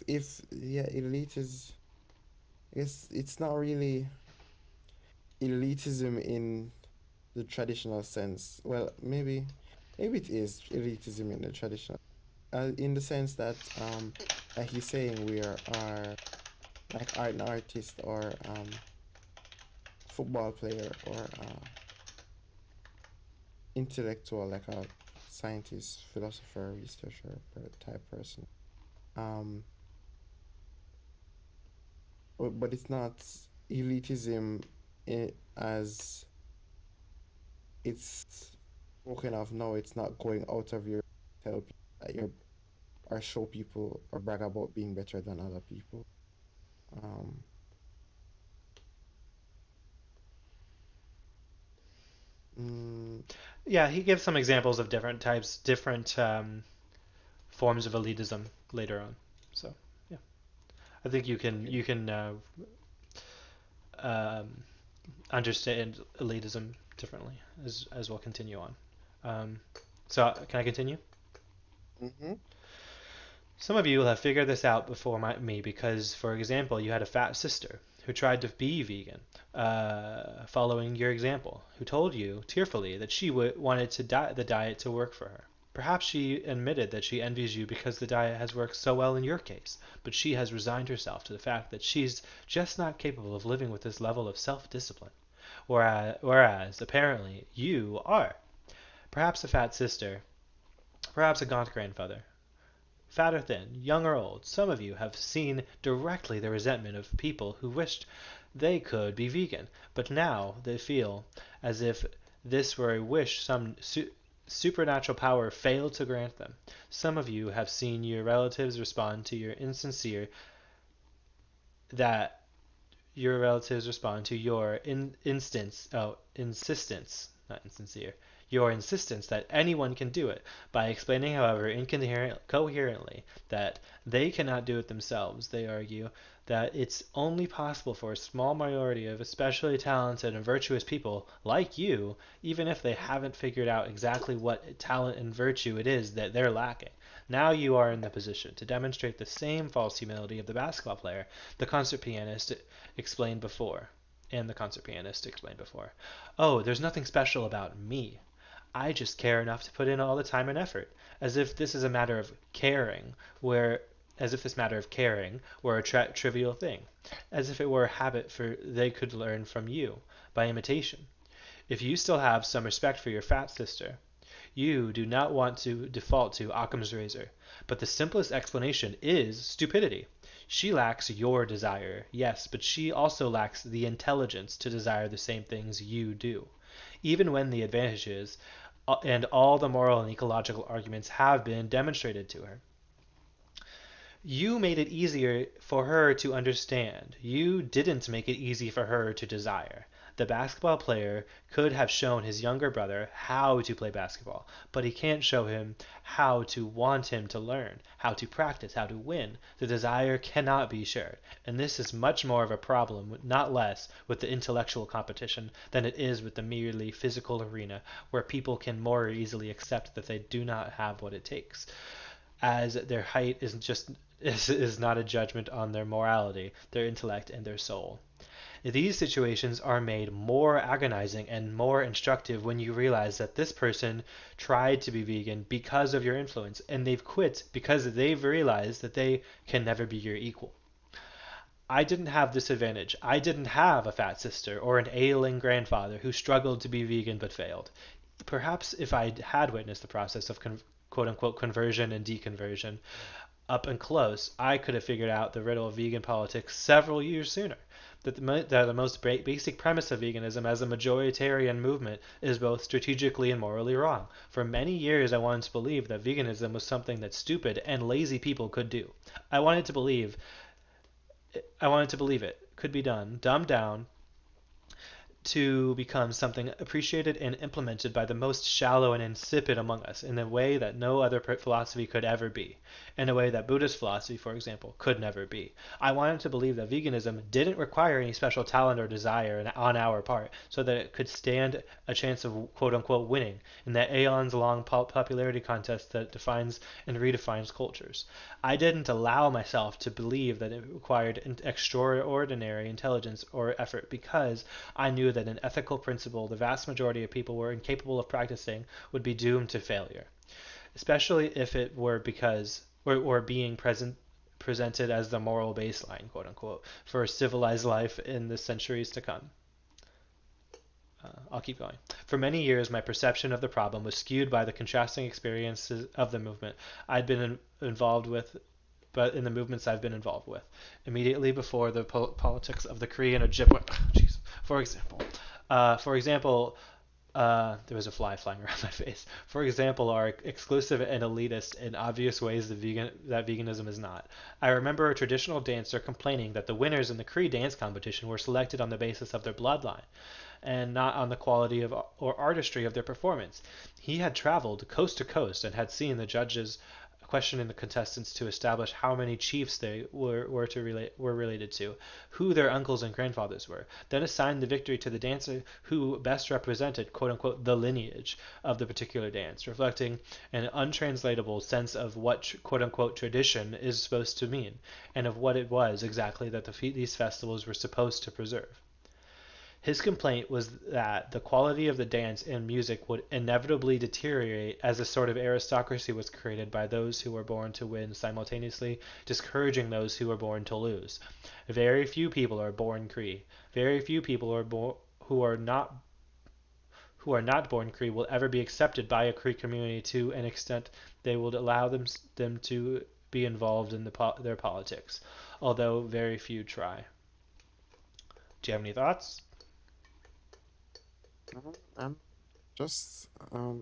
B: if yeah, elite is. I guess it's not really elitism in the traditional sense. Well, maybe it is elitism in the traditional, in the sense that like he's saying, we are like an artist or football player or intellectual, like a scientist, philosopher, researcher type person. Um, but it's not elitism, as it's spoken of. No, it's not going out of your tell people that you're, or show people or brag about being better than other people. Um, mm,
A: Yeah, he gives some examples of different types, different forms of elitism later on. So yeah, I think
B: okay.
A: you can um, understand elitism differently as we'll continue on. Um, so can I continue?
B: Mm-hmm.
A: Some of you will have figured this out before me because, for example, you had a fat sister who tried to be vegan, following your example, who told you tearfully that she wanted the diet to work for her. Perhaps she admitted that she envies you because the diet has worked so well in your case, but she has resigned herself to the fact that she's just not capable of living with this level of self-discipline. Whereas apparently, you are. Perhaps a fat sister, perhaps a gaunt grandfather, fat or thin, young or old, some of you have seen directly the resentment of people who wished they could be vegan, but now they feel as if this were a wish some supernatural power failed to grant them. Some of you have seen your relatives respond to your insincere that your relatives respond to your insistence, not insincere, your insistence that anyone can do it by explaining, however coherently, that they cannot do it themselves. They argue that it's only possible for a small minority of especially talented and virtuous people like you, even if they haven't figured out exactly what talent and virtue it is that they're lacking. Now you are in the position to demonstrate the same false humility of the basketball player, the concert pianist, explained before, and the concert pianist explained before. Oh, there's nothing special about me. I just care enough to put in all the time and effort, as if this is a matter of caring, where as if this matter of caring were a trivial thing, as if it were a habit for they could learn from you by imitation. If you still have some respect for your fat sister, you do not want to default to Occam's razor, but the simplest explanation is stupidity. She lacks your desire, yes, but she also lacks the intelligence to desire the same things you do. Even when the advantages and all the moral and ecological arguments have been demonstrated to her. You made it easier for her to understand. You didn't make it easy for her to desire.
C: The basketball player could have shown his younger brother how to play basketball, but he can't show him how to want him to learn, how to practice, how to win. The desire cannot be shared. And this is much more of a problem, not less, with the intellectual competition than it is with the merely physical arena, where people can more easily accept that they do not have what it takes, as their height is not a judgment on their morality, their intellect, and their soul. These situations are made more agonizing and more instructive when you realize that this person tried to be vegan because of your influence, and they've quit because they've realized that they can never be your equal. I didn't have this advantage. I didn't have a fat sister or an ailing grandfather who struggled to be vegan but failed. Perhaps if I had witnessed the process of quote unquote conversion and deconversion up and close, I could have figured out the riddle of vegan politics several years sooner. That the most basic premise of veganism as a majoritarian movement is both strategically and morally wrong. For many years, I wanted to believe that veganism was something that stupid and lazy people could do. I wanted to believe I wanted to believe it could be done, dumbed down, to become something appreciated and implemented by the most shallow and insipid among us in a way that no other philosophy could ever be, in a way that Buddhist philosophy, for example, could never be. I wanted to believe that veganism didn't require any special talent or desire on our part so that it could stand a chance of quote unquote winning in that aeons long popularity contest that defines and redefines cultures. I didn't allow myself to believe that it required an extraordinary intelligence or effort because I knew that an ethical principle the vast majority of people were incapable of practicing would be doomed to failure, especially if it were because or being presented as the moral baseline, quote unquote, for civilized life in the centuries to come. I'll keep going. For many years, my perception of the problem was skewed by the contrasting experiences of the movement I'd been involved with, but in the movements I've been involved with. Immediately before the politics of the Korean Ojibwe, jeez, for example, there was a fly flying around my face. For example, are exclusive and elitist in obvious ways that veganism is not. I remember a traditional dancer complaining that the winners in the Cree dance competition were selected on the basis of their bloodline and not on the quality of or artistry of their performance. He had traveled coast to coast and had seen the judges questioning the contestants to establish how many chiefs they were related to, who their uncles and grandfathers were, then assigned the victory to the dancer who best represented quote unquote the lineage of the particular dance, reflecting an untranslatable sense of what quote unquote tradition is supposed to mean, and of what it was exactly that these festivals were supposed to preserve. His complaint was that the quality of the dance and music would inevitably deteriorate as a sort of aristocracy was created by those who were born to win, simultaneously discouraging those who were born to lose. Very few people are born Cree. Very few people who are not born Cree will ever be accepted by a Cree community to an extent they will allow them to be involved in their politics, although very few try. Do you have any thoughts?
B: I'm just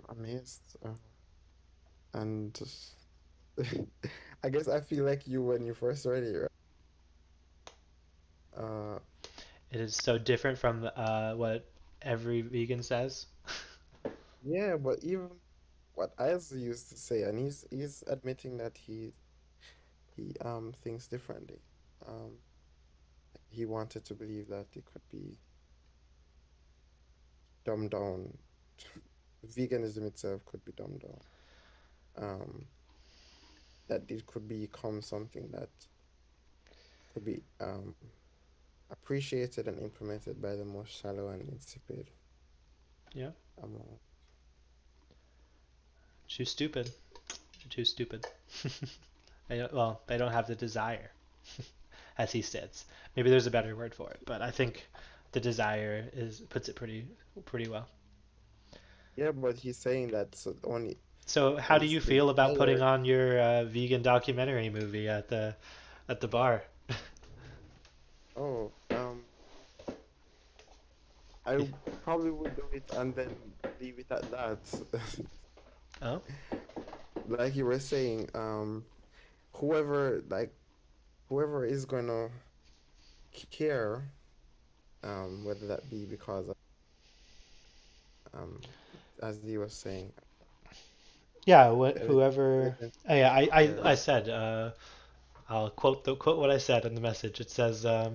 B: amazed, and I guess I feel like you when you first read it, right? Uh,
C: It is so different from what every vegan says.
B: yeah, but even what Isaac used to say, and he's admitting that he thinks differently. Um, he wanted to believe that it could be dumbed down. Veganism itself could be dumbed down. Um, that it could become something that could be appreciated and implemented by the most shallow and insipid
C: Yeah,
B: among.
C: too stupid. Too stupid. They don't have the desire, as he states. Maybe there's a better word for it, but I think the desire is puts it pretty well.
B: Yeah, but he's saying that so only
C: So, how do
B: is
C: you
B: the
C: feel about putting
B: desire.
C: on your vegan documentary movie at the bar?
B: Oh, I probably would do it and then leave it at that.
C: Oh,
B: Like you were saying, whoever like whoever is gonna care whether that be because of, um, as you were saying,
C: Yeah, whoever.
B: intelligence,
C: Yeah, I
B: their
C: said. I'll quote what I said in the message. It says, I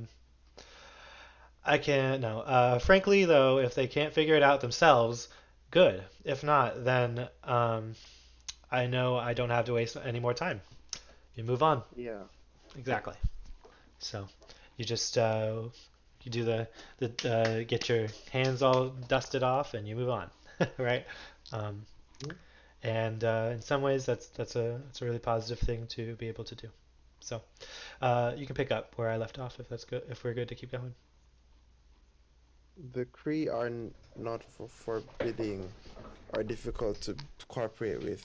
C: can't no. Frankly, though, if they can't figure it out themselves, good. If not, then I know I don't have to waste any more time. You move on.
B: yeah.
C: Exactly. So you just you do the get your hands all dusted off and you move on, right? Um,
B: Mhm.
C: and in some ways, that's a really positive thing to be able to do. So you can pick up where I left off if that's good. If we're good to keep going.
B: The Cree are not for forbidding or difficult to cooperate with,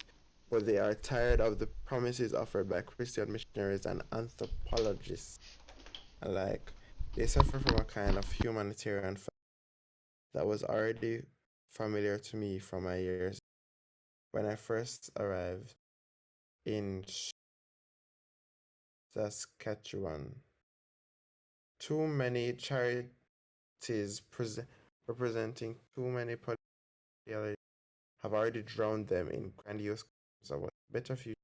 B: but they are tired of the promises offered by Christian missionaries and anthropologists alike. They suffer from a kind of humanitarian that was already familiar to me from my years when I first arrived in Saskatchewan. Too many charities representing too many political have already drowned them in grandiose claims of a better future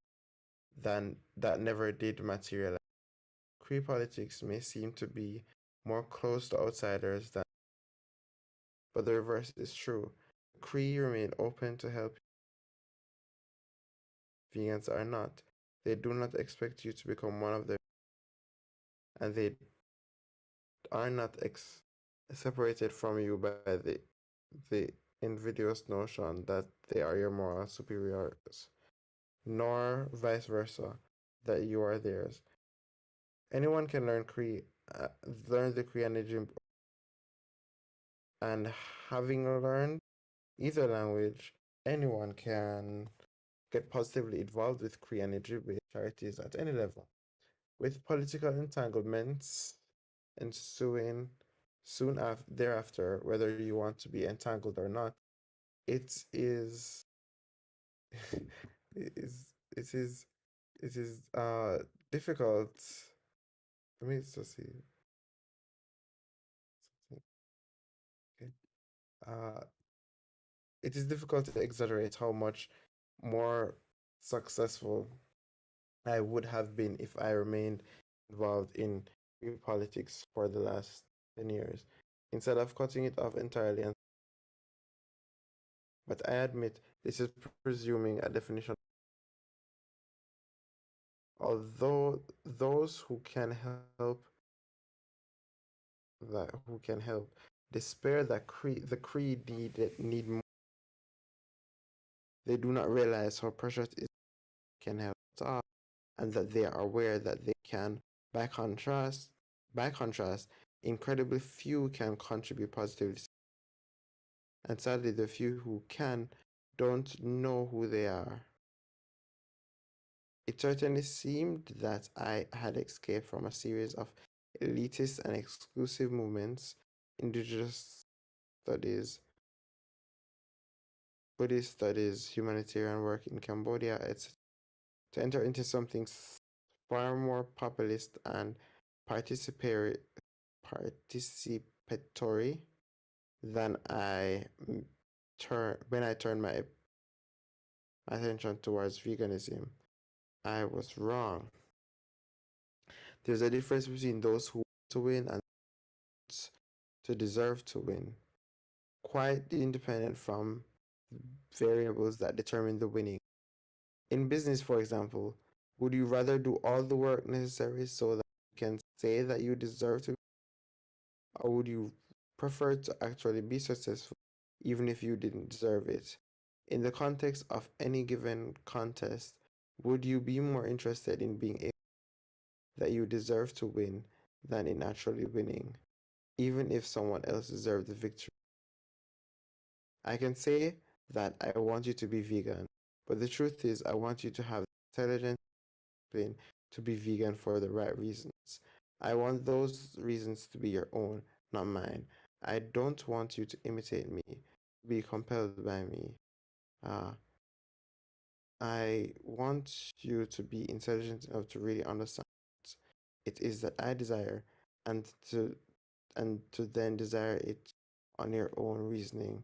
B: than that never did materialize. Cree politics may seem to be more close to outsiders than, but the reverse is true. Cree remain open to help vegans are not. They do not expect you to become one of them, and they are not separated from you by the invidious notion that they are your moral superiors, nor vice versa, that you are theirs. Anyone can uh, learn the Cree energy, and having learned either language, anyone can get positively involved with Cree energy-based charities at any level. With political entanglements ensuing thereafter, whether you want to be entangled or not, it is it is it is it is difficult. Let me just see. Okay. Uh, it is difficult to exaggerate how much more successful I would have been if I remained involved in politics for the last 10 years, instead of cutting it off entirely. But I admit this is presuming a definition. Although those help who can help despair that the creed need more, they do not realize how precious it can help at all, and that they are aware that they can. By contrast, by contrast, incredibly few can contribute positively, and sadly, the few who can don't know who they are. It certainly seemed that I had escaped from a series of elitist and exclusive movements, indigenous studies, Buddhist studies, humanitarian work in Cambodia, etc., to enter into something far more populist and participatory, participatory than when I turned my attention towards veganism. I was wrong. There's a difference between those who want to win and to deserve to win, quite independent from variables that determine the winning. In business, for example, would you rather do all the work necessary so that you can say that you deserve to, or would you prefer to actually be successful even if you didn't deserve it? In the context of any given contest, would you be more interested in being able that you deserve to win than in actually winning, even if someone else deserved the victory? I can say that I want you to be vegan, but the truth is, I want you to have the intelligence discipline to be vegan for the right reasons. I want those reasons to be your own, not mine. I don't want you to imitate me, be compelled by me. Uh, I want you to be intelligent enough to really understand what it is that I desire and to and to then desire it on your own reasoning,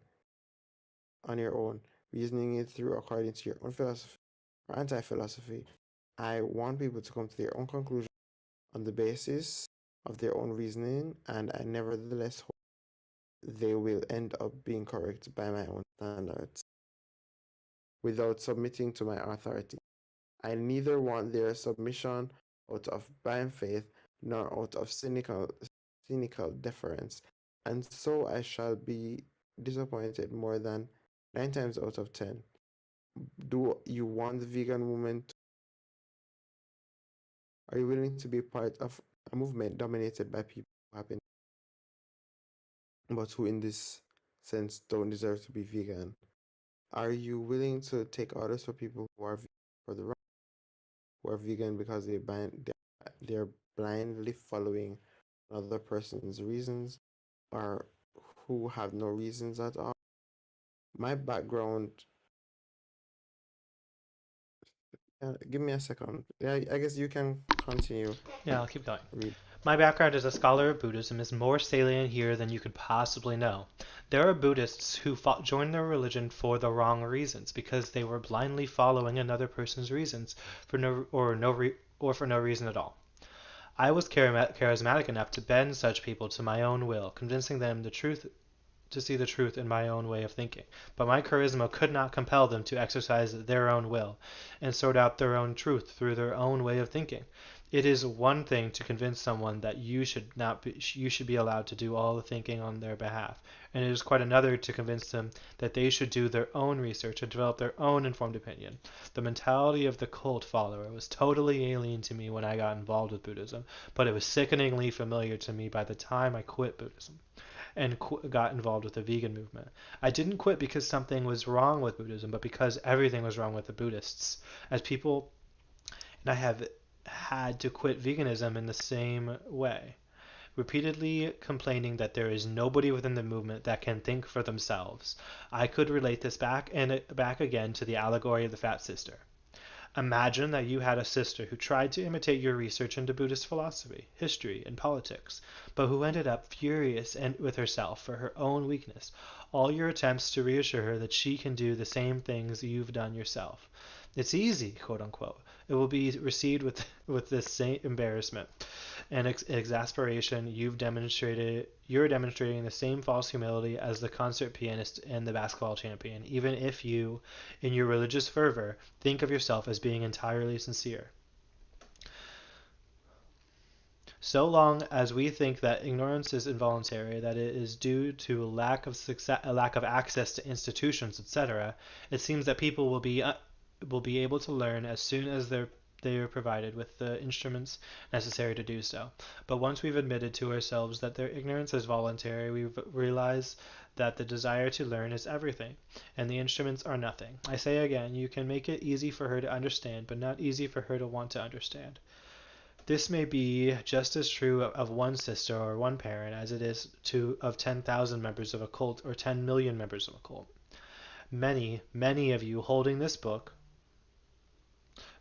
B: on your own, reasoning it through according to your own philosophy or anti philosophy. I want people to come to their own conclusion on the basis of their own reasoning, and I nevertheless hope they will end up being correct by my own standards without submitting to my authority. I neither want their submission out of blind faith nor out of cynical deference, and so I shall be disappointed more than 9 times out of 10. Do you want the vegan movement? Are you willing to be part of a movement dominated by people who happen, but who, in this sense, don't deserve to be vegan? Are you willing to take orders for people who are for the wrong, who are vegan because they're blindly following another person's reasons, or who have no reasons at all? My background. Give me a second. Yeah, I guess you can continue.
A: Yeah, I'll keep going.
B: Read.
A: My background as a scholar of Buddhism is more salient here than you could possibly know. There are Buddhists who joined their religion for the wrong reasons, because they were blindly following another person's reasons for no reason at all. I was charismatic enough to bend such people to my own will, convincing them to see the truth in my own way of thinking. But my charisma could not compel them to exercise their own will and sort out their own truth through their own way of thinking. It is one thing to convince someone that you should be allowed to do all the thinking on their behalf, and it is quite another to convince them that they should do their own research and develop their own informed opinion. The mentality of the cult follower was totally alien to me when I got involved with Buddhism, but it was sickeningly familiar to me by the time I quit Buddhism and got involved with the vegan movement. I didn't quit because something was wrong with Buddhism, but because everything was wrong with the Buddhists. As people, and I have had to quit veganism in the same way, repeatedly complaining that there is nobody within the movement that can think for themselves. I could relate this back again to the allegory of the fat sister. Imagine that you had a sister who tried to imitate your research into Buddhist philosophy, history, and politics, but who ended up furious with herself for her own weakness. All your attempts to reassure her that she can do the same things you've done yourself. It's easy, quote unquote. It will be received with this same embarrassment and exasperation. You're demonstrating the same false humility as the concert pianist and the basketball champion, even if you, in your religious fervor, think of yourself as being entirely sincere. So long as we think that ignorance is involuntary, that it is due to a lack of access to institutions, etc., it seems that people will be able to learn as soon as they are provided with the instruments necessary to do so. But once we've admitted to ourselves that their ignorance is voluntary, we realize that the desire to learn is everything, and the instruments are nothing. I say again, you can make it easy for her to understand, but not easy for her to want to understand. This may be just as true of one sister or one parent as it is of 10,000 members of a cult or 10 million members of a cult. Many of you holding this book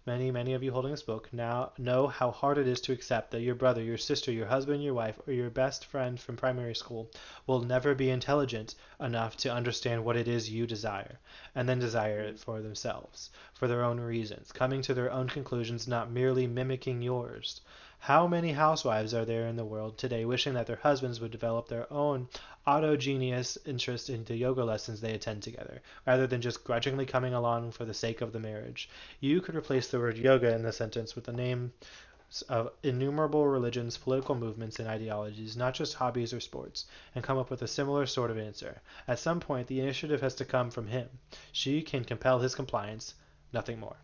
A: Many of you holding this book now know how hard it is to accept that your brother, your sister, your husband, your wife, or your best friend from primary school will never be intelligent enough to understand what it is you desire, and then desire it for themselves, for their own reasons, coming to their own conclusions, not merely mimicking yours. How many housewives are there in the world today wishing that their husbands would develop their own autogeneous interest in the yoga lessons they attend together, rather than just grudgingly coming along for the sake of the marriage? You could replace the word yoga in the sentence with the names of innumerable religions, political movements, and ideologies, not just hobbies or sports, and come up with a similar sort of answer. At some point, the initiative has to come from him. She can compel his compliance, nothing more.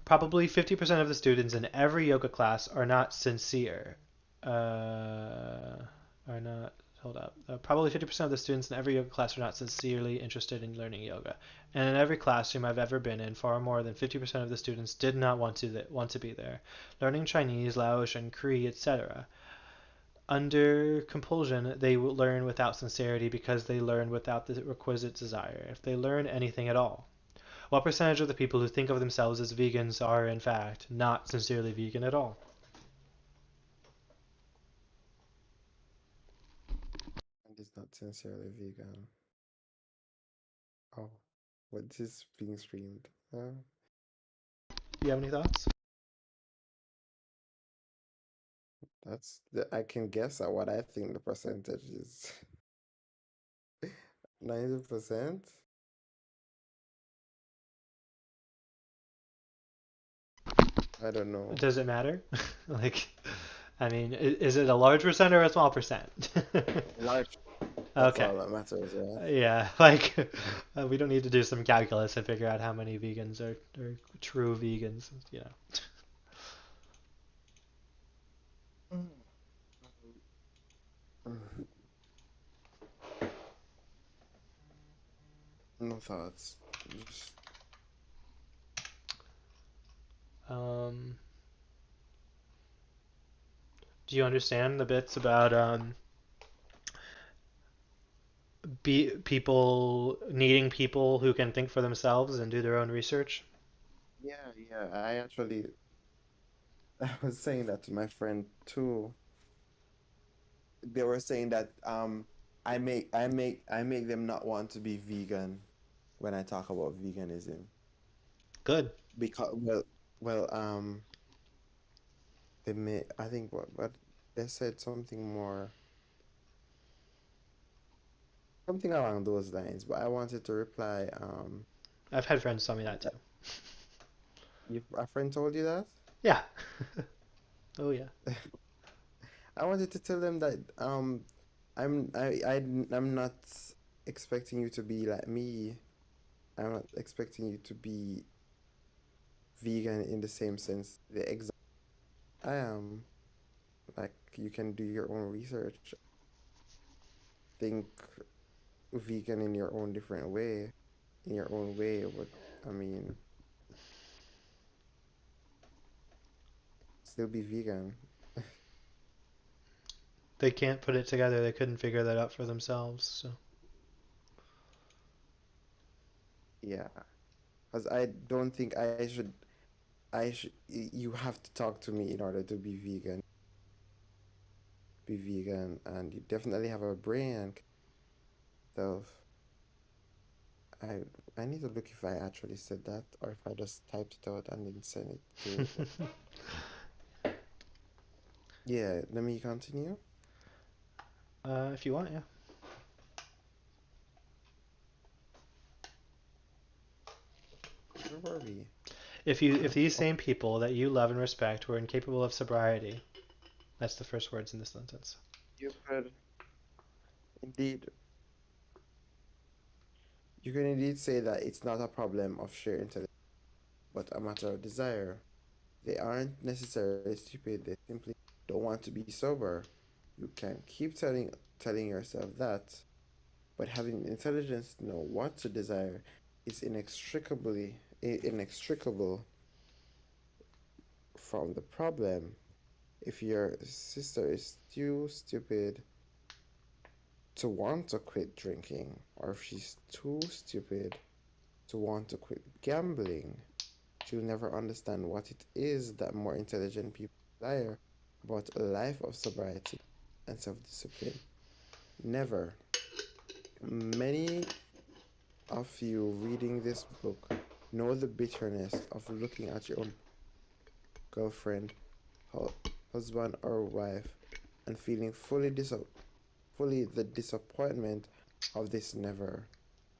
A: Probably 50% of the students in every yoga class are not sincere. Are not. Hold up. Probably 50% of the students in every yoga class are not sincerely interested in learning yoga. And in every classroom I've ever been in, far more than 50% of the students did not want to be there. Learning Chinese, Laotian, Cree, etc. Under compulsion, they will learn without sincerity because they learn without the requisite desire, if they learn anything at all. What percentage of the people who think of themselves as vegans are, in fact, not sincerely vegan at all?
B: is not sincerely vegan. Oh, what is being streamed?
C: Do you have any thoughts?
B: I can guess at what I think the percentage is. 90%? I don't know.
C: Does it matter? Like, I mean, is it a large percent or a small percent?
B: Large. That's
C: Okay.
B: all that matters, right?
C: Yeah, like we don't need to do some calculus and figure out how many vegans are true vegans, you know.
B: Mm. No thoughts. Just,
C: Um, do you understand the bits about people needing people who can think for themselves and do their own research?
B: yeah, yeah. I actually, I was saying that to my friend too. They were saying that I make them not want to be vegan when I talk about veganism
C: Good.
B: because well they may I think what they said something more, something along those lines, but I wanted to reply
C: I've had friends tell me that too.
B: that a friend told you that.
C: Yeah. Oh yeah.
B: I wanted to tell them that I'm not expecting you to be like me. I'm not expecting you to be vegan in the same sense, the exact I am. Like you can do your own research, think vegan in your own different way, in your own way. But I mean, still be vegan.
C: They can't put it together. They couldn't figure that out for themselves. So
B: Yeah, because I don't think I should. You have to talk to me in order to be vegan. Be vegan, and you definitely have a brain and stuff. I I need to look if I actually said that or if I just typed it out and then sent it through. But yeah, let me continue.
C: if you want, yeah.
B: Where were we?
C: If these same people that you love and respect were incapable of sobriety, that's the first words in this sentence.
B: You could indeed, you can indeed say that it's not a problem of sheer intellect, but a matter of desire. They aren't necessarily stupid, they simply don't want to be sober. You can keep telling yourself that, but having the intelligence to know what to desire is inextricable from the problem. If your sister is too stupid to want to quit drinking, or if she's too stupid to want to quit gambling, she'll never understand what it is that more intelligent people desire about a life of sobriety and self discipline. Never. Many of you reading this book know the bitterness of looking at your own girlfriend, hu- husband, or wife and feeling fully the disappointment of this never.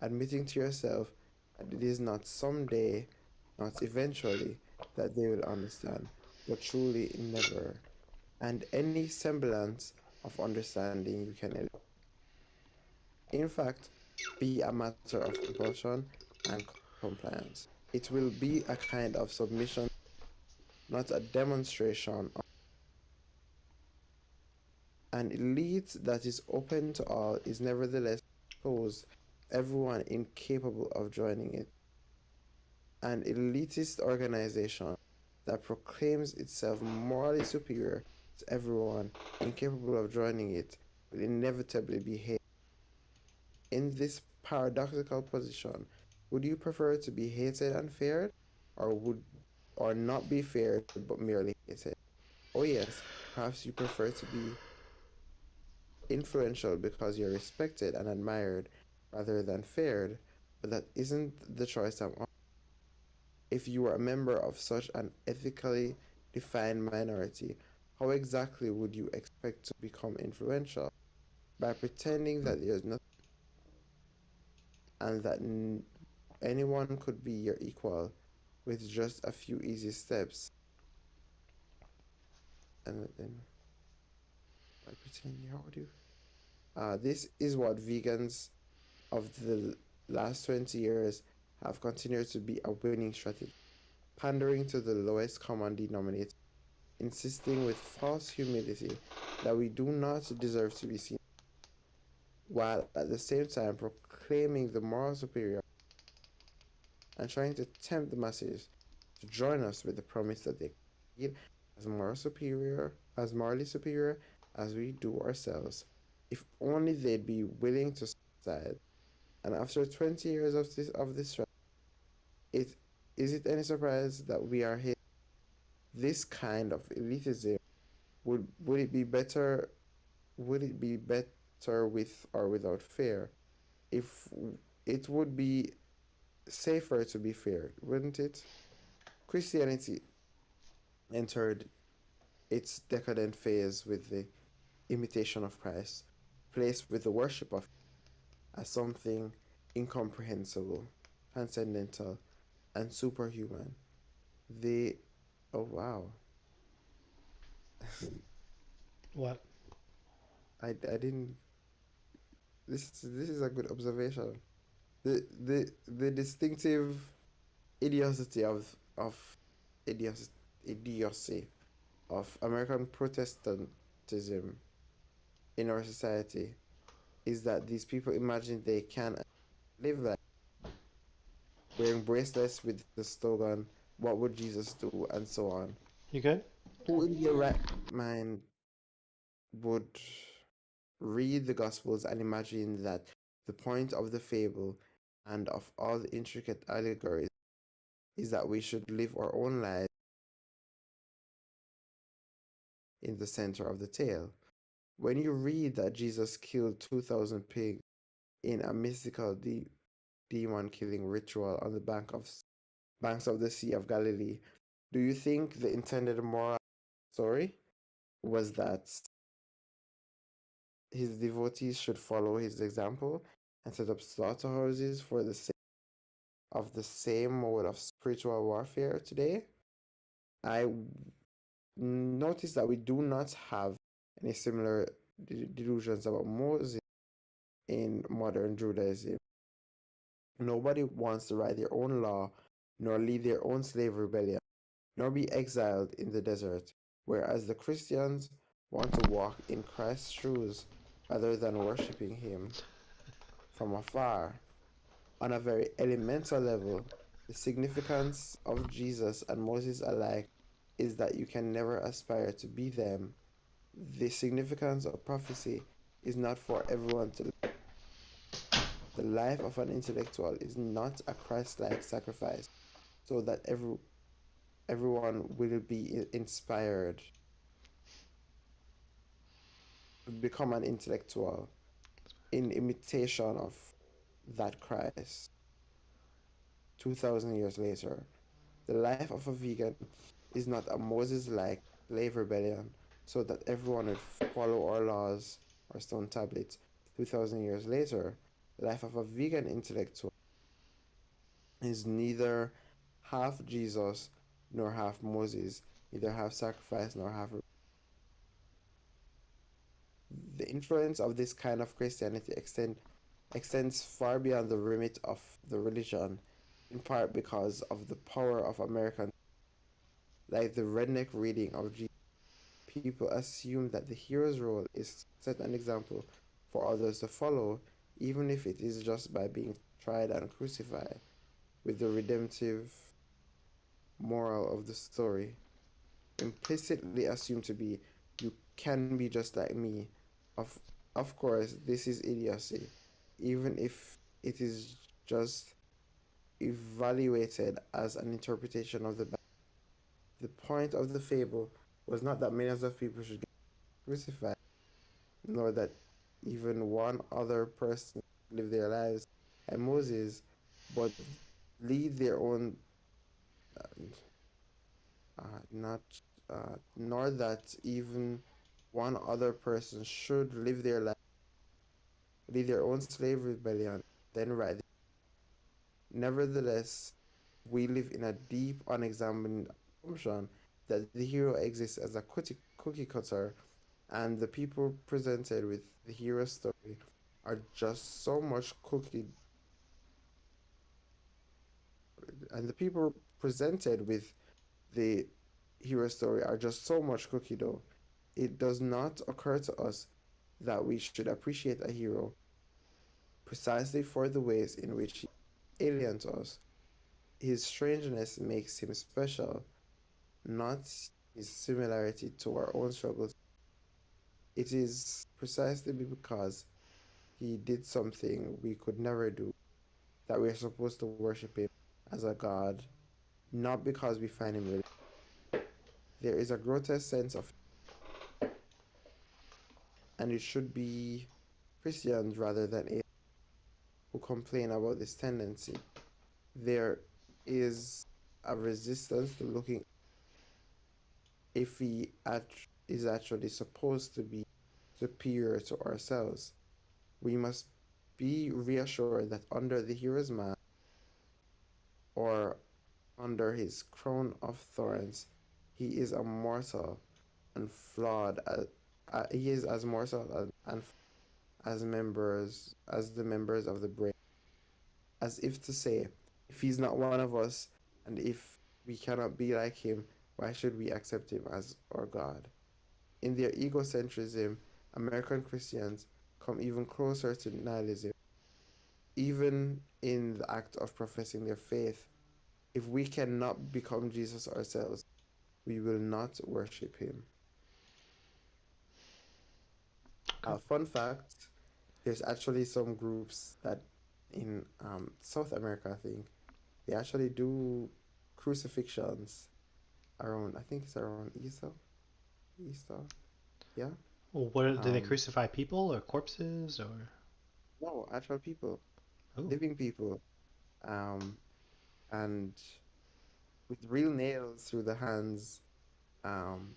B: Admitting to yourself that it is not someday, not eventually, that they will understand, but truly never. And any semblance of understanding you can, in fact, be a matter of compulsion and compliance. It will be a kind of submission, not a demonstration. An elite that is open to all is nevertheless closed, everyone incapable of joining it. An elitist organization that proclaims itself morally superior to everyone incapable of joining it will inevitably be hated. In this paradoxical position, would you prefer to be hated and feared, or would or not be feared but merely hated? Oh yes, perhaps you prefer to be influential because you're respected and admired rather than feared, but that isn't the choice I'm. If you were a member of such an ethically defined minority, how exactly would you expect to become influential? By pretending that there's nothing and that anyone could be your equal with just a few easy steps. And then by pretending, how would you? This is what vegans of the last 20 years have continued to be a winning strategy, pandering to the lowest common denominator, insisting with false humility that we do not deserve to be seen, while at the same time proclaiming the moral superior and trying to tempt the masses to join us with the promise that they can as morally superior as we do ourselves. If only they'd be willing to side. And after 20 years of this it is it any surprise that we are here? This kind of elitism would it be better? Would it be better with or without fear? If it would be safer to be fair, wouldn't it? Christianity entered its decadent phase with the imitation of Christ, placed with the worship of as something incomprehensible, transcendental, and superhuman. They, oh wow,
C: What?
B: I didn't. This is a good observation. The distinctive idiocy of idiocy, idiocy of American Protestantism in our society is that these people imagine they can live like wearing bracelets with the slogan "What would Jesus do?" and so on.
C: You good?
B: Who in their right mind would read the Gospels and imagine that the point of the fable and of all the intricate allegories is that we should live our own lives in the center of the tale? When you read that Jesus killed 2,000 pigs in a mystical demon killing ritual on the banks of the Sea of Galilee, do you think the intended moral story was that his devotees should follow his example and set up slaughterhouses for the sake of the same mode of spiritual warfare today? I notice that we do not have any similar delusions about Moses in modern Judaism. Nobody wants to write their own law, nor lead their own slave rebellion, nor be exiled in the desert, whereas the Christians want to walk in Christ's shoes rather than worshipping him from afar. On a very elemental level, the significance of Jesus and Moses alike is that you can never aspire to be them. The significance of prophecy is not for everyone to. The life of an intellectual is not a Christ-like sacrifice, so that everyone will be inspired to become an intellectual in imitation of that Christ. 2,000 years later, the life of a vegan is not a Moses-like slave rebellion, so that everyone would follow our laws or stone tablets. 2,000 years later, the life of a vegan intellectual is neither half Jesus nor half Moses, neither half sacrifice nor half. The influence of this kind of Christianity extends far beyond the remit of the religion, in part because of the power of American, like the redneck reading of Jesus. People assume that the hero's role is to set an example for others to follow, even if it is just by being tried and crucified, with the redemptive moral of the story implicitly assumed to be you can be just like me. Of of course, this is idiocy, even if it is just evaluated as an interpretation of the Bible. The point of the fable was not that millions of people should get crucified, nor that even one other person live their lives and Moses, but lead their own, not nor that even one other person should live their life, lead their own slave rebellion, then right. Nevertheless, we live in a deep, unexamined assumption that the hero exists as a cookie cutter, and the people presented with the hero story are just so much cookie, and the people presented with the hero story are just so much cookie dough. It does not occur to us that we should appreciate a hero precisely for the ways in which he is alien to us. His strangeness makes him special, not his similarity to our own struggles. It is precisely because he did something we could never do that we are supposed to worship him as a god, not because we find him really. There is a grotesque sense of, and it should be Christians rather than atheists who complain about this tendency. There is a resistance to looking if he is actually supposed to be superior to ourselves. We must be reassured that under the hero's mask or under his crown of thorns, he is a mortal and flawed. He is as mortal and as the members of the brain, as if to say, if he's not one of us, and if we cannot be like him, why should we accept him as our God? In their egocentrism, American Christians come even closer to nihilism, even in the act of professing their faith. If we cannot become Jesus ourselves, we will not worship him.
A: Okay.
B: Fun fact, there's actually some groups that in South America, I think, they actually do crucifixions around, I think it's around Easter. Easter, yeah.
C: Well, what do they
B: Um,
C: crucify people or corpses or?
B: no, actual people,
C: Oh,
B: living people, um, and with real nails through the hands, um,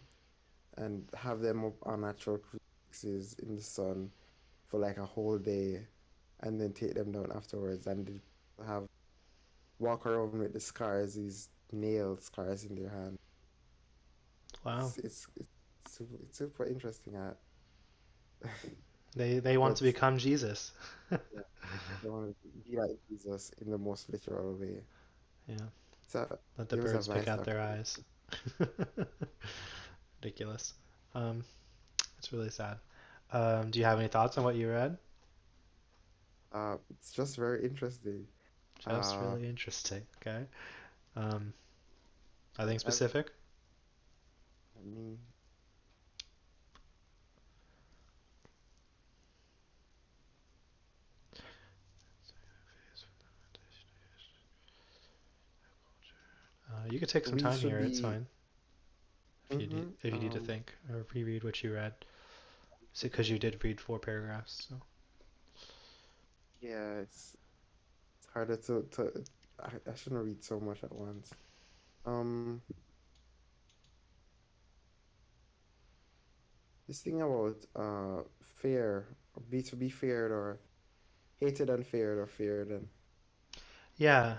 B: and have them up on actual crucifixes in the sun for like a whole day, and then take them down afterwards, and they have walk around with the scars, these nail scars in their hand.
C: wow.
B: It's super interesting.
C: They want
B: But
C: to become Jesus.
B: yeah, they want to be like Jesus in the most literal way.
C: Yeah.
B: So
C: Let the
B: there was a
C: birds pick
B: Vice
C: out their
B: documentary.
C: eyes. Ridiculous. It's really sad. Do you have any thoughts on what you read?
B: It's just very interesting.
C: Just
B: Uh,
C: really interesting. Okay. Um, Nothing
B: I've
C: specific?
B: I mean,
C: You could take some
B: we
C: time
B: should
C: here. It's
B: be.
C: fine.
B: Hmm
C: If you need to think or reread what you read, because you did read 4 paragraphs. So.
B: Yeah, it's harder to. I shouldn't read so much at once. Um, this thing about fair, be to be feared or hated and feared or feared and
C: Yeah.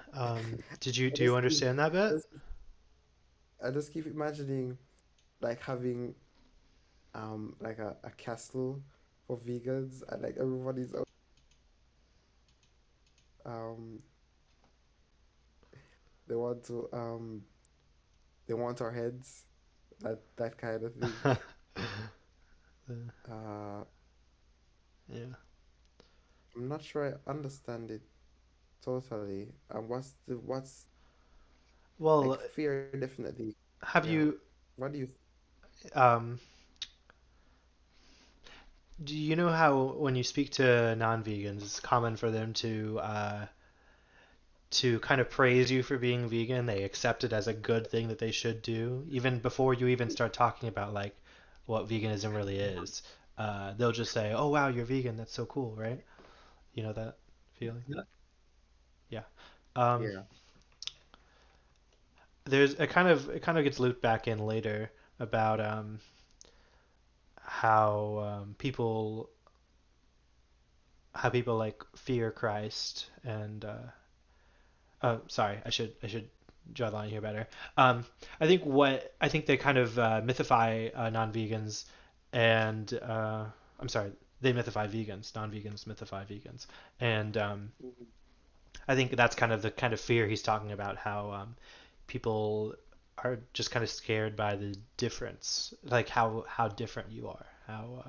C: Did you
B: I
C: do you
B: just keep
C: understand that
B: I
C: bit?
B: just, I just keep imagining like having like a castle for vegans and like everybody's um they want to they want our heads, that kind of thing. Uh,
C: Yeah.
B: I'm not sure I understand it totally. And what's like
C: Well,
B: fear definitely.
C: have
B: Yeah.
C: you
B: What do you
C: um do you know how when you speak to non-vegans, it's common for them to kind of praise you for being vegan. They accept it as a good thing that they should do, even before you even start talking about like what veganism really is. they'll just say, "Oh wow, you're vegan. That's so cool, right?" You know that feeling? Yeah. Um,
B: Yeah.
C: there's it kind of gets looped back in later about how people like fear Christ and oh, sorry, I should draw the line here better. Um, I think they kind of mythify non-vegans, and I'm sorry, they mythify vegans. Non-vegans mythify vegans, and
B: Mhm.
C: I think that's kind of the kind of fear he's talking about. How people are just kind of scared by the difference, like how different you are, how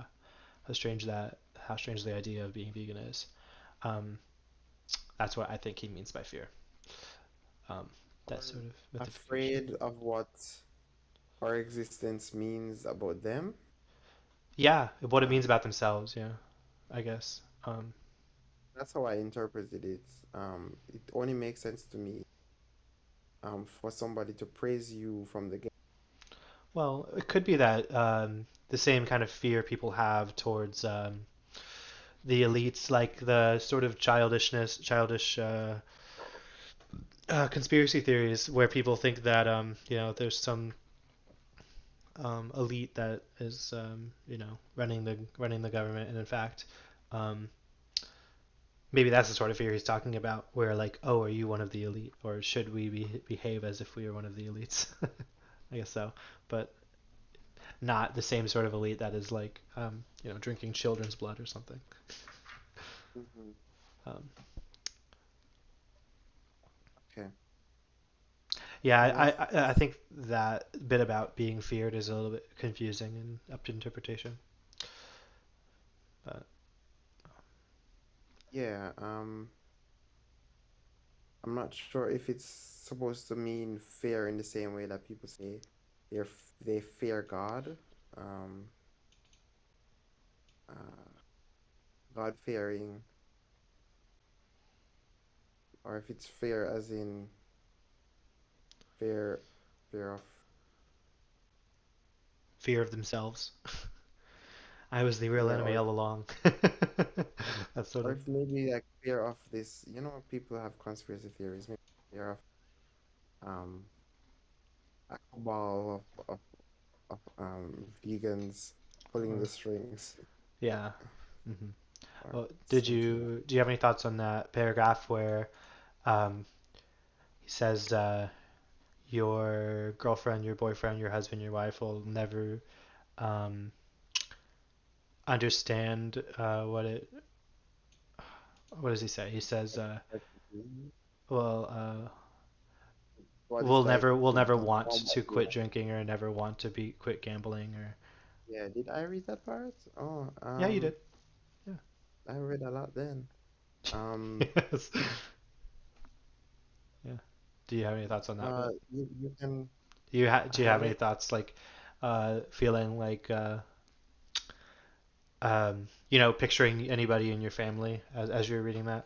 C: strange that how strange the idea of being vegan is. Um, that's what I think he means by fear. Um, that
B: Or
C: sort of mythification.
B: afraid of what our existence means about them.
C: Yeah, what it
B: Um,
C: means about themselves. Yeah, I guess.
B: that's how I interpreted it. It only makes sense to me for somebody to praise you from the get.
C: Well, it could be that the same kind of fear people have towards the elites, like the sort of childish conspiracy theories, where people think that there's some elite that is running the government, and in fact, um, maybe that's the sort of fear he's talking about, where like, oh, are you one of the elite, or should we behave as if we are one of the elites? I guess so, but not the same sort of elite that is like, drinking children's blood or something.
B: Hmm.
C: Um,
B: Okay.
C: yeah,
B: Well,
C: I think that bit about being feared is a little bit confusing and up to interpretation. But
B: yeah. I'm not sure if it's supposed to mean fear in the same way that people say they fear God. Um, uh, God fearing, or if it's fear as in fear, fear of,
C: fear of themselves. I was the real
B: yeah,
C: enemy all along. That's sort
B: or
C: of
B: if maybe like fear of this. People have conspiracy theories. Maybe fear of um a cabal of vegans pulling the
C: or
B: strings
C: yeah. Hmm.
B: or
C: Well,
B: something like.
C: do you have any thoughts on that paragraph where um, he says your girlfriend, your boyfriend, your husband, your wife will never um, understand what does he say? He says,
B: Like,
C: well,
B: what is like
C: we'll never
B: the
C: want
B: normal
C: to
B: idea?
C: quit drinking or never want to be quit gambling or
B: Yeah, did I read that part? Oh,
C: yeah, you did. Yeah.
B: I read a lot then. Um,
C: Yes. Yeah. Do you have any thoughts on that bit?
B: you can
C: Do you have
B: have
C: any
B: it.
C: thoughts like feeling like picturing anybody in your family as you're reading that?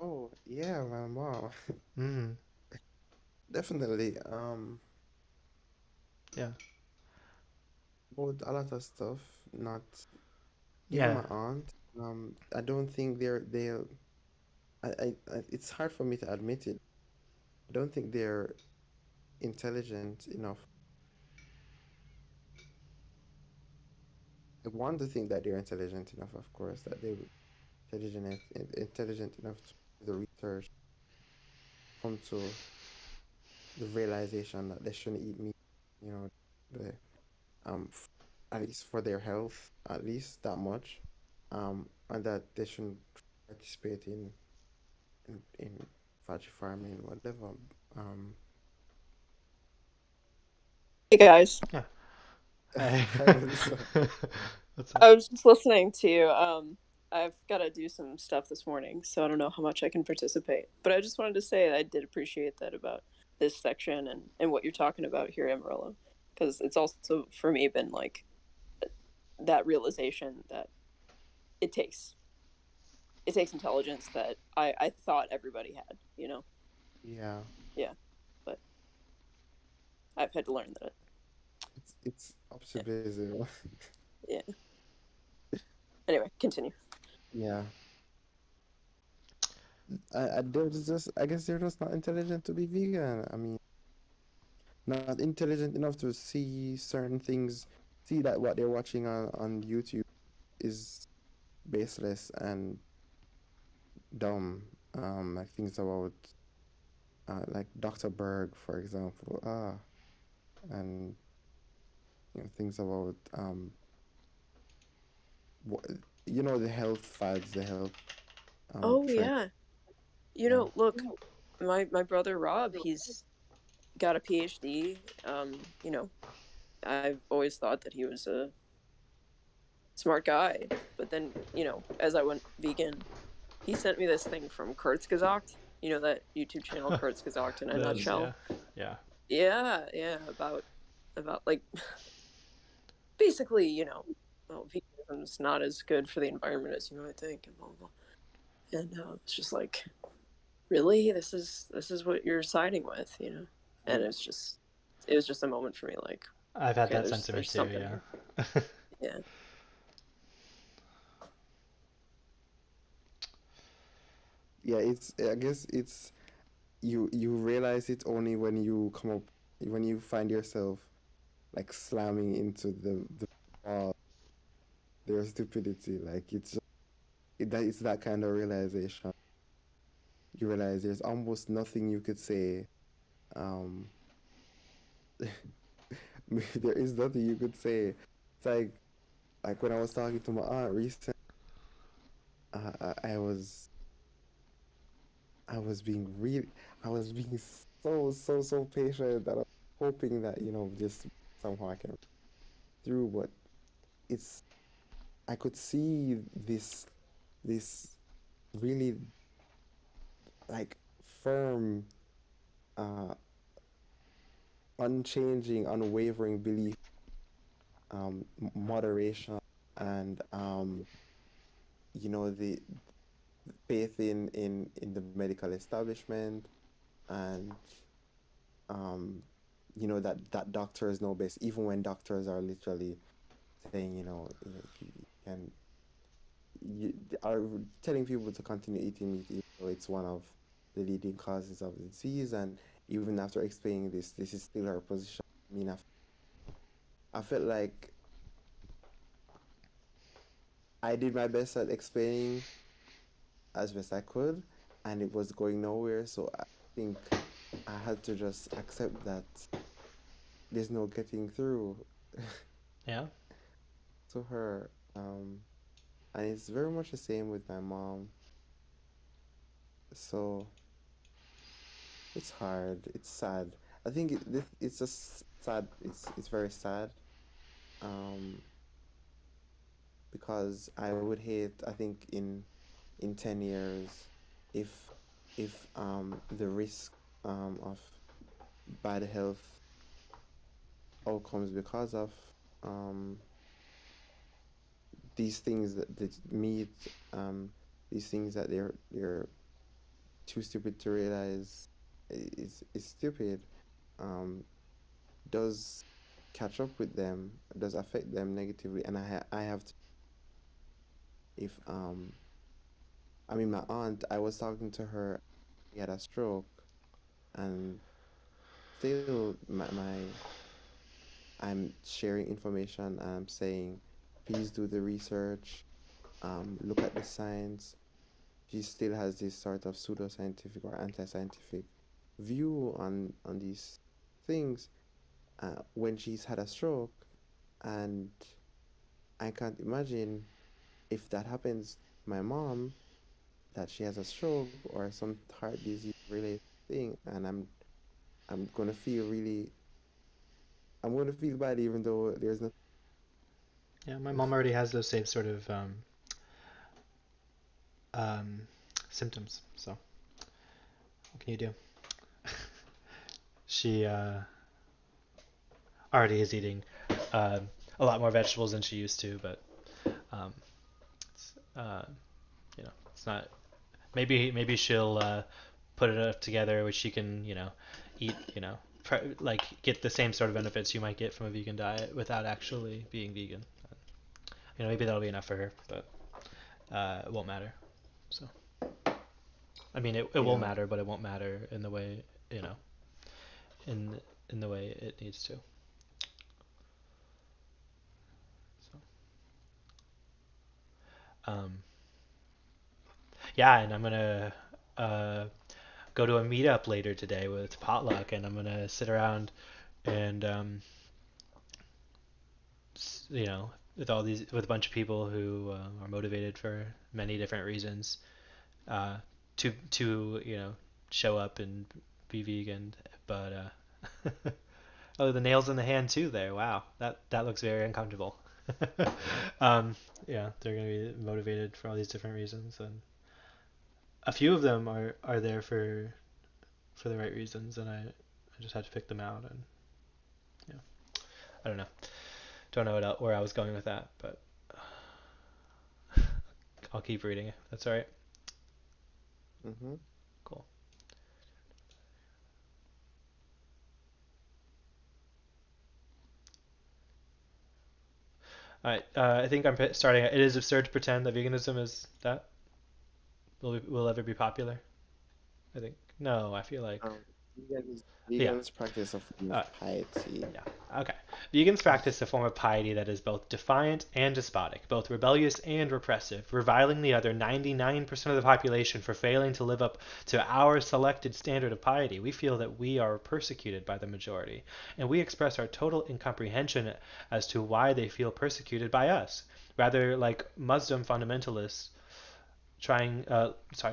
B: Oh, yeah, man, wow.
C: Mm.
B: Definitely.
C: Yeah.
B: About a lot of stuff, not even
C: Yeah.
B: my aunt. I don't think it's hard for me to admit it. I don't think they're intelligent enough. I want to think that they're intelligent enough, of course, that they're intelligent enough to do the research, come to the realization that they shouldn't eat meat, you know, the f at least for their health, at least that much, and that they shouldn't participate in factory farming, whatever. Um,
D: Hey guys,
C: Yeah. Hey.
B: hi, Melissa.
C: What's up?
D: I was just listening to you. I've got to do some stuff this morning, so I don't know how much I can participate. But I just wanted to say I did appreciate that about this section and what you're talking about here, Amarillo, because it's also for me been like that realization that it takes it takes intelligence that I thought everybody had, you know?
B: Yeah,
D: Yeah, but I've had to learn that.
B: it's up to
D: Yeah,
B: Basil.
D: Yeah. Anyway, continue.
B: Yeah. They're just, I guess they're just not intelligent to be vegan. I mean, not intelligent enough to see certain things, see that what they're watching on YouTube is baseless and dumb. Like things about, like Dr. Berg, for example. And things about, what, the health fads, the health
D: Oh
B: trend.
D: yeah.
B: Yeah.
D: Look, my brother Rob, he's got a PhD. I've always thought that he was a smart guy, but then, as I went vegan, he sent me this thing from Kurzgesagt. That YouTube channel Kurzgesagt in a
A: Those, yeah,
D: nutshell.
A: yeah.
D: Yeah, about like basically, well, veganism's not as good for the environment as you might think, and blah blah. And it's just like, really, this is what you're siding with. And it was just a moment for me, like,
C: I've had
D: okay,
C: that
D: there's
C: sentiment
D: there's
C: too,
D: something
C: yeah.
D: here. Yeah.
B: Yeah, I guess it's, you realize it only when you come up, when you find yourself like slamming into the wall, their stupidity. Like it's that kind of realization. You realize there's almost nothing you could say. Um, there is nothing you could say. It's like when I was talking to my aunt recently, I was being real. I was being so patient that I was hoping that just somehow I can through, but it's I could see this really like firm, uh, unchanging, unwavering belief, moderation, and the faith in the medical establishment, and um, that doctors know best, even when doctors are literally saying, you can you are telling people to continue eating meat, even though it's one of the leading causes of the disease. And even after explaining this is still her position. I mean, I felt like I did my best at explaining as best I could, and it was going nowhere. So I think I had to just accept that there's no getting through
C: Yeah.
B: to her. And it's very much the same with my mom. So it's hard. It's sad. I think it's just sad. It's very sad. Um, because I would hate. I think in 10 years, if the risk of bad health outcomes because of um these things that meet, um these things that they're too stupid to realize is stupid, um does catch up with them, does affect them negatively. And I have to, if I mean, my aunt, I was talking to her, she had a stroke, and still I'm sharing information, and I'm saying, please do the research, look at the science. She still has this sort of pseudoscientific or anti-scientific view on these things, when she's had a stroke. And I can't imagine if that happens to my mom, that she has a stroke or some heart disease related thing, and I'm gonna feel really, I'm gonna feel bad, even though there's no.
C: Yeah, my mom already has those same sort of um, symptoms. So what can you do? She already is eating uh, a lot more vegetables than she used to, but um, it's, it's not. Maybe she'll put it up together, which she can eat like get the same sort of benefits you might get from a vegan diet without actually being vegan. maybe that'll be enough for her, but it won't matter. So, I mean, it will
B: Yeah.
C: matter, but it won't matter in the way, in the way it needs to. So, yeah, and I'm gonna uh, go to a meetup later today with potluck, and I'm gonna sit around and with with a bunch of people who are motivated for many different reasons, uh, to show up and be vegan, but oh, the nails in the hand too there. Wow, that looks very uncomfortable. Yeah, they're gonna be motivated for all these different reasons, and a few of them are there for the right reasons, and I just had to pick them out, and yeah, I don't know where I was going with that, but I'll keep reading. That's all right.
B: Mm-hmm.
C: Cool. All right. I think I'm starting. It is absurd to pretend that veganism is that will ever be popular. I think no. I feel like
B: Um, vegans,
C: yeah.
B: vegans practice a form
C: Uh,
B: of piety.
C: Yeah. Okay. Vegans practice a form of piety that is both defiant and despotic, both rebellious and repressive, reviling the other 99% of the population for failing to live up to our selected standard of piety. We feel that we are persecuted by the majority, and we express our total incomprehension as to why they feel persecuted by us. Rather, like Muslim fundamentalists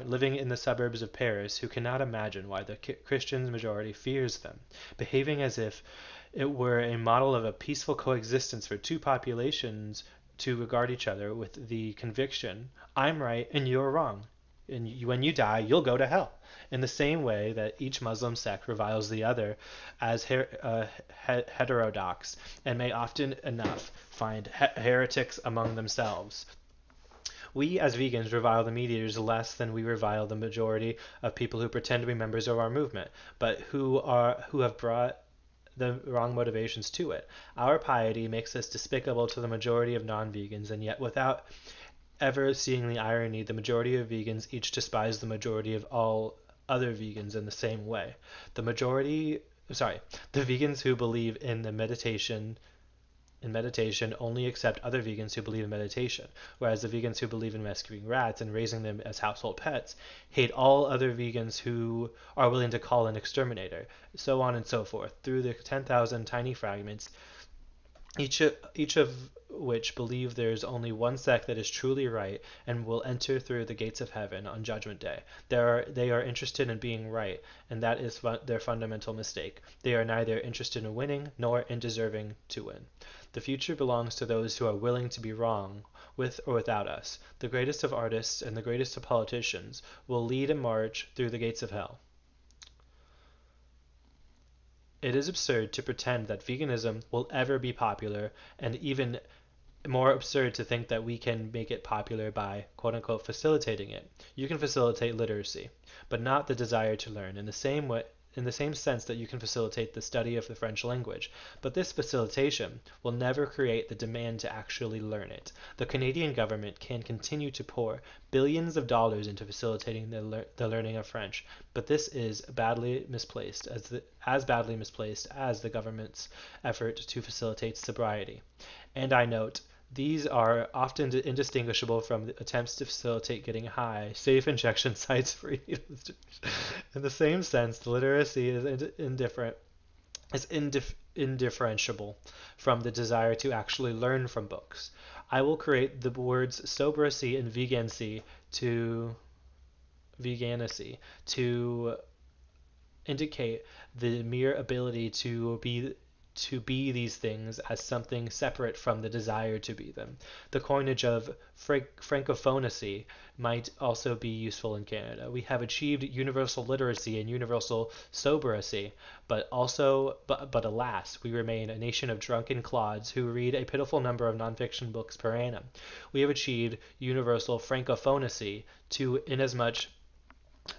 C: living in the suburbs of Paris who cannot imagine why the Christian majority fears them, behaving as if it were a model of a peaceful coexistence for two populations to regard each other with the conviction, I'm right and you're wrong. And when you die, you'll go to hell. In the same way that each Muslim sect reviles the other as heterodox and may often enough find heretics among themselves. We as vegans revile the mediators less than we revile the majority of people who pretend to be members of our movement, but who have brought the wrong motivations to it. Our piety makes us despicable to the majority of non-vegans, and yet without ever seeing the irony, the majority of vegans each despise the majority of all other vegans in the same way. The vegans who believe in meditation only accept other vegans who believe in meditation, whereas the vegans who believe in rescuing rats and raising them as household pets hate all other vegans who are willing to call an exterminator, so on and so forth, through the 10,000 tiny fragments, each of which believe there is only one sect that is truly right and will enter through the gates of heaven on Judgment Day. They are interested in being right, and that is their fundamental mistake. They are neither interested in winning nor in deserving to win. The future belongs to those who are willing to be wrong, with or without us. The greatest of artists and the greatest of politicians will lead a march through the gates of hell. It is absurd to pretend that veganism will ever be popular, and even more absurd to think that we can make it popular by quote unquote facilitating it. You can facilitate literacy, but not the desire to learn in the same sense that you can facilitate the study of the French language. But this facilitation will never create the demand to actually learn it. The Canadian government can continue to pour billions of dollars into facilitating the learning of French, but this is badly misplaced as badly misplaced as the government's effort to facilitate sobriety. And I note these are often indistinguishable from the attempts to facilitate getting high, safe injection sites for needles. In the same sense, the literacy is indifferentiable from the desire to actually learn from books. I will create the words sobriety and vegancy to indicate the mere ability to be these things as something separate from the desire to be them. The coinage of francophonacy might also be useful in Canada. We have achieved universal literacy and universal soberacy, but alas, we remain a nation of drunken clods who read a pitiful number of nonfiction books per annum. We have achieved universal francophonacy to inasmuch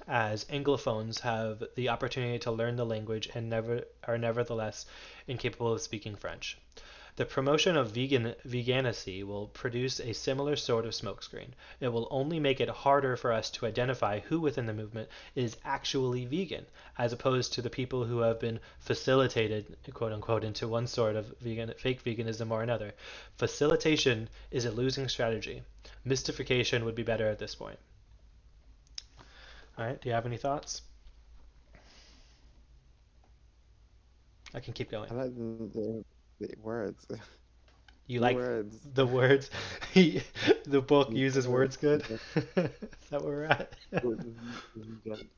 C: as Anglophones have the opportunity to learn the language and are nevertheless incapable of speaking French. The promotion of veganity will produce a similar sort of smokescreen. It will only make it harder for us to identify who within the movement is actually vegan, as opposed to the people who have been facilitated, quote unquote, into one sort of fake veganism or another. Facilitation is a losing strategy. Mystification would be better at this point. All right, do you have any thoughts? I can keep going.
B: I like the words.
C: You
B: The
C: like
B: words.
C: the words? The book
B: The
C: uses
B: words.
C: words good? Is that where we're at?
B: Veganity.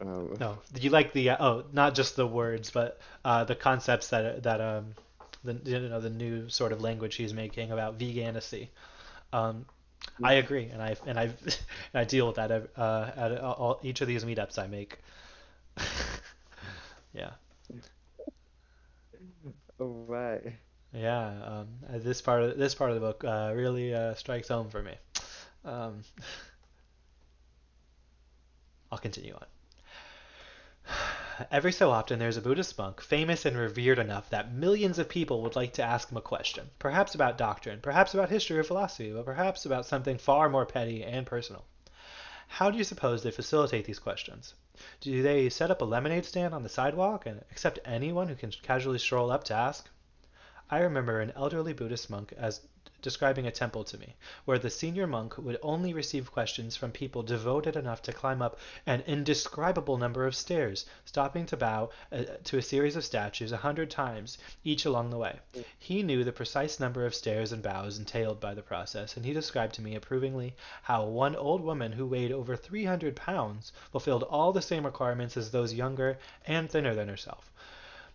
B: Um,
C: No, you like the not just the words, but the concepts the new sort of language he's making about veganism. Um, I agree, and and I deal with that at each of these meetups I make. Yeah,
B: oh my.
C: yeah. This part of the book really strikes home for me. Um, I'll continue on. Every so often there's a Buddhist monk, famous and revered enough that millions of people would like to ask him a question, perhaps about doctrine, perhaps about history or philosophy, but perhaps about something far more petty and personal. How do you suppose they facilitate these questions? Do they set up a lemonade stand on the sidewalk and accept anyone who can casually stroll up to ask? I remember an elderly Buddhist monk as describing a temple to me, where the senior monk would only receive questions from people devoted enough to climb up an indescribable number of stairs, stopping to bow to a series of statues 100 times, each along the way. He knew the precise number of stairs and bows entailed by the process, and he described to me approvingly how one old woman who weighed over 300 pounds fulfilled all the same requirements as those younger and thinner than herself,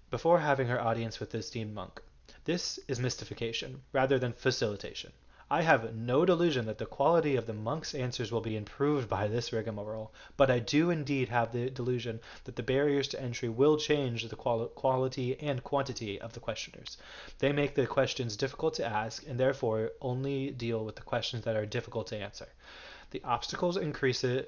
C: before having her audience with the esteemed monk. This is mystification, rather than facilitation. I have no delusion that the quality of the monk's answers will be improved by this rigmarole, but I do indeed have the delusion that the barriers to entry will change the quality and quantity of the questioners. They make the questions difficult to ask, and therefore only deal with the questions that are difficult to answer. The obstacles increase the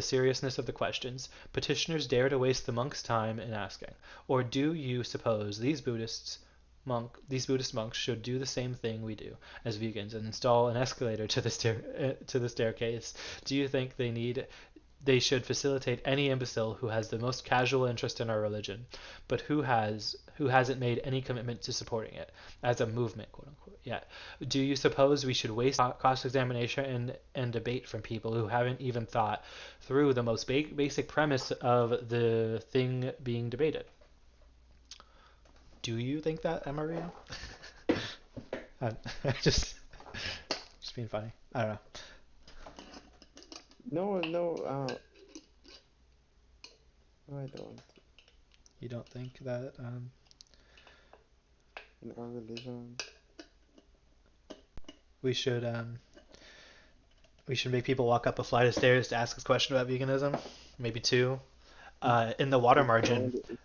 C: seriousness of the questions. Petitioners dare to waste the monk's time in asking. Or do you suppose these Buddhist monks should do the same thing we do as vegans and install an escalator to the staircase? Do you think they should facilitate any imbecile who has the most casual interest in our religion, but who hasn't made any commitment to supporting it as a movement, quote unquote, yet? Do you suppose we should waste cross-examination and debate from people who haven't even thought through the most basic premise of the thing being debated? Do you think that, Amaria? I'm just being funny. I don't know.
B: No, no, no, I don't.
C: You don't think that
B: In our religion.
C: we should um, we should make people walk up a flight of stairs to ask us a question about veganism? Maybe two. In the water
B: It's
C: margin,
B: only,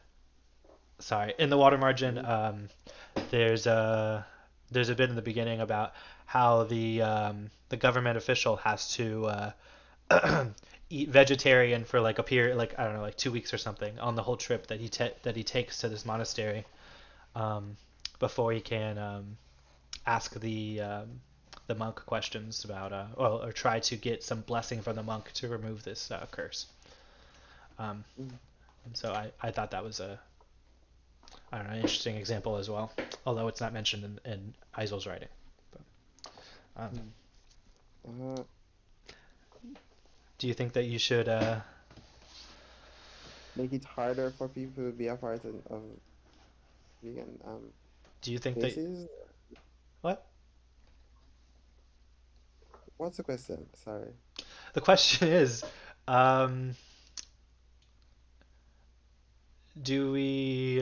C: sorry, in the water margin,
B: mhm.
C: there's a bit in the beginning about how the government official has to eat vegetarian for like a period, like I don't know, like 2 weeks or something, on the whole trip that he takes to this monastery, um, before he can ask the monk questions about or try to get some blessing from the monk to remove this curse. Um,
B: Mm.
C: and so I thought that was a I don't know, an interesting example as well, although it's not mentioned in Eisel's writing. But,
B: Mm. Uh,
C: do you think that you should?
B: make it harder for people to be a part of vegan
C: Do you think that
B: places.
C: what?
B: What's the question? Sorry.
C: The question is, um, do we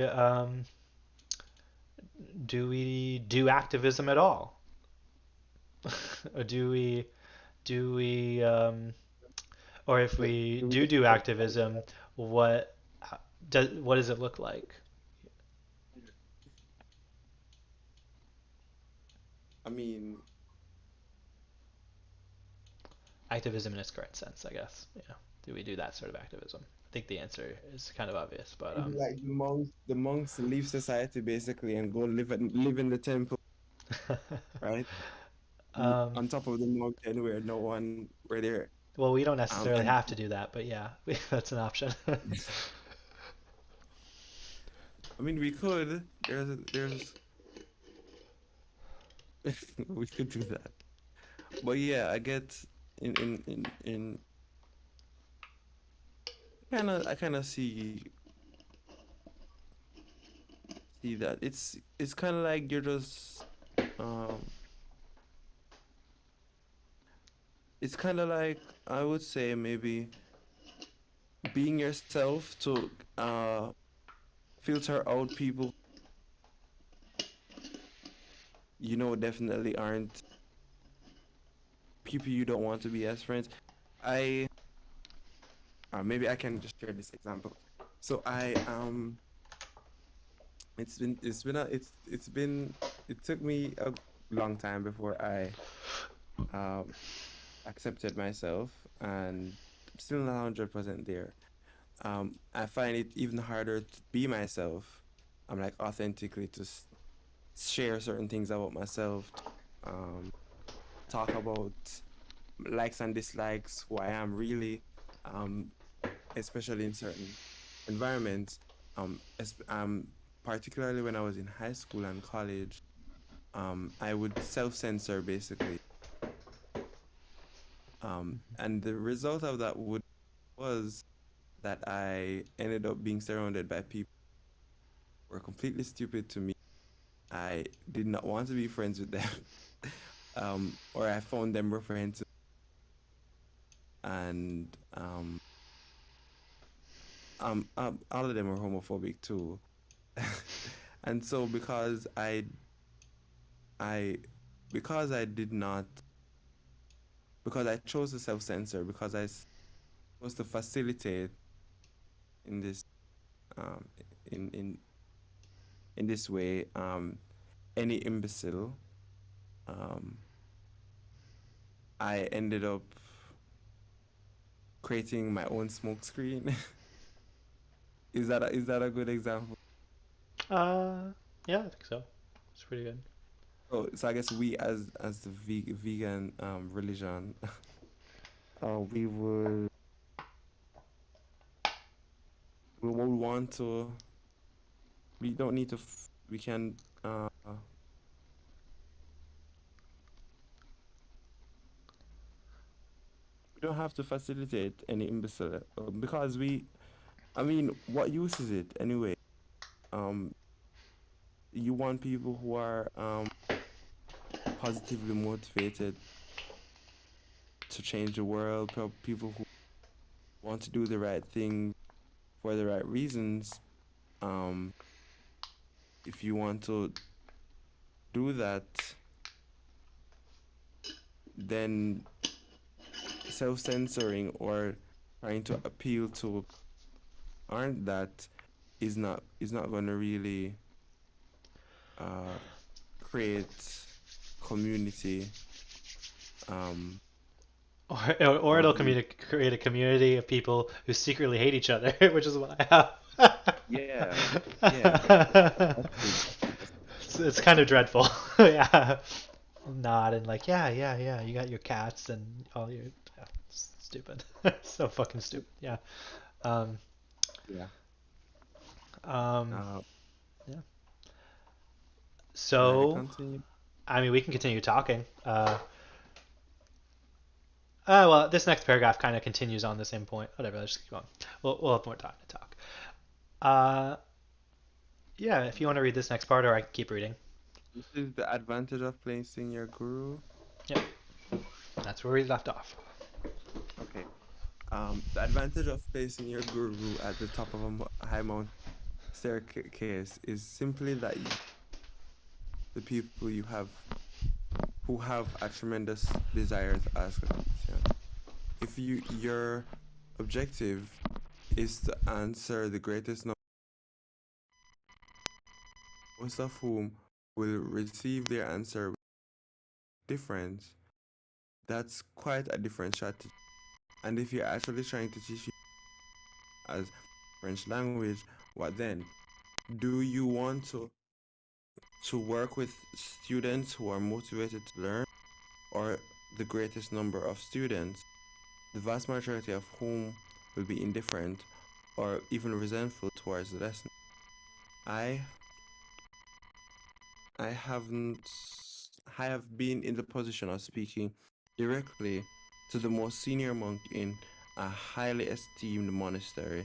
C: do activism at all, or do we or if
B: Like,
C: we
B: do we
C: do
B: have,
C: activism, what what does it look like?
B: I mean,
C: Activism in its correct sense, I guess. Yeah. Do we do that sort of activism?
A: I think the answer is kind of obvious, but
B: It'd be like the monks leave society basically and go live in the temple, right?
A: um,
B: On top of the mountain where they're
A: well, we don't necessarily
B: and
A: have to do that, but yeah, that's an option.
B: I mean we could there's we could do that. But yeah, I get in I kind of see that it's kind of like you're just um it's kind of like I would say maybe being yourself to filter out people definitely aren't people you don't want to be as friends. I maybe I can just share this example. So it took me a long time before I um accepted myself, and I'm still not 100% there. I find it even harder to be myself. I'm like authentically to share certain things about myself, talk about likes and dislikes, who I am really, um, especially in certain environments. Particularly when I was in high school and college, I would self-censor basically, and the result of that would was that I ended up being surrounded by people who were completely stupid to me. I did not want to be friends with them, or I found them reprehensible, and all of them are homophobic too. And so I because I did not because I chose to self-censor because was to facilitate in this um in in in this way any imbecile, um I ended up creating my own smoke screen. Is that a good example?
A: uh, yeah, I think so. It's pretty good.
B: So I guess we as the vegan religion, we would want to. We don't need to. We can. We don't have to facilitate any imbecile because we. I mean, what use is it anyway? Um, you want people who are positively motivated to change the world. People who want to do the right thing for the right reasons. Um, if you want to do that, then self-censoring or trying to appeal to aren't that is not going to really uh, create community, um,
A: Or
B: or
A: it'll
B: build.
A: create a community of people who secretly hate each other, which is what I
B: Yeah, yeah,
A: have.
B: that's
A: It's kind of dreadful. Yeah. Nod and like, yeah, yeah, yeah. You got your cats and all your yeah, stupid. So fucking stupid. Yeah. Um.
B: yeah.
A: Um.
B: Uh,
A: Yeah.
B: can I
A: So,
B: continue?
A: I mean, we can continue talking. Well, this next paragraph kind of continues on the same point. Whatever. Let's just keep going. We'll have more time to talk. Uh. Yeah. If you want to read this next part, or I can keep reading.
B: This is the advantage of placing your guru.
A: Yep. That's where we left off.
B: Okay. The advantage of placing your guru at the top of a high mountain staircase is simply that the people you have who have a tremendous desire to ask a question. If your objective is to answer the greatest number, most of whom will receive their answer with difference, that's quite a different strategy. And if you're actually trying to teach as French language, what then? Do you want to work with students who are motivated to learn, or the greatest number of students, the vast majority of whom will be indifferent or even resentful towards the lesson? I I haven't I have been in the position of speaking directly to the most senior monk in a highly esteemed monastery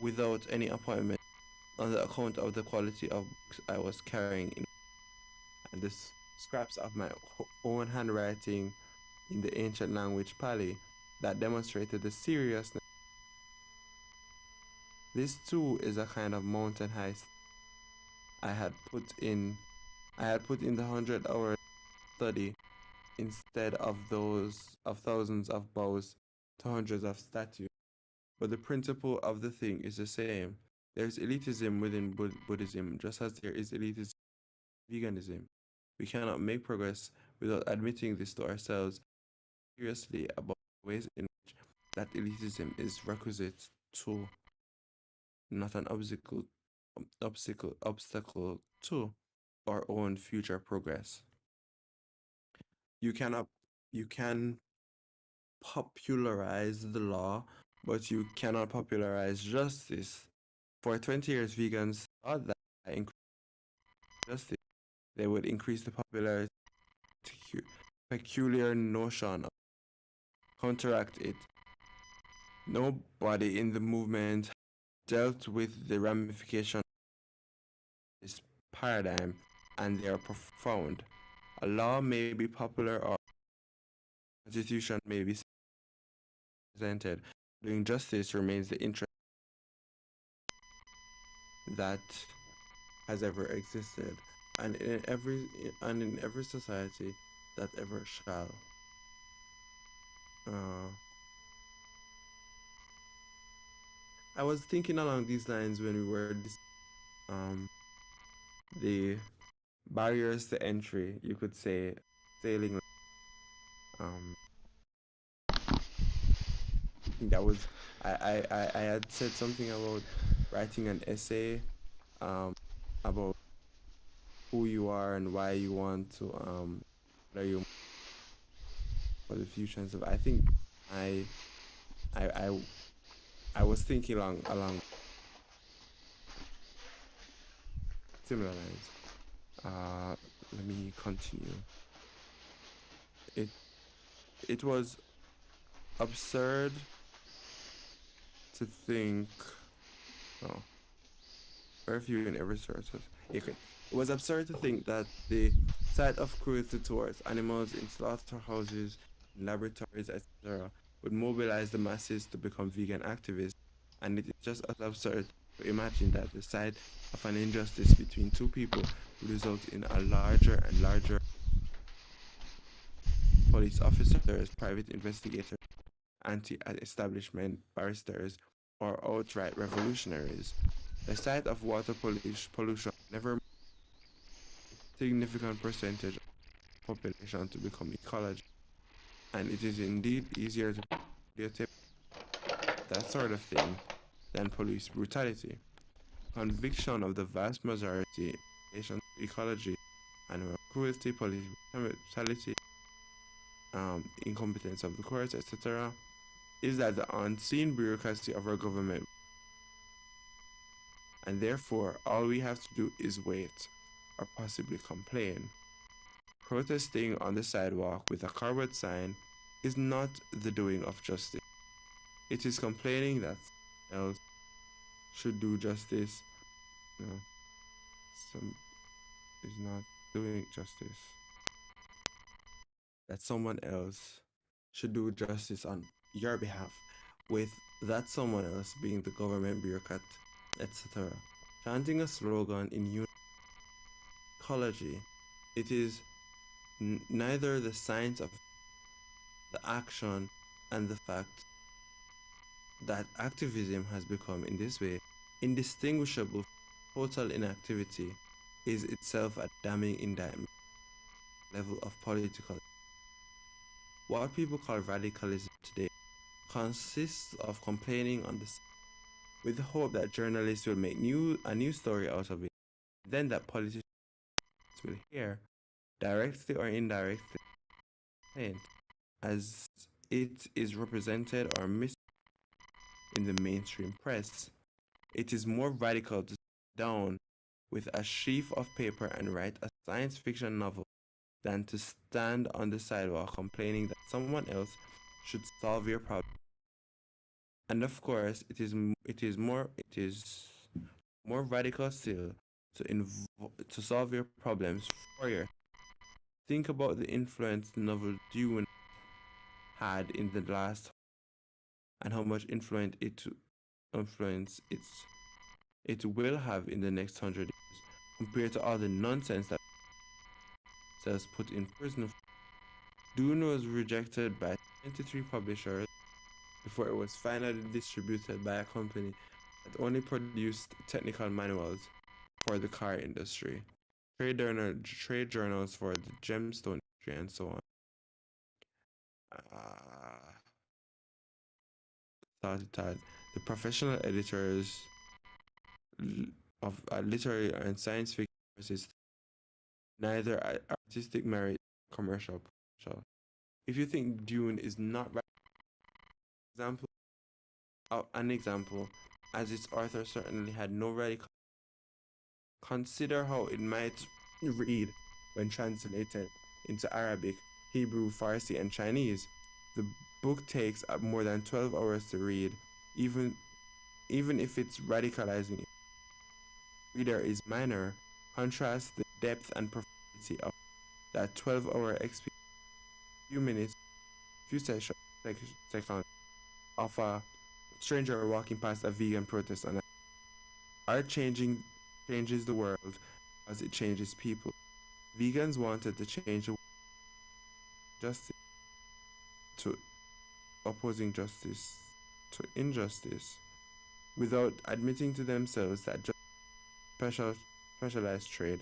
B: without any appointment on the account of the quality of books I was carrying in, and the scraps of my own handwriting in the ancient language Pali that demonstrated the seriousness. This too is a kind of mountain heist. I had put in I had put in the 100 hours study instead of those of thousands of bows to hundreds of statues. But the principle of the thing is the same. There's elitism within Buddhism, just as there is elitism in veganism. We cannot make progress without admitting this to ourselves seriously about ways in which that elitism is requisite to, not an obstacle to our own future progress. You cannot you can popularize the law, but you cannot popularize justice. For 20 years, vegans thought that by increasing justice, they would increase the popularity peculiar notion of counteract it. Nobody in the movement dealt with the ramifications of this paradigm, and they are profound. A law may be popular or a constitution may be presented. Doing justice remains the interest that has ever existed, and in every society that ever shall. Uh, I was thinking along these lines when we were um, the barriers to entry. You could say sailing. Um, I think that was I had said something about writing an essay um, about who you are and why you want to what are you for the future and stuff. I think I I I I was thinking along similar lines. Uh, Let me continue. It it was absurd to think. Oh, very few in every sort of. Okay, it was absurd to think that the sight of cruelty towards animals in slaughterhouses, in laboratories, etc., would mobilize the masses to become vegan activists, and it is just as absurd to imagine that the sight of an injustice between two people would result in a larger and larger police officers, private investigators, anti-establishment barristers, or outright revolutionaries. The sight of water pollution never significant percentage of the population to become ecological, and it is indeed easier to videotape that sort of thing than police brutality. Conviction of the vast majority in relation to ecology and cruelty, police brutality, incompetence of the courts, etc., is that the unseen bureaucracy of our government, and therefore all we have to do is wait or possibly complain. Protesting on the sidewalk with a cardboard sign is not the doing of justice. It is complaining that someone else should do justice. No, some is not doing justice. That someone else should do justice on your behalf, with that someone else being the government bureaucrat, etc. Chanting a slogan in ecology, it is neither the science of the action and the fact that activism has become in this way indistinguishable from total inactivity is itself a damning indictment level of political. What people call radicalism today consists of complaining on the with the hope that journalists will make a new story out of it, then that politicians will hear, directly or indirectly, as it is represented or missed in the mainstream press. It is more radical to sit down with a sheaf of paper and write a science fiction novel than to stand on the sidewalk complaining that someone else should solve your problem. And of course, it is more radical still to solve your problems for you. Think about the influence the novel Dune had in the last and how much influence it will have in the next 100 years compared to all the nonsense that was put in prison. Dune was rejected by 23 publishers before it was finally distributed by a company that only produced technical manuals for the car industry, trade journals for the gemstone industry, and so on. Uh, thought the professional editors of literary and science fiction courses neither artistic merit nor commercial potential. If you think Dune is not right, example, an example, as its author certainly had no radical. Consider how it might read when translated into Arabic, Hebrew, Farsi, and Chinese. The book takes up more than 12 hours to read, even even if it's radicalizing it. Reader is minor. Contrast the depth and profundity of that 12-hour experience. Few minutes, few seconds of a stranger walking past a vegan protest on art changes the world as it changes people. Vegans wanted to change the justice to opposing justice to injustice without admitting to themselves that just special specialized trade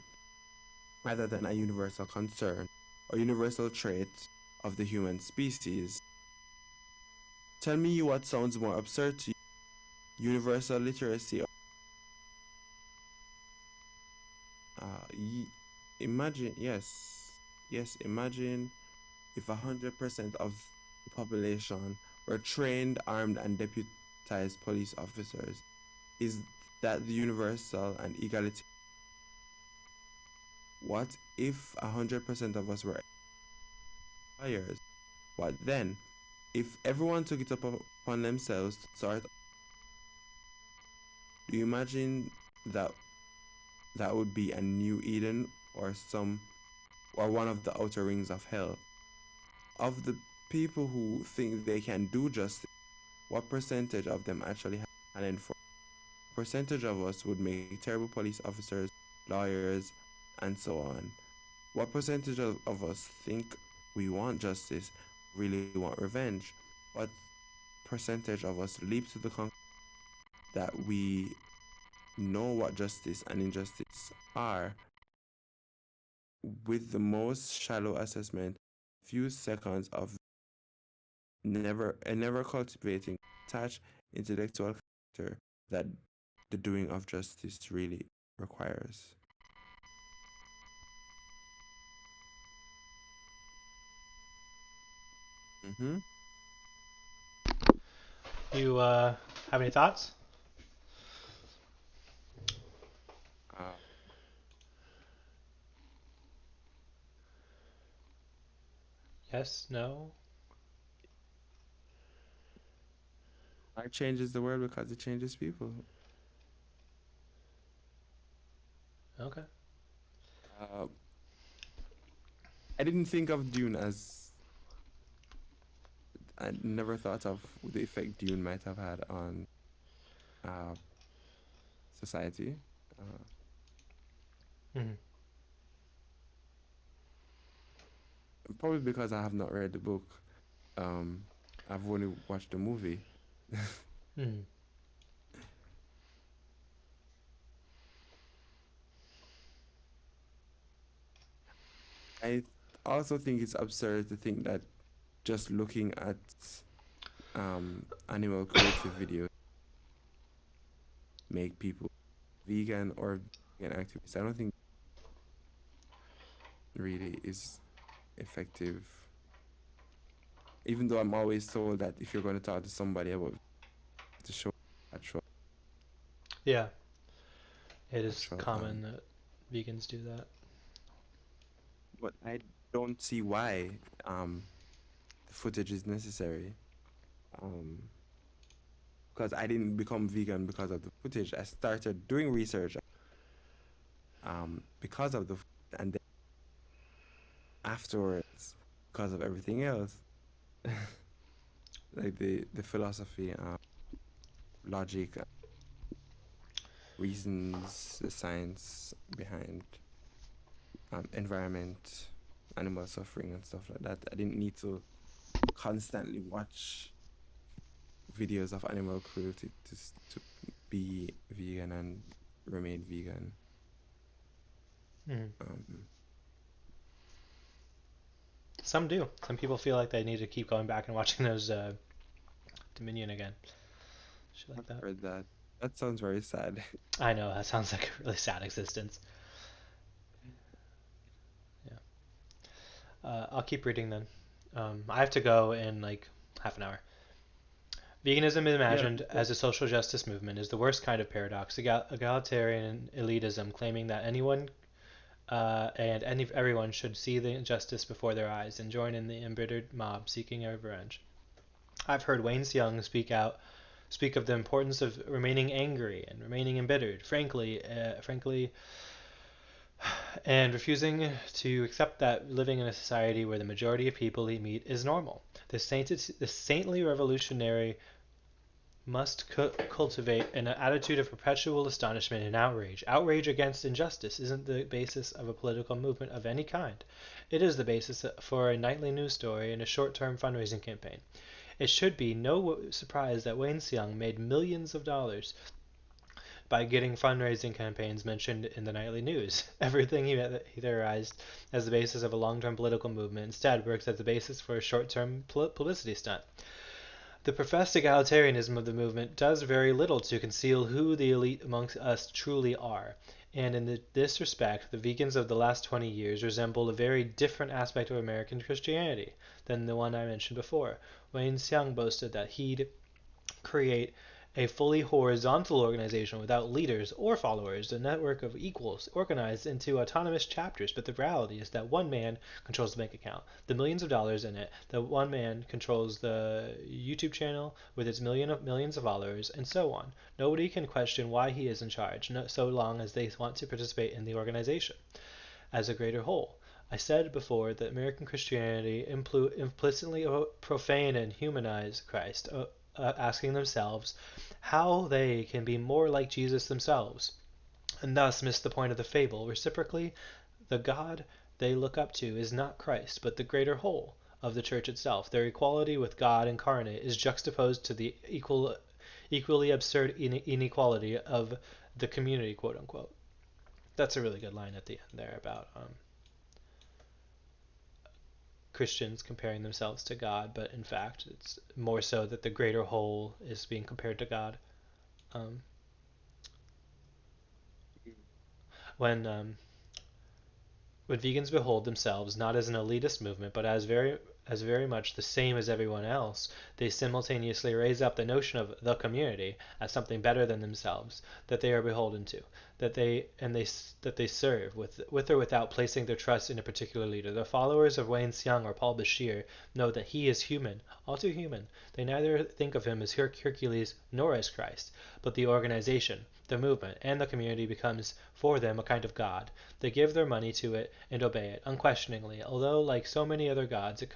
B: rather than a universal concern or universal trait of the human species. Tell me what sounds more absurd to you. Universal literacy. Uh, imagine, yes, imagine if 100% of the population were trained, armed, and deputized police officers. Is that the universal and equality? What if 100% of us were employers? What then? If everyone took it upon themselves to sort, do you imagine that that would be a new Eden or one of the outer rings of hell? Of the people who think they can do justice, what percentage of them actually have talent for? Percentage of us would make terrible police officers, lawyers, and so on. What percentage of us think we want justice, really want revenge? What percentage of us leap to the conclusion that we know what justice and injustice are with the most shallow assessment, few seconds of never cultivating attached intellectual character that the doing of justice really requires? Mm-hmm.
C: You have any thoughts?
B: Uh,
C: Yes, no?
B: art changes the world because it changes people.
C: Okay.
B: Uh, I didn't think of Dune as I never thought of the effect Dune might have had on uh, society. Uh,
C: Hmm.
B: Probably because I have not read the book. Um, I've only watched the movie.
C: Hmm.
B: I also think it's absurd to think that just looking at animal cruelty videos make people vegan or vegan activists. I don't think really is effective. Even though I'm always told that if you're going to talk to somebody about to show actual
C: Yeah, it is
B: actual
C: common that vegans do that.
B: but I don't see why the footage is necessary. Um because I didn't become vegan because of the footage. I started doing research because of the and then afterwards because of everything else. Like the philosophy, logic, reasons, the science behind environment, animal suffering, and stuff like that. I didn't need to constantly watch videos of animal cruelty to be vegan and remain vegan.
C: Mm.
B: Um,
C: Some do. Some people feel like they need to keep going back and watching those Dominion again. Shit like
B: I've
C: that.
B: heard that. That sounds very sad.
C: I know that sounds like a really sad existence. Yeah. I'll keep reading then. I have to go in like half an hour. Veganism
B: Yeah,
C: imagined as a social justice movement is the worst kind of paradox. Egalitarian elitism claiming that anyone everyone should see the injustice before their eyes and join in the embittered mob seeking revenge. I've heard Wayne Young speak of the importance of remaining angry and remaining embittered, frankly, and refusing to accept that living in a society where the majority of people eat meat is normal. The saintly revolutionary must cultivate an attitude of perpetual astonishment and outrage. Outrage against injustice isn't the basis of a political movement of any kind. It is the basis for a nightly news story and a short-term fundraising campaign. It should be no surprise that Wayne Young made millions of dollars by getting fundraising campaigns mentioned in the nightly news. Everything he theorized as the basis of a long-term political movement instead works as the basis for a short-term publicity stunt. The professed egalitarianism of the movement does very little to conceal who the elite amongst us truly are, and in this respect the vegans of the last 20 years resemble a very different aspect of American Christianity than the one I mentioned before. Wayne Xiang boasted that he'd create a fully horizontal organization without leaders or followers, a network of equals organized into autonomous chapters. But the reality is that one man controls the bank account, the millions of dollars in it. That one man controls the YouTube channel with its millions of followers, and so on. Nobody can question why he is in charge, so long as they want to participate in the organization as a greater whole. I said before that American Christianity implicitly profane and humanize Christ, asking themselves how they can be more like Jesus themselves, and thus miss the point of the fable. Reciprocally, the God they look up to is not Christ, but the greater whole of the church itself. Their equality with God incarnate is juxtaposed to the equally absurd inequality of the community, quote unquote. That's a really good line at the end there about Christians comparing themselves to God, but in fact, it's more so that the greater whole is being compared to God. Um, when when vegans behold themselves not as an elitist movement, but as very much the same as everyone else, they simultaneously raise up the notion of the community as something better than themselves, that they are beholden to, that they serve with or without placing their trust in a particular leader. The followers of Wayne Xiang or Paul Bashir know that he is human, all too human. They neither think of him as Hercules nor as Christ, but the organization, the movement, and the community becomes for them a kind of god. They give their money to it and obey it unquestioningly, although, like so many other gods, its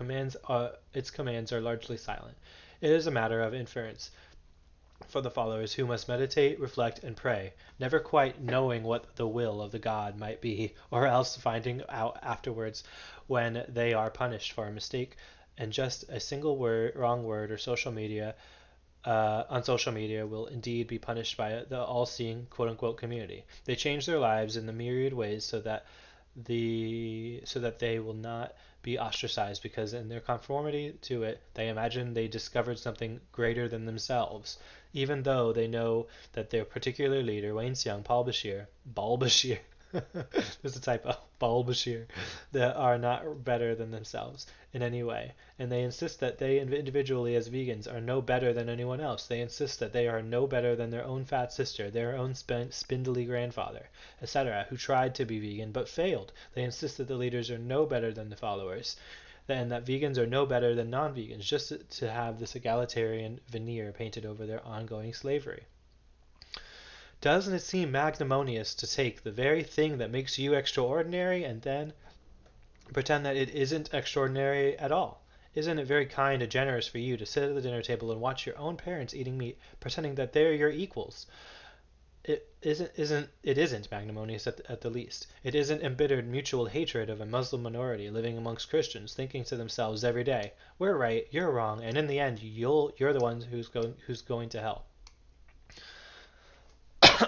C: commands are largely silent. It is a matter of inference for the followers, who must meditate, reflect, and pray, never quite knowing what the will of the god might be, or else finding out afterwards when they are punished for a mistake and just a single wrong word or social media on social media will indeed be punished by the all-seeing quote-unquote community. They change their lives in the myriad ways so that they will not be ostracized because in their conformity to it, they imagine they discovered something greater than themselves, even though they know that their particular leader, Wayne Xiang, Paul Bashir, Bal Bashir, there's a typo, Bal Bashir, that are not better than themselves in any way. And they insist that they individually as vegans are no better than anyone else. They insist that they are no better than their own fat sister, their own spindly grandfather, etc., who tried to be vegan but failed. They insist that the leaders are no better than the followers, and that vegans are no better than non-vegans, just to have this egalitarian veneer painted over their ongoing slavery. Doesn't it seem magnanimous to take the very thing that makes you extraordinary and then pretend that it isn't extraordinary at all? Isn't it very kind and generous for you to sit at the dinner table and watch your own parents eating meat, pretending that they're your equals? It isn't magnanimous at the least. It isn't embittered mutual hatred of a Muslim minority living amongst Christians, thinking to themselves every day, "We're right, you're wrong, and in the end, you're the one who's going to hell."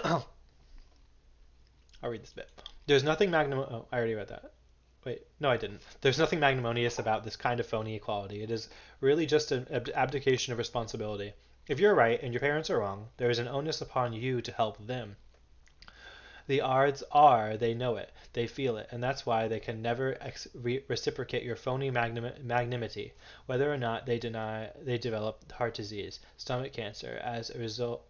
C: I'll read this bit. There's nothing magnanimous. Oh, I already read that. Wait, no, I didn't. There's nothing magnanimous about this kind of phony equality. It is really just an abdication of responsibility. If you're right and your parents are wrong, there is an onus upon you to help them. The odds are they know it, they feel it, and that's why they can never reciprocate your phony magnanimity, whether or not they develop heart disease, stomach cancer, as a result,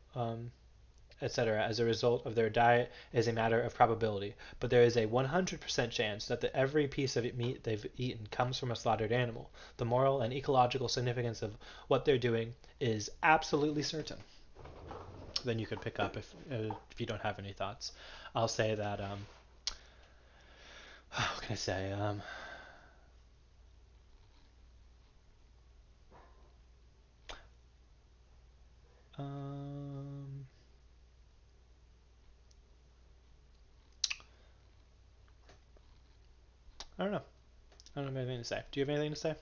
C: etc., as a result of their diet is a matter of probability, but there is a 100% chance that every piece of meat they've eaten comes from a slaughtered animal. The moral and ecological significance of what they're doing is absolutely certain. Then you could pick up if you don't have any thoughts. I'll say that. What can I say? Um, I don't know. I don't have anything to say. Do you have anything to say?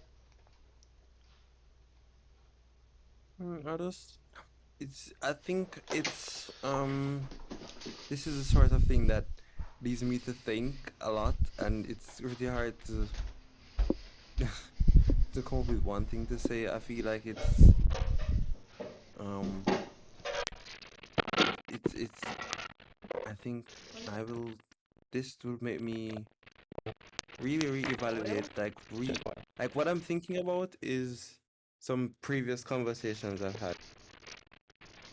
B: I just, I think this is the sort of thing that leads me to think a lot, and it's really hard to to come up with one thing to say. I feel like um, it's. I think I will. This will make me really reevaluate. Like what I'm thinking about is some previous conversations I've had.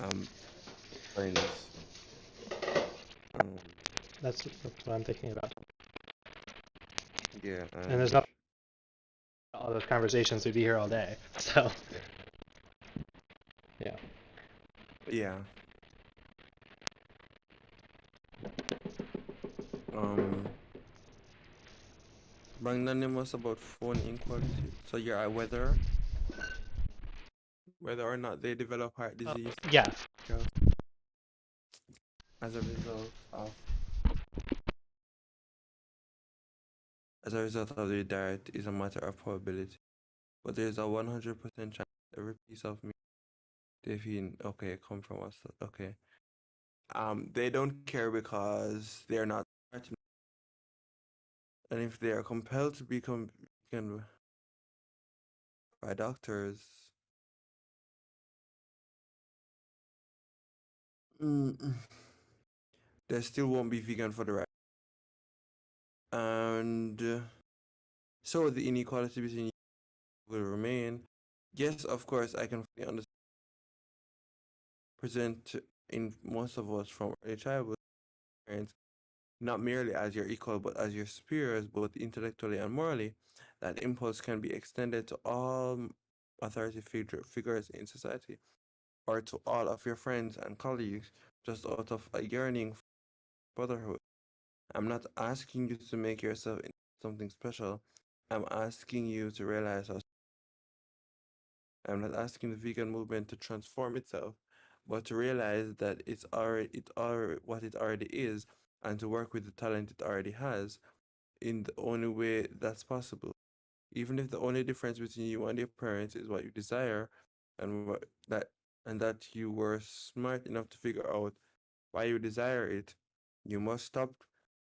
B: Um, friends. Um,
C: That's what I'm thinking about.
B: yeah,
C: And there's
B: and
C: not all those conversations. We'd be here all day. So yeah.
B: yeah. Um, magnanimous about phone inequality. So yeah, whether or not they develop heart disease
C: Yeah.
B: as a result of as a result of their diet is a matter of probability. But there's a 100% chance every piece of meat they've eaten, okay, come from us. Okay. They don't care because they're not smart enough. And if they are compelled to become vegan by doctors, mm, they still won't be vegan for the right. And so the inequality between will remain. Yes, of course, I can fully understand present in most of us from early childhood parents not merely as your equal but as your superiors, both intellectually and morally. That impulse can be extended to all authority figures in society or to all of your friends and colleagues just out of a yearning for brotherhood. I'm not asking you to make yourself into something special. I'm asking you to realize how I'm not asking the vegan movement to transform itself, but to realize that it's already what it already is, and to work with the talent it already has in the only way that's possible. Even if the only difference between you and your parents is what you desire, and what that and that you were smart enough to figure out why you desire it, you must stop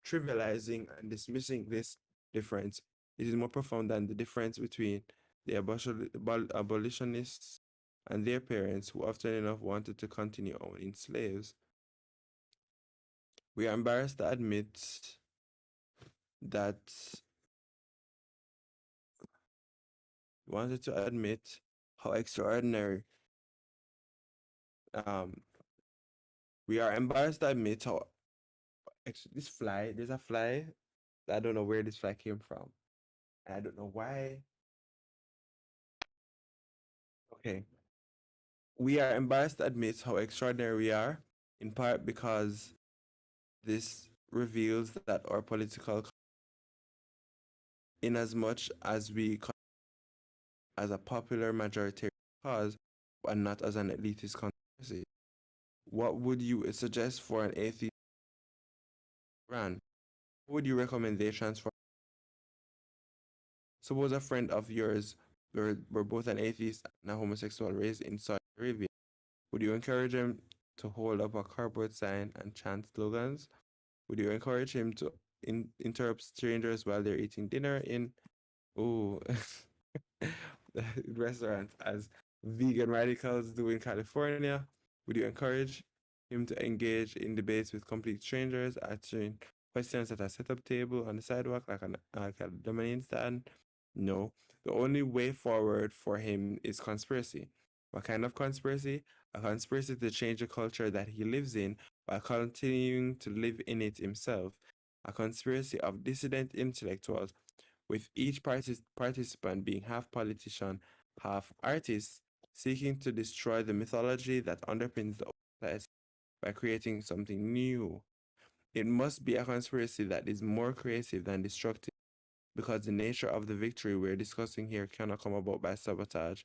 B: trivializing and dismissing this difference. It is more profound than the difference between the abolitionists and their parents, who often enough wanted to continue owning slaves. We are embarrassed to admit that wanted to admit how extraordinary. Um, we are embarrassed to admit how this fly. There's a fly. I don't know where this fly came from. I don't know why. Okay, we are embarrassed to admit how extraordinary we are, in part because this reveals that our political, inasmuch as we as a popular majority cause and not as an elitist conspiracy. What would you suggest for an atheist brand? Would you recommend they transform? Suppose a friend of yours were both an atheist and a homosexual raised in Saudi Arabia. Would you encourage him to hold up a cardboard sign and chant slogans? Would you encourage him to interrupt strangers while they're eating dinner in oh restaurants as vegan radicals do in California? Would you encourage him to engage in debates with complete strangers, answering questions at a setup table on the sidewalk like a lemonade stand? No. The only way forward for him is conspiracy. What kind of conspiracy? A conspiracy to change the culture that he lives in while continuing to live in it himself. A conspiracy of dissident intellectuals, with each participant being half politician, half artist, seeking to destroy the mythology that underpins the old by creating something new. It must be a conspiracy that is more creative than destructive, because the nature of the victory we're discussing here cannot come about by sabotage,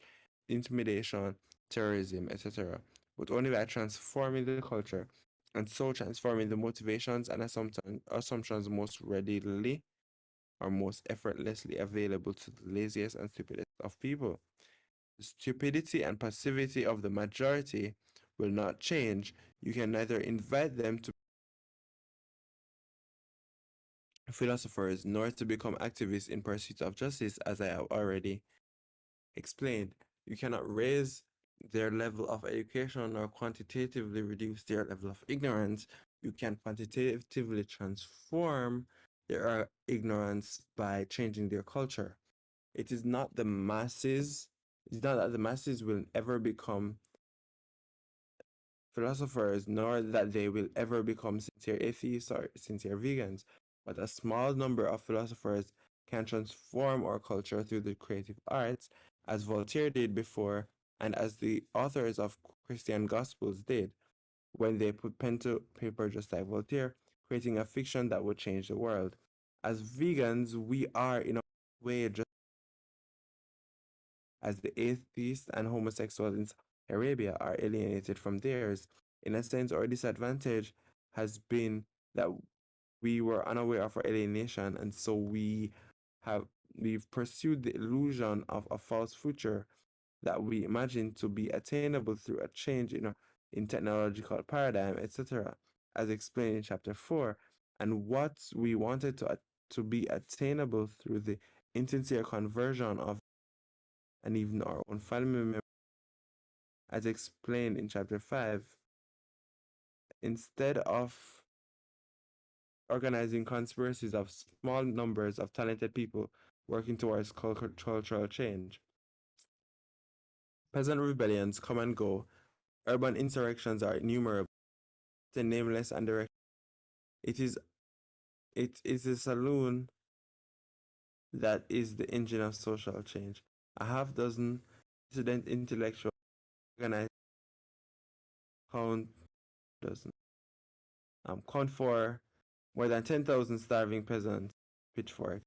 B: intimidation, terrorism, etc., but only by transforming the culture, and so transforming the motivations and assumptions most readily or most effortlessly available to the laziest and stupidest of people. The stupidity and passivity of the majority will not change. You can neither invite them to be philosophers nor to become activists in pursuit of justice, as I have already explained. You cannot raise their level of education or quantitatively reduce their level of ignorance. You can quantitatively transform their ignorance by changing their culture. It is not the masses, it's not that the masses will ever become philosophers, nor that they will ever become sincere atheists or sincere vegans, but a small number of philosophers can transform our culture through the creative arts, as Voltaire did before, and as the authors of Christian Gospels did when they put pen to paper just like Voltaire, creating a fiction that would change the world. As vegans, we are in a way just as the atheists and homosexuals in Saudi Arabia are alienated from theirs. In a sense, our disadvantage has been that we were unaware of our alienation, and so have we've pursued the illusion of a false future that we imagine to be attainable through a change in technological paradigm, etc., as explained in chapter 4, and what we wanted to be attainable through the insincere conversion of and even our own family members, as explained in chapter 5, instead of organizing conspiracies of small numbers of talented people working towards cultural change. Peasant rebellions come and go, urban insurrections are innumerable, the nameless and direct. It is it is a saloon that is the engine of social change. A half dozen dissident intellectuals organized count dozen count for more than 10,000 starving peasants. Pitchfork.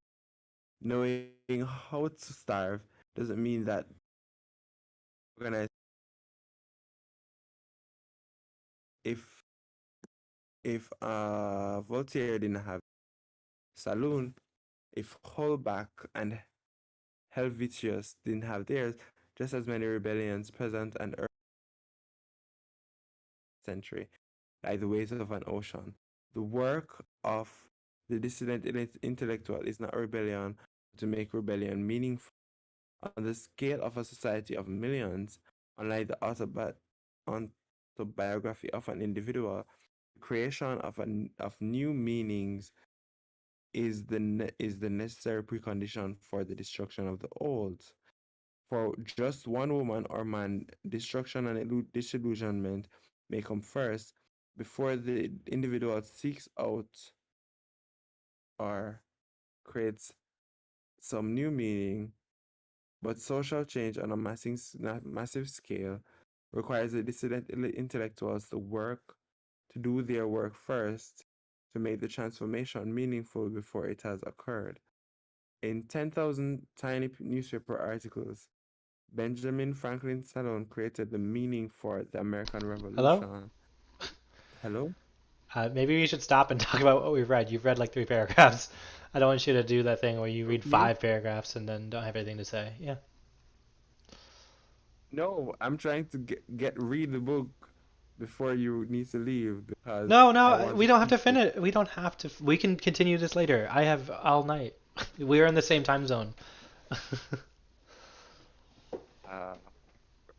B: Knowing how to starve doesn't mean that organized. If Voltaire didn't have saloon, if Holbach and Helvetius didn't have theirs, just as many rebellions, peasant and early century, like the waves of an ocean. The work of the dissident intellectual is not rebellion, to make rebellion meaningful. On the scale of a society of millions, unlike the autobiography of an individual, the creation of new meanings is the necessary precondition for the destruction of the old. For just one woman or man, destruction and disillusionment may come first before the individual seeks out or creates some new meaning. But social change on a massive scale requires the dissident intellectuals to do their work first, to make the transformation meaningful before it has occurred. In 10,000 tiny newspaper articles, Benjamin Franklin Stallone created the meaning for the American
C: Hello?
B: Revolution. Hello?
C: Maybe we should stop and talk about what we've read. You've read like 3 paragraphs. I don't want you to do that thing where you read
B: Me?
C: 5 paragraphs and then don't have anything to say. Yeah.
B: No, I'm trying to read the book before you need to leave because
C: No,
B: I
C: no,
B: want
C: we
B: to
C: don't have
B: keep
C: to
B: it.
C: finish. We don't have to. We can continue this later. I have all night. We're in the same time zone.
B: Uh,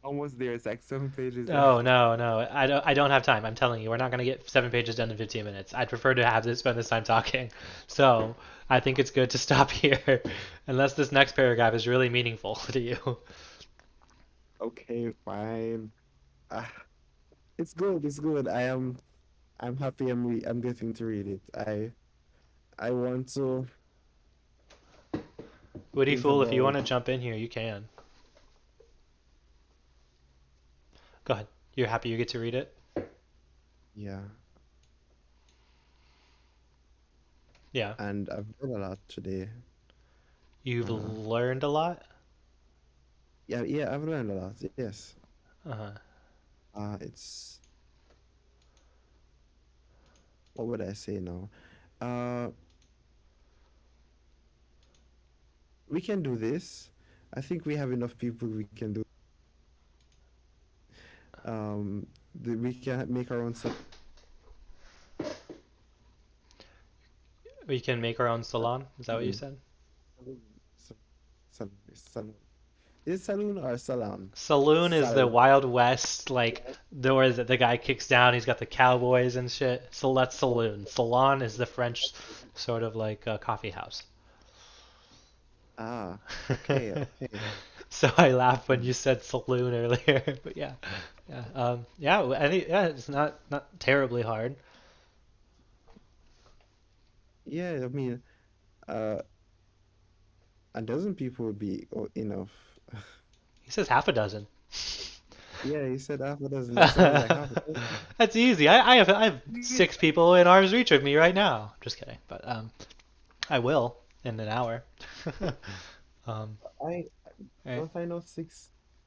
B: almost there. It's like 7 pages
C: No,
B: left.
C: no, no. I don't have time. I'm telling you, we're not gonna get 7 pages done in 15 minutes. I'd prefer to have this spend this time talking. So I think it's good to stop here, unless this next paragraph is really meaningful to you.
B: Okay, fine. Uh, it's good. It's good. I'm happy. I'm getting to read it. I want to
C: Woody
B: think
C: Fool, if you want
B: about.
C: to jump in here, you can. Go ahead. You're happy you get to read it?
B: Yeah,
C: Yeah.
B: and I've read a lot today.
C: You've
B: Uh,
C: learned a lot?
B: yeah, yeah. I've learned a lot. Yes.
C: Uh-huh.
B: It's what would I say now? Uh, we can do this. I think we have enough people. We can do. Um, we can make our own.
C: We can make our own salon? Is that what you
B: Saloon.
C: said?
B: Saloon. Is it saloon or salon?
C: Saloon is the
B: Salon.
C: Wild West, like the where the guy kicks down, he's got the cowboys and shit. So that's saloon. Salon is the French sort of like coffee house.
B: Ah, okay, okay.
C: So I laughed when
B: Mm.
C: you said saloon earlier, but yeah, yeah, yeah. Yeah, it's not terribly hard.
B: Yeah, I mean, uh, a dozen people would be enough.
C: He says half a dozen.
B: Yeah, he said half a dozen. That sounds like half a dozen.
C: That's easy. I have 6 people in arm's reach of me right now. Just kidding, but I will in an hour. um,
B: I
C: right.
B: don't I know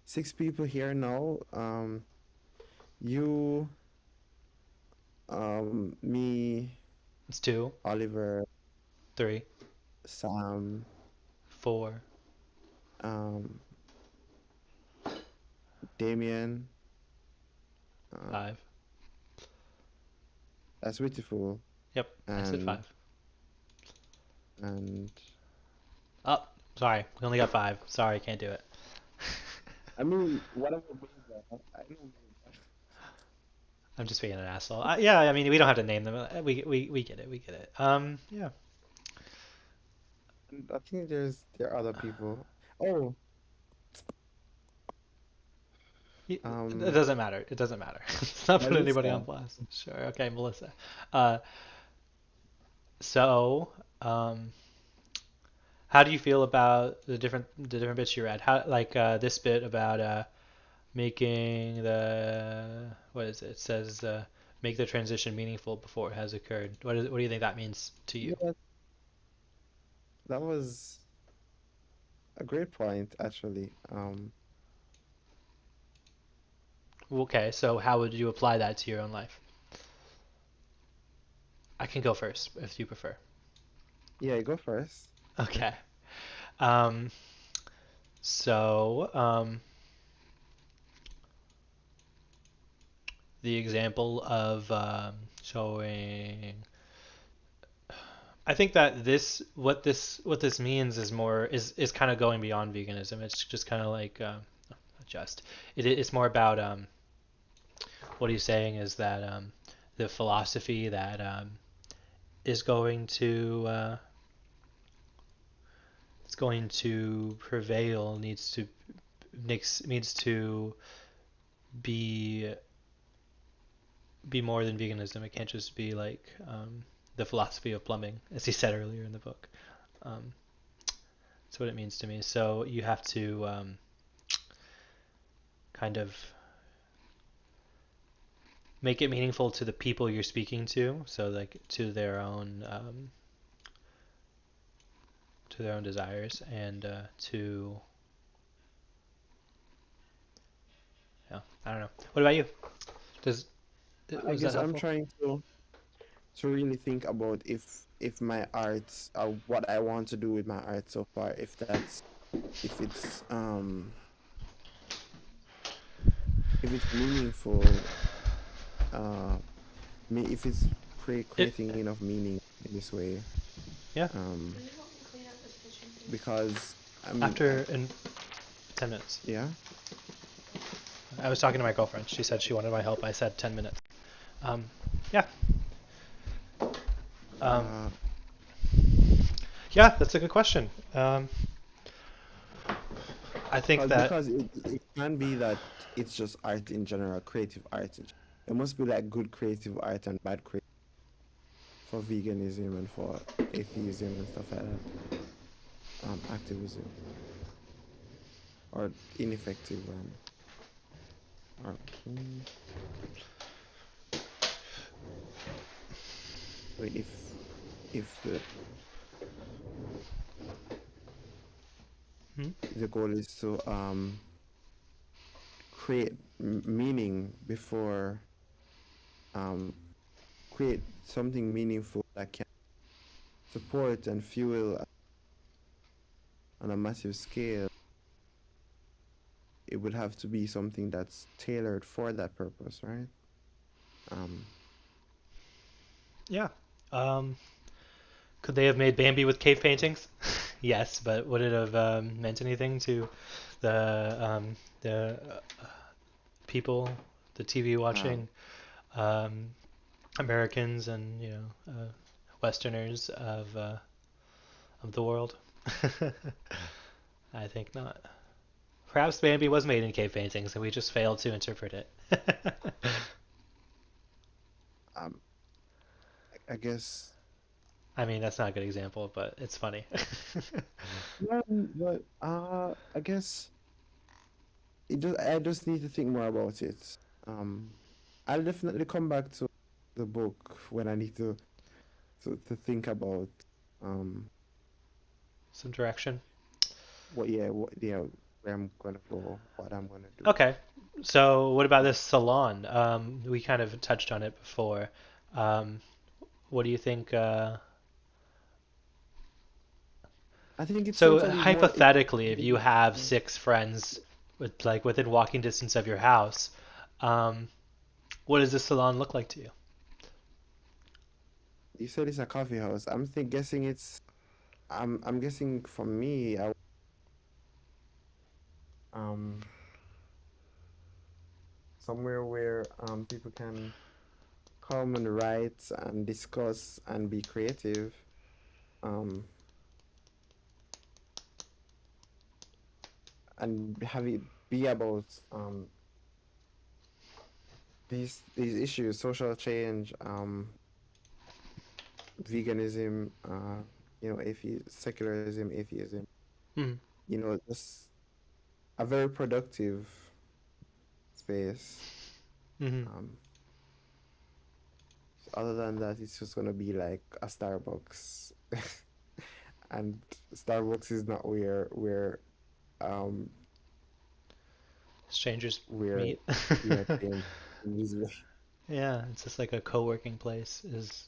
B: six people here now. You, me,
C: It's two,
B: Oliver,
C: 3,
B: Sam,
C: 4,
B: um, Damien. Uh,
C: 5.
B: that's beautiful.
C: Yep, I said
B: And
C: 5.
B: and
C: Oh, sorry, we only got 5. Sorry, can't do it.
B: I mean, whatever brings that. I know.
C: I'm just being an asshole. Yeah, I mean we don't have to name them. We get it. We get it. Yeah.
B: I think there are other people. Oh,
C: It
B: um,
C: doesn't matter. It doesn't matter. It's not put anybody on
B: Melissa.
C: blast. Sure. Okay, Melissa. Uh, so, um, how do you feel about the different bits you read? How like this bit about making the what is it? It says make the transition meaningful before it has occurred. What do you think that means to you?
B: Yeah, that was a great point, actually.
C: Okay, so how would you apply that to your own life? I can go first if you prefer.
B: Yeah, go first.
C: Okay. Um, so the example of showing I think that this means is more is kind of going beyond veganism. It's just kind of like not just it's more about what he's saying is that the philosophy that is going to is going to prevail needs to be more than veganism. It can't just be like the philosophy of plumbing, as he said earlier in the book. Um, that's what it means to me. So you have to kind of make it meaningful to the people you're speaking to. So like to their own desires and to yeah. I don't know. What about you? Does
B: I
C: was that
B: guess I'm
C: helpful?
B: trying to really think about if my art, what I want to do with my art so far, if it's if it's meaningful, uh if it's
C: It
B: creating enough meaning in this way,
C: yeah.
B: um because I mean
C: After in 10 minutes.
B: yeah.
C: I was talking to my girlfriend. She said she wanted my help. I said 10 minutes. Um, yeah. Um,
B: uh
C: yeah, that's a good question. I think that
B: because it can be that it's just art in general, creative art in general. There must be like good creative art and bad creative for veganism and for atheism and stuff like that. Activism or ineffective or I mean if
C: hmm?
B: the goal is to create meaning before um create something meaningful that can support and fuel on a massive scale, it would have to be something that's tailored for that purpose, right? Um,
C: Yeah. Um, could they have made Bambi with cave paintings? Yes, but would it have meant anything to the people, the TV
B: uh,
C: watching um, Americans and Westerners of the world? I think not. Perhaps Bambi was made in cave paintings and we just failed to interpret it.
B: um, I guess,
C: I mean, that's not a good example, but it's funny.
B: yeah, but I guess I just need to think more about it. Um, I'll definitely come back to the book when I need to think about um
C: Some direction.
B: yeah, where I'm gonna go, what I'm gonna do.
C: Okay. So, what about
B: Um,
C: this salon? We kind of touched on it before. Um, what do you think?
B: I think it's
C: So,
B: totally more.
C: hypothetically, if you have six friends with like within walking distance of your house, um, what does this salon look like to you?
B: You said it's a coffee house. Guessing it's. I'm guessing for me, um somewhere where people can come and write and discuss and be creative. Um, and have it be about these issues, social change, veganism, secularism, atheism.
C: Hmm.
B: Just a very productive space.
C: Hmm.
B: Um, other than that, it's just gonna be like a Starbucks, and Starbucks is not um
C: Strangers
B: where
C: meet.
B: we are trained in this way.
C: Yeah, it's just like a co-working place is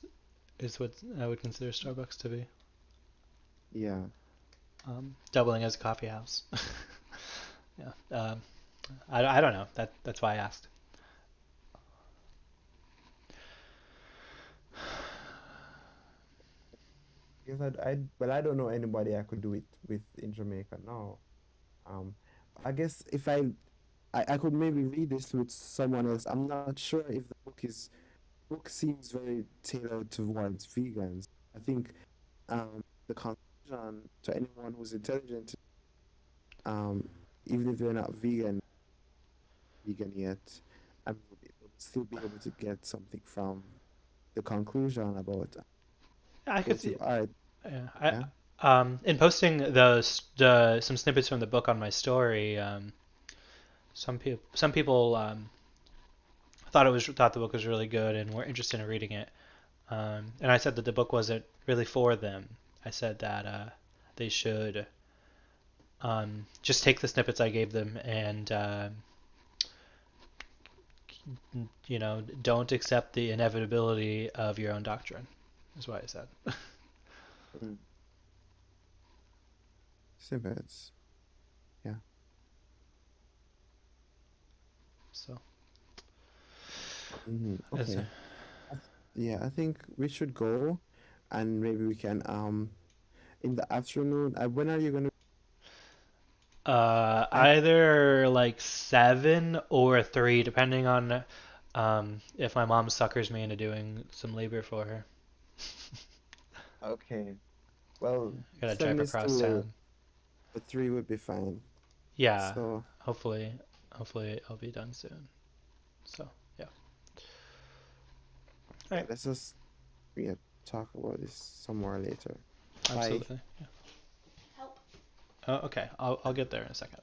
C: what I would consider Starbucks to be.
B: Yeah.
C: Doubling as a coffee house. Yeah. I don't know. That's why I asked.
B: Because well, I don't know anybody I could do it with in Jamaica. No. Um, I guess if I could maybe read this with someone else. I'm not sure if the book seems very tailored towards vegans. I think the conclusion to anyone who's intelligent, um, even if they're not vegan yet, I mean, they would still be able to get something from the conclusion about
C: I could see.
B: creative art.
C: Yeah,
B: Yeah.
C: in posting the some snippets from the book on my story, some people thought the book was really good and were interested in reading it. And I said that the book wasn't really for them. I said that they should just take the snippets I gave them and don't accept the inevitability of your own doctrine. Is what I said.
B: Mm. Snippets. Yeah.
C: So as
B: Okay. Yeah, I think we should go, and maybe we can in the afternoon. When are you gonna? I
C: either like 7 or 3, depending on if my mom suckers me into doing some labor for her.
B: Okay. Well,
C: I gotta drive
B: 7 is too
C: across
B: late,
C: town.
B: but 3 would be fine.
C: Yeah,
B: So
C: hopefully I'll be done soon. So yeah. All
B: yeah,
C: right.
B: let's just yeah talk about this some more later. Bye.
C: Absolutely. Yeah. Oh, okay. I'll get there in a second.